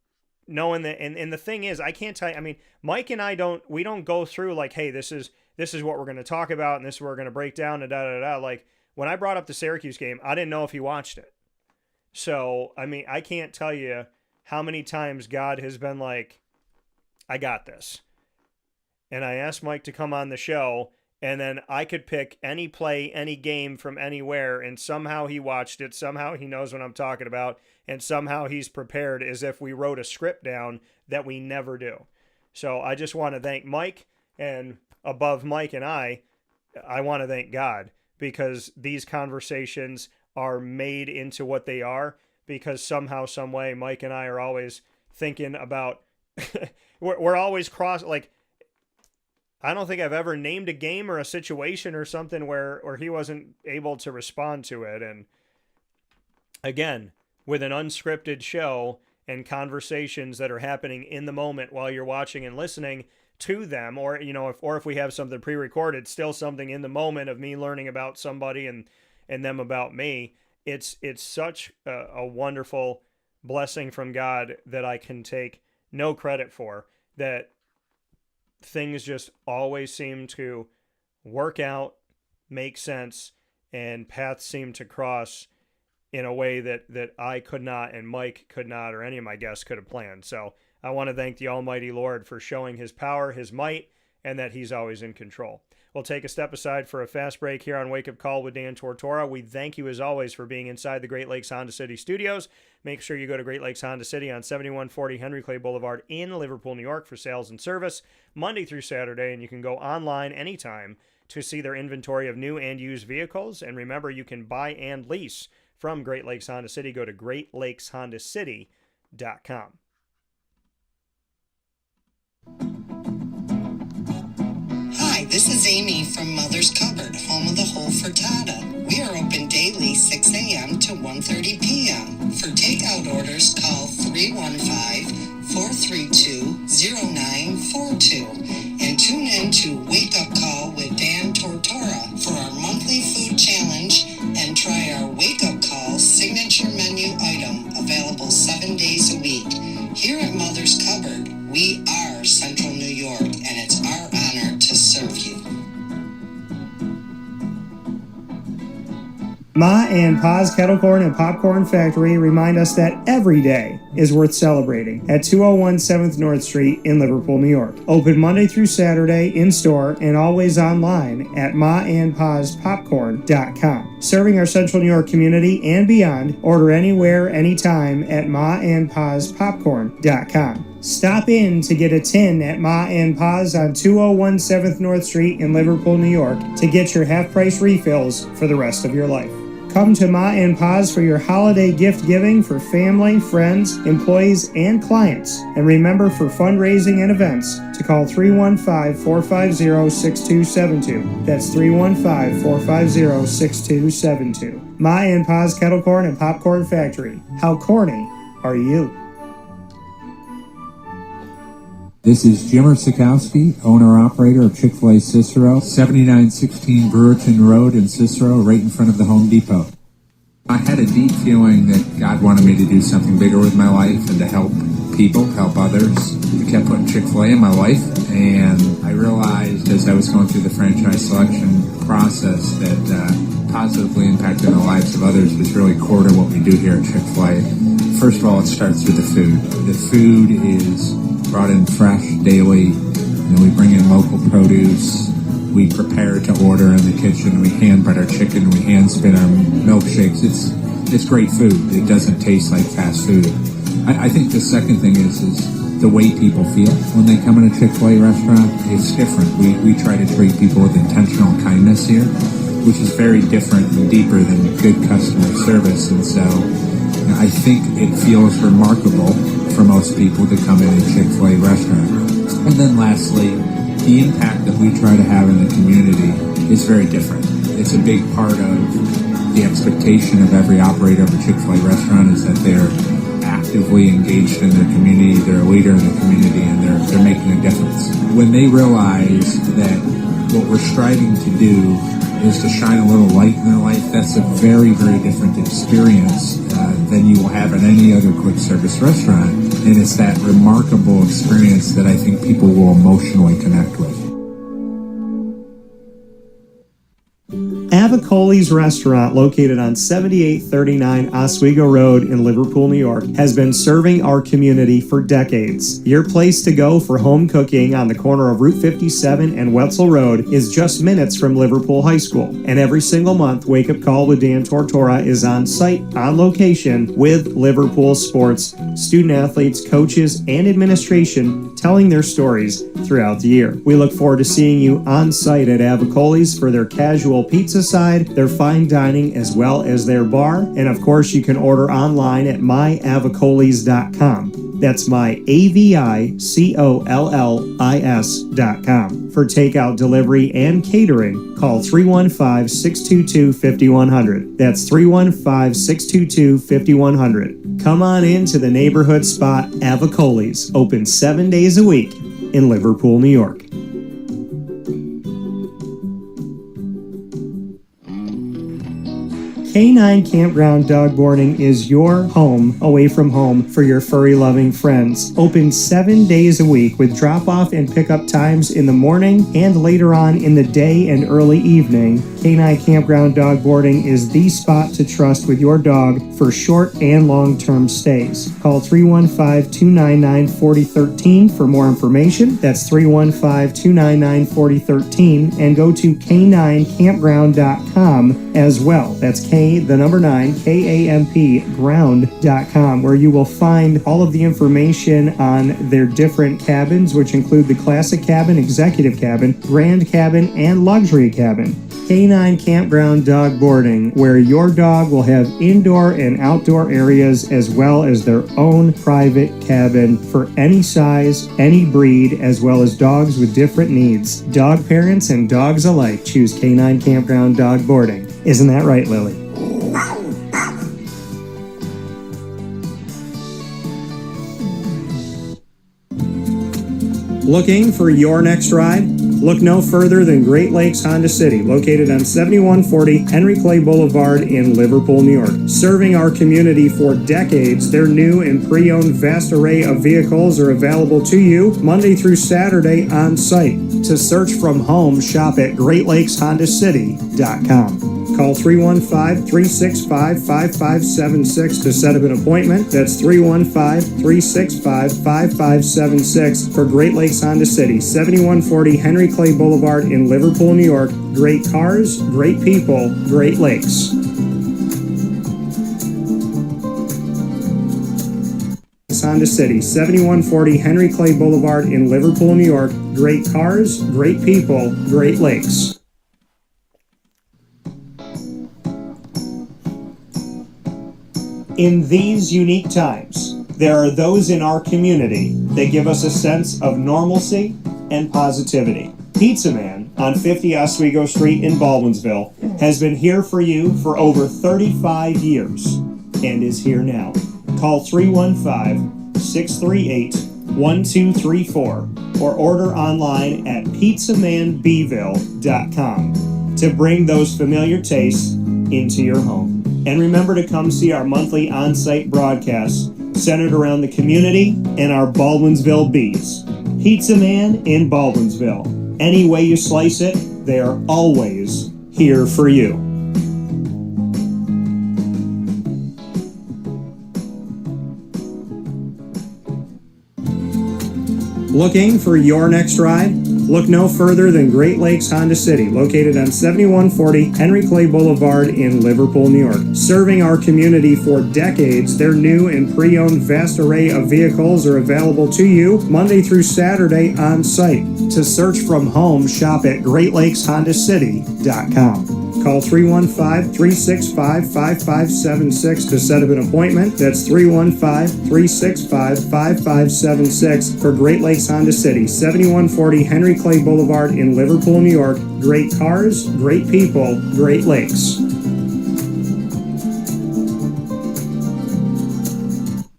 knowing that. And the thing is, I can't tell you. I mean, Mike and I don't go through like, hey, this is what we're going to talk about, and this is what we're going to break down, and da da da. Like, when I brought up the Syracuse game, I didn't know if he watched it. So I mean, I can't tell you how many times God has been like, I got this. And I asked Mike to come on the show, and then I could pick any play, any game from anywhere, and somehow he watched it, somehow he knows what I'm talking about, and somehow he's prepared as if we wrote a script down that we never do. So I just want to thank Mike, and above Mike and I want to thank God, because these conversations are made into what they are, because somehow, some way, Mike and I are always thinking about, we're always like, I don't think I've ever named a game or a situation or something where he wasn't able to respond to it. And again, with an unscripted show and conversations that are happening in the moment while you're watching and listening to them, or if we have something pre-recorded, still something in the moment of me learning about somebody and them about me. It's such a wonderful blessing from God that I can take no credit for, that things just always seem to work out, make sense, and paths seem to cross in a way that I could not, and Mike could not, or any of my guests could have planned. So I want to thank the Almighty Lord for showing his power, his might, and that he's always in control. We'll take a step aside for a fast break here on Wake Up Call with Dan Tortora. We thank you, as always, for being inside the Great Lakes Honda City studios. Make sure you go to Great Lakes Honda City on 7140 Henry Clay Boulevard in Liverpool, New York for sales and service Monday through Saturday, and you can go online anytime to see their inventory of new and used vehicles. And remember, you can buy and lease from Great Lakes Honda City. Go to GreatLakesHondaCity.com. Hi, this is Amy from Mother's Cupboard, home of the Whole Frittata. We are open daily 6 a.m. to 1:30 p.m. For takeout orders, call 315-432-0942 and tune in to Wake Up Call with Dan Tortora for our monthly food challenge, and try our Wake Up Call signature menu item, available 7 days a week. Here at Mother's Cupboard, we are Central New York, and it's our honor to serve you. Ma and Pa's Kettle Corn and Popcorn Factory remind us that every day is worth celebrating at 201 7th North Street in Liverpool, New York. Open Monday through Saturday in-store and always online at maandpaspopcorn.com. Serving our Central New York community and beyond, order anywhere, anytime at maandpaspopcorn.com. Stop in to get a tin at Ma and Pa's on 201 7th North Street in Liverpool, New York to get your half-price refills for the rest of your life. Come to Ma and Pa's for your holiday gift giving for family, friends, employees, and clients. And remember, for fundraising and events, to call 315-450-6272. That's 315-450-6272. Ma and Pa's Kettle Corn and Popcorn Factory. How corny are you? This is Jim Sikowski, owner-operator of Chick-fil-A Cicero, 7916 Brewerton Road in Cicero, right in front of the Home Depot. I had a deep feeling that God wanted me to do something bigger with my life and to help people, help others. I kept putting Chick-fil-A in my life, and I realized as I was going through the franchise selection process that positively impacting the lives of others was really core to what we do here at Chick-fil-A. First of all, it starts with the food. The food is brought in fresh daily. We bring in local produce. We prepare to order in the kitchen. We hand bread our chicken. We hand spin our milkshakes. It's great food. It doesn't taste like fast food. I think the second thing is the way people feel when they come in a Chick-fil-A restaurant. It's different. We try to treat people with intentional kindness here, which is very different and deeper than good customer service. And so I think it feels remarkable for most people to come in a Chick-fil-A restaurant. And then lastly, the impact that we try to have in the community is very different. It's a big part of the expectation of every operator of a Chick-fil-A restaurant is that they're actively engaged in their community, they're a leader in the community, and they're making a difference. When they realize that what we're striving to do is to shine a little light in their life, that's a very, very different experience than you will have at any other quick service restaurant. And it's that remarkable experience that I think people will emotionally connect with. Avicoli's restaurant, located on 7839 Oswego Road in Liverpool, New York, has been serving our community for decades. Your place to go for home cooking on the corner of Route 57 and Wetzel Road is just minutes from Liverpool High School. And every single month, Wake Up Call with Dan Tortora is on site, on location, with Liverpool sports, student athletes, coaches, and administration telling their stories throughout the year. We look forward to seeing you on site at Avicoli's for their casual pizza side, their fine dining, as well as their bar. And of course, you can order online at myavicolis.com. That's myavicollis.com. For takeout, delivery, and catering, call 315-622-5100. That's 315-622-5100. Come on in to the neighborhood spot Avicoli's, open 7 days a week in Liverpool, New York. K9 Campground Dog Boarding is your home away from home for your furry-loving friends. Open 7 days a week with drop-off and pickup times in the morning and later on in the day and early evening. K9 Campground Dog Boarding is the spot to trust with your dog for short and long-term stays. Call 315-299-4013 for more information. That's 315-299-4013, and go to k9campground.com as well. That's K9, ground.com, where you will find all of the information on their different cabins, which include the classic cabin, executive cabin, grand cabin, and luxury cabin. K9 Campground Dog Boarding, where your dog will have indoor and outdoor areas as well as their own private cabin for any size, any breed, as well as dogs with different needs. Dog parents and dogs alike choose K9 Campground Dog Boarding. Isn't that right, Lily? Looking for your next ride? Look no further than Great Lakes Honda City, located on 7140 Henry Clay Boulevard in Liverpool, New York. Serving our community for decades, their new and pre-owned vast array of vehicles are available to you Monday through Saturday on site. To search from home, shop at GreatLakesHondaCity.com. Call 315-365-5576 to set up an appointment. That's 315-365-5576 for Great Lakes Honda City, 7140 Henry Clay Boulevard in Liverpool, New York. Great cars, great people, Great Lakes. Honda City, 7140 Henry Clay Boulevard in Liverpool, New York. Great cars, great people, Great Lakes. In these unique times, there are those in our community that give us a sense of normalcy and positivity. Pizza Man on 50 Oswego Street in Baldwinsville has been here for you for over 35 years and is here now. Call 315-638-1234 or order online at pizzamanbville.com to bring those familiar tastes into your home. And remember to come see our monthly on-site broadcasts centered around the community and our Baldwinsville Bees. Pizza Man in Baldwinsville. Any way you slice it, they are always here for you. Looking for your next ride? Look no further than Great Lakes Honda City, located on 7140 Henry Clay Boulevard in Liverpool, New York. Serving our community for decades, their new and pre-owned vast array of vehicles are available to you Monday through Saturday on site. To search from home, shop at GreatLakesHondaCity.com. Call 315-365-5576 to set up an appointment. That's 315-365-5576 for Great Lakes Honda City, 7140 Henry Clay Boulevard in Liverpool, New York. Great cars, great people, Great Lakes.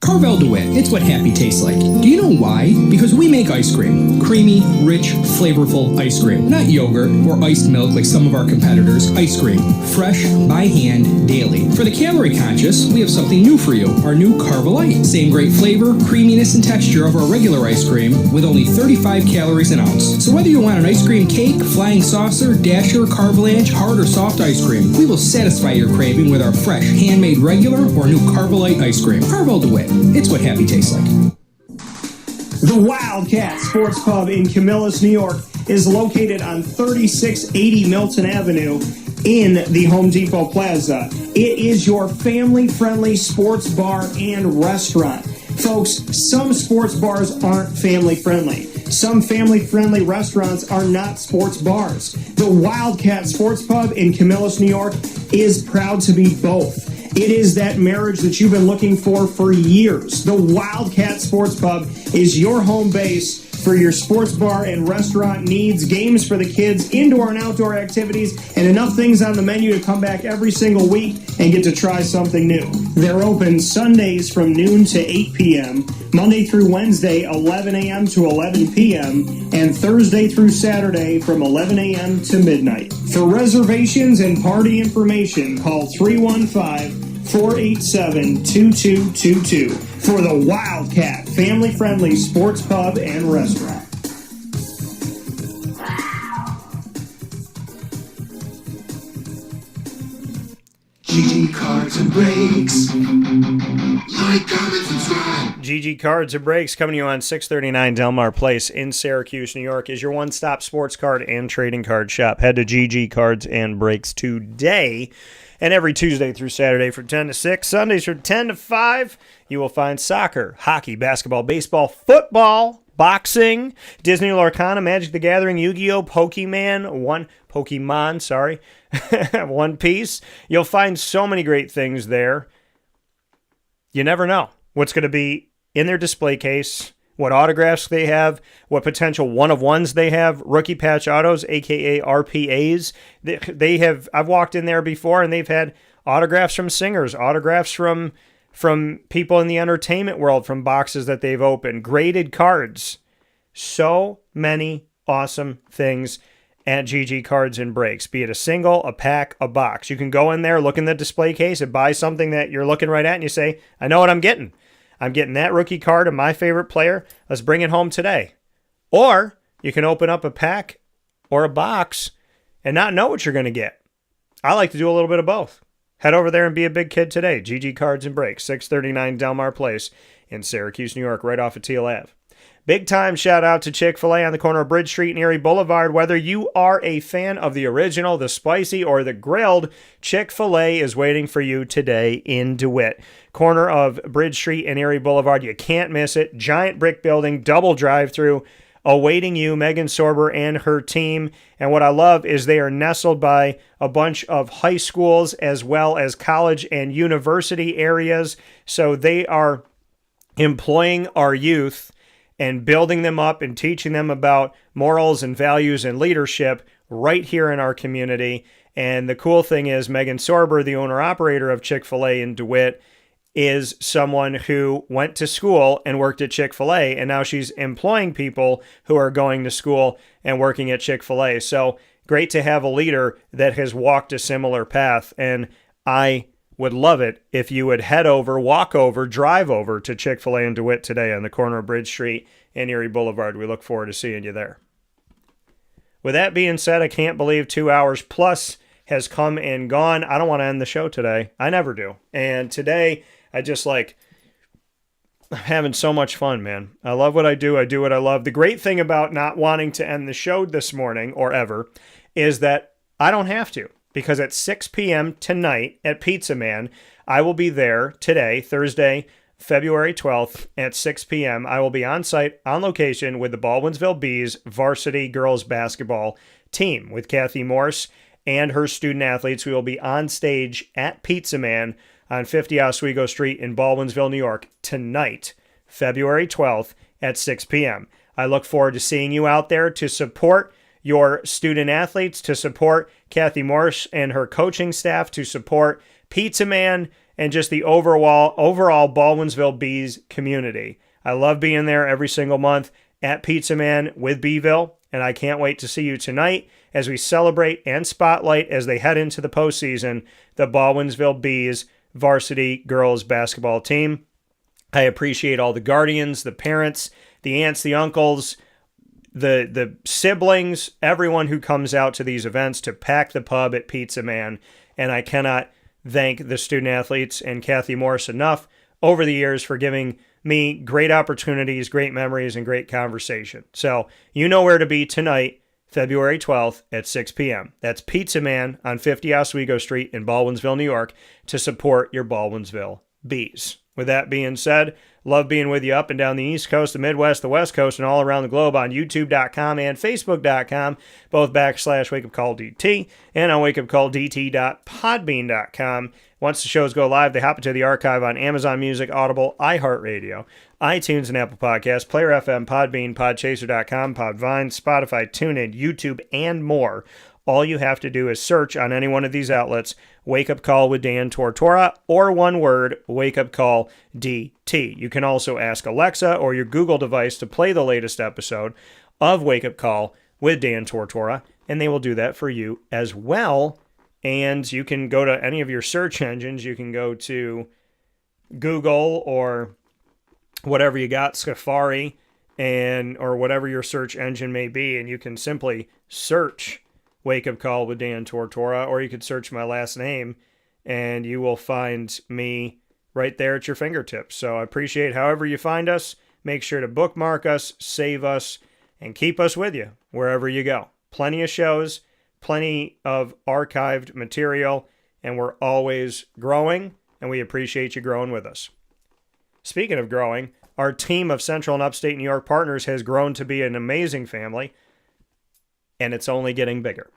Carvel DeWitt, it's what happy tastes like. Do you know why? Because we make ice cream. Creamy, rich, flavorful ice cream. Not yogurt or iced milk like some of our competitors. Ice cream. Fresh, by hand, daily. For the calorie conscious, we have something new for you. Our new Carvelite. Same great flavor, creaminess, and texture of our regular ice cream with only 35 calories an ounce. So whether you want an ice cream cake, flying saucer, dasher, carvalanche, hard or soft ice cream, we will satisfy your craving with our fresh, handmade regular or new Carvelite ice cream. Carvel DeWitt. It's what happy tastes like. The Wildcat Sports Pub in Camillus, New York is located on 3680 Milton Avenue in the Home Depot Plaza. It is your family-friendly sports bar and restaurant. Folks, some sports bars aren't family-friendly. Some family-friendly restaurants are not sports bars. The Wildcat Sports Pub in Camillus, New York is proud to be both. It is that marriage that you've been looking for years. The Wildcat Sports Pub is your home base for your sports bar and restaurant needs, games for the kids, indoor and outdoor activities, and enough things on the menu to come back every single week and get to try something new. They're open Sundays from noon to 8 p.m., Monday through Wednesday, 11 a.m. to 11 p.m., and Thursday through Saturday from 11 a.m. to midnight. For reservations and party information, call 315-487-2222 for the Wildcat family-friendly sports pub and restaurant. GG Cards and Breaks. Like, comment, subscribe. GG Cards and Breaks, coming to you on 639 Delmar Place in Syracuse, New York, is your one-stop sports card and trading card shop. Head to GG Cards and Breaks today. And every Tuesday through Saturday from 10 to 6, Sundays from 10 to 5, you will find soccer, hockey, basketball, baseball, football, boxing, Disney Lorcana, Magic the Gathering, Yu-Gi-Oh!, Pokemon, One Piece. You'll find so many great things there. You never know what's going to be in their display case, what autographs they have, what potential one-of-ones they have, rookie patch autos, aka RPAs. I've walked in there before and they've had autographs from singers, autographs from people in the entertainment world, from boxes that they've opened, graded cards. So many awesome things at GG Cards and Breaks, be it a single, a pack, a box. You can go in there, look in the display case, and buy something that you're looking right at, and you say, I know what I'm getting. I'm getting that rookie card of my favorite player. Let's bring it home today. Or you can open up a pack or a box and not know what you're going to get. I like to do a little bit of both. Head over there and be a big kid today. GG Cards and Breaks, 639 Delmar Place in Syracuse, New York, right off of Teal Ave. Big time shout out to Chick-fil-A on the corner of Bridge Street and Erie Boulevard. Whether you are a fan of the original, the spicy, or the grilled, Chick-fil-A is waiting for you today in DeWitt. Corner of Bridge Street and Erie Boulevard. You can't miss it. Giant brick building, double drive-through, awaiting you, Megan Sorber and her team. And what I love is they are nestled by a bunch of high schools as well as college and university areas. So they are employing our youth and building them up and teaching them about morals and values and leadership right here in our community. And the cool thing is Megan Sorber, the owner-operator of Chick-fil-A in DeWitt, is someone who went to school and worked at Chick-fil-A, and now she's employing people who are going to school and working at Chick-fil-A. So great to have a leader that has walked a similar path, and I would love it if you would head over, walk over, drive over to Chick-fil-A in DeWitt today on the corner of Bridge Street and Erie Boulevard. We look forward to seeing you there. With that being said, I can't believe 2 hours plus has come and gone. I don't want to end the show today. I never do. And today, I just I'm having so much fun, man. I love what I do. I do what I love. The great thing about not wanting to end the show this morning or ever is that I don't have to, because at 6 p.m. tonight at Pizza Man, I will be there today, Thursday, February 12th at 6 p.m. I will be on site, on location with the Baldwinsville Bees varsity girls basketball team with Kathy Morse and her student athletes. We will be on stage at Pizza Man on 50 Oswego Street in Baldwinsville, New York tonight, February 12th at 6 p.m. I look forward to seeing you out there to support your student athletes, to support Kathy Morse and her coaching staff, to support Pizza Man and just the overall Baldwinsville Bees community. I love being there every single month at Pizza Man with Beeville, and I can't wait to see you tonight as we celebrate and spotlight, as they head into the postseason, the Baldwinsville Bees varsity girls basketball team. I appreciate all the guardians, the parents, the aunts, the uncles, the siblings, everyone who comes out to these events to pack the pub at Pizza Man. And I cannot thank the student athletes and Kathy Morse enough over the years for giving me great opportunities, great memories, and great conversation. So you know where to be tonight, February 12th at 6 p.m. That's Pizza Man on 50 Oswego Street in Baldwinsville, New York, to support your Baldwinsville Bees. With that being said, love being with you up and down the East Coast, the Midwest, the West Coast, and all around the globe on YouTube.com and Facebook.com, both /WakeUpCallDT, and on WakeUpCallDT.podbean.com. Once the shows go live, they hop into the archive on Amazon Music, Audible, iHeartRadio, iTunes and Apple Podcasts, Player FM, Podbean, Podchaser.com, Podvine, Spotify, TuneIn, YouTube, and more. All you have to do is search on any one of these outlets, Wake Up Call with Dan Tortora, or one word, Wake Up Call DT. You can also ask Alexa or your Google device to play the latest episode of Wake Up Call with Dan Tortora, and they will do that for you as well. And you can go to any of your search engines. You can go to Google or whatever you got, Safari, or whatever your search engine may be, and you can simply search Wake Up Call with Dan Tortora, or you could search my last name, and you will find me right there at your fingertips. So I appreciate however you find us. Make sure to bookmark us, save us, and keep us with you wherever you go. Plenty of shows, plenty of archived material, and we're always growing, and we appreciate you growing with us. Speaking of growing, our team of Central and Upstate New York partners has grown to be an amazing family, and it's only getting bigger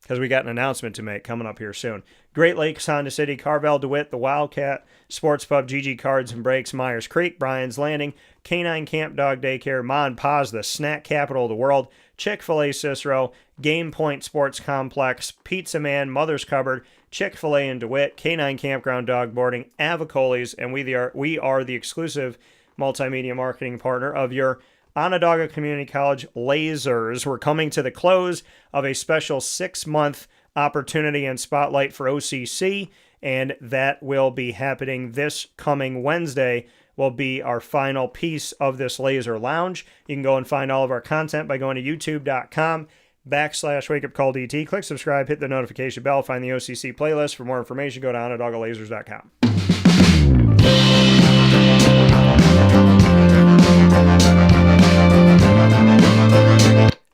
because we got an announcement to make coming up here soon. Great Lakes, Honda City, Carvel, DeWitt, the Wildcat, Sports Pub, GG Cards and Breaks, Myers Creek, Bryan's Landing, Canine Camp Dog Daycare, Mon Paz, the snack capital of the world, Chick-fil-A Cicero, Game Point Sports Complex, Pizza Man, Mother's Cupboard, Chick-fil-A in DeWitt, Canine Campground Dog Boarding, Avicoli's, and we are the exclusive multimedia marketing partner of your Onondaga Community College Lasers. We're coming to the close of a special 6-month opportunity and spotlight for OCC, and that will be happening this coming Wednesday. Will be our final piece of this laser lounge. You can go and find all of our content by going to youtube.com/wakeupcalldt. Click subscribe, hit the notification bell, find the OCC playlist. For more information, go to onondagalasers.com.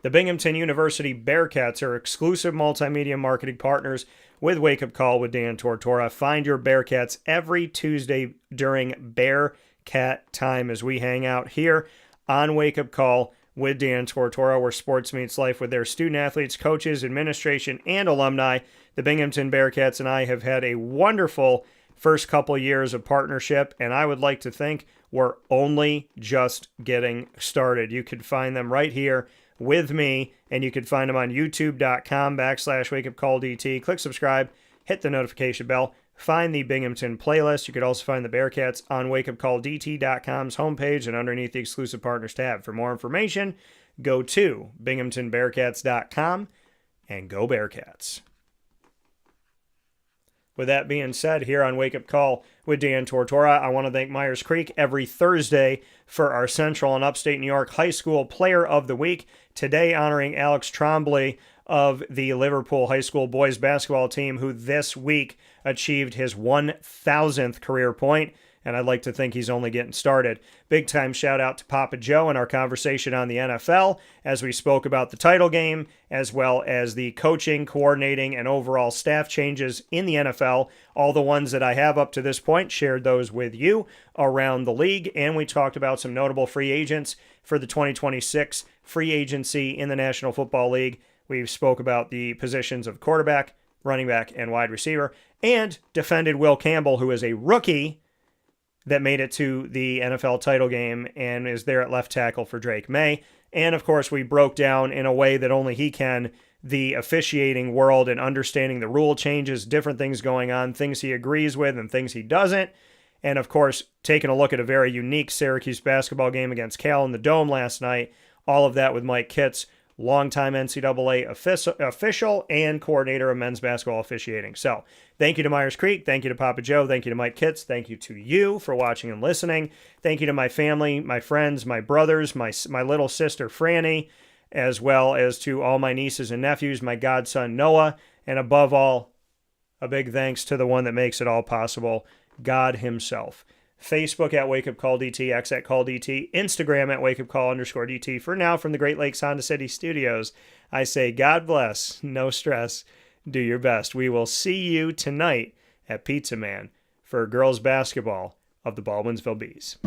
The Binghamton University Bearcats are exclusive multimedia marketing partners with Wake Up Call with Dan Tortora. Find your Bearcats every Tuesday during Bearcat time as we hang out here on Wake Up Call with Dan Tortora, where sports meets life with their student athletes, coaches, administration, and alumni. The Binghamton Bearcats and I have had a wonderful first couple years of partnership, and I would like to think we're only just getting started. You could find them right here with me, and you can find them on youtube.com/wakeupcalldt. Click subscribe, hit the notification bell, find the Binghamton playlist. You could also find the Bearcats on wakeupcalldt.com's homepage and underneath the exclusive partners tab. For more information, go to binghamtonbearcats.com and go Bearcats. With that being said, here on Wake Up Call with Dan Tortora, I want to thank Myers Creek every Thursday for our Central and Upstate New York High School Player of the Week. Today honoring Alex Trombley of the Liverpool High School boys basketball team, who this week achieved his 1,000th career point. and I'd like to think he's only getting started. Big time shout out to Papa Joe and our conversation on the NFL as we spoke about the title game, as well as the coaching, coordinating, and overall staff changes in the NFL. All the ones that I have up to this point, shared those with you around the league, and we talked about some notable free agents for the 2026 free agency in the National Football League. We spoke about the positions of quarterback, running back, and wide receiver, and defended Will Campbell, who is a rookie that made it to the NFL title game and is there at left tackle for Drake May. And, of course, we broke down in a way that only he can the officiating world and understanding the rule changes, different things going on, things he agrees with and things he doesn't. And, of course, taking a look at a very unique Syracuse basketball game against Cal in the Dome last night. All of that with Mike Kitts, longtime NCAA official and coordinator of men's basketball officiating. So thank you to Myers Creek. Thank you to Papa Joe. Thank you to Mike Kitts. Thank you to you for watching and listening. Thank you to my family, my friends, my brothers, my little sister Franny, as well as to all my nieces and nephews, my godson Noah, and above all, a big thanks to the one that makes it all possible, God himself. Facebook at Wake Up Call DT, X at Call DT, Instagram at Wake Up Call _DT. For now, from the Great Lakes Honda City Studios, I say God bless, no stress, do your best. We will see you tonight at Pizza Man for girls basketball of the Baldwinsville Bees.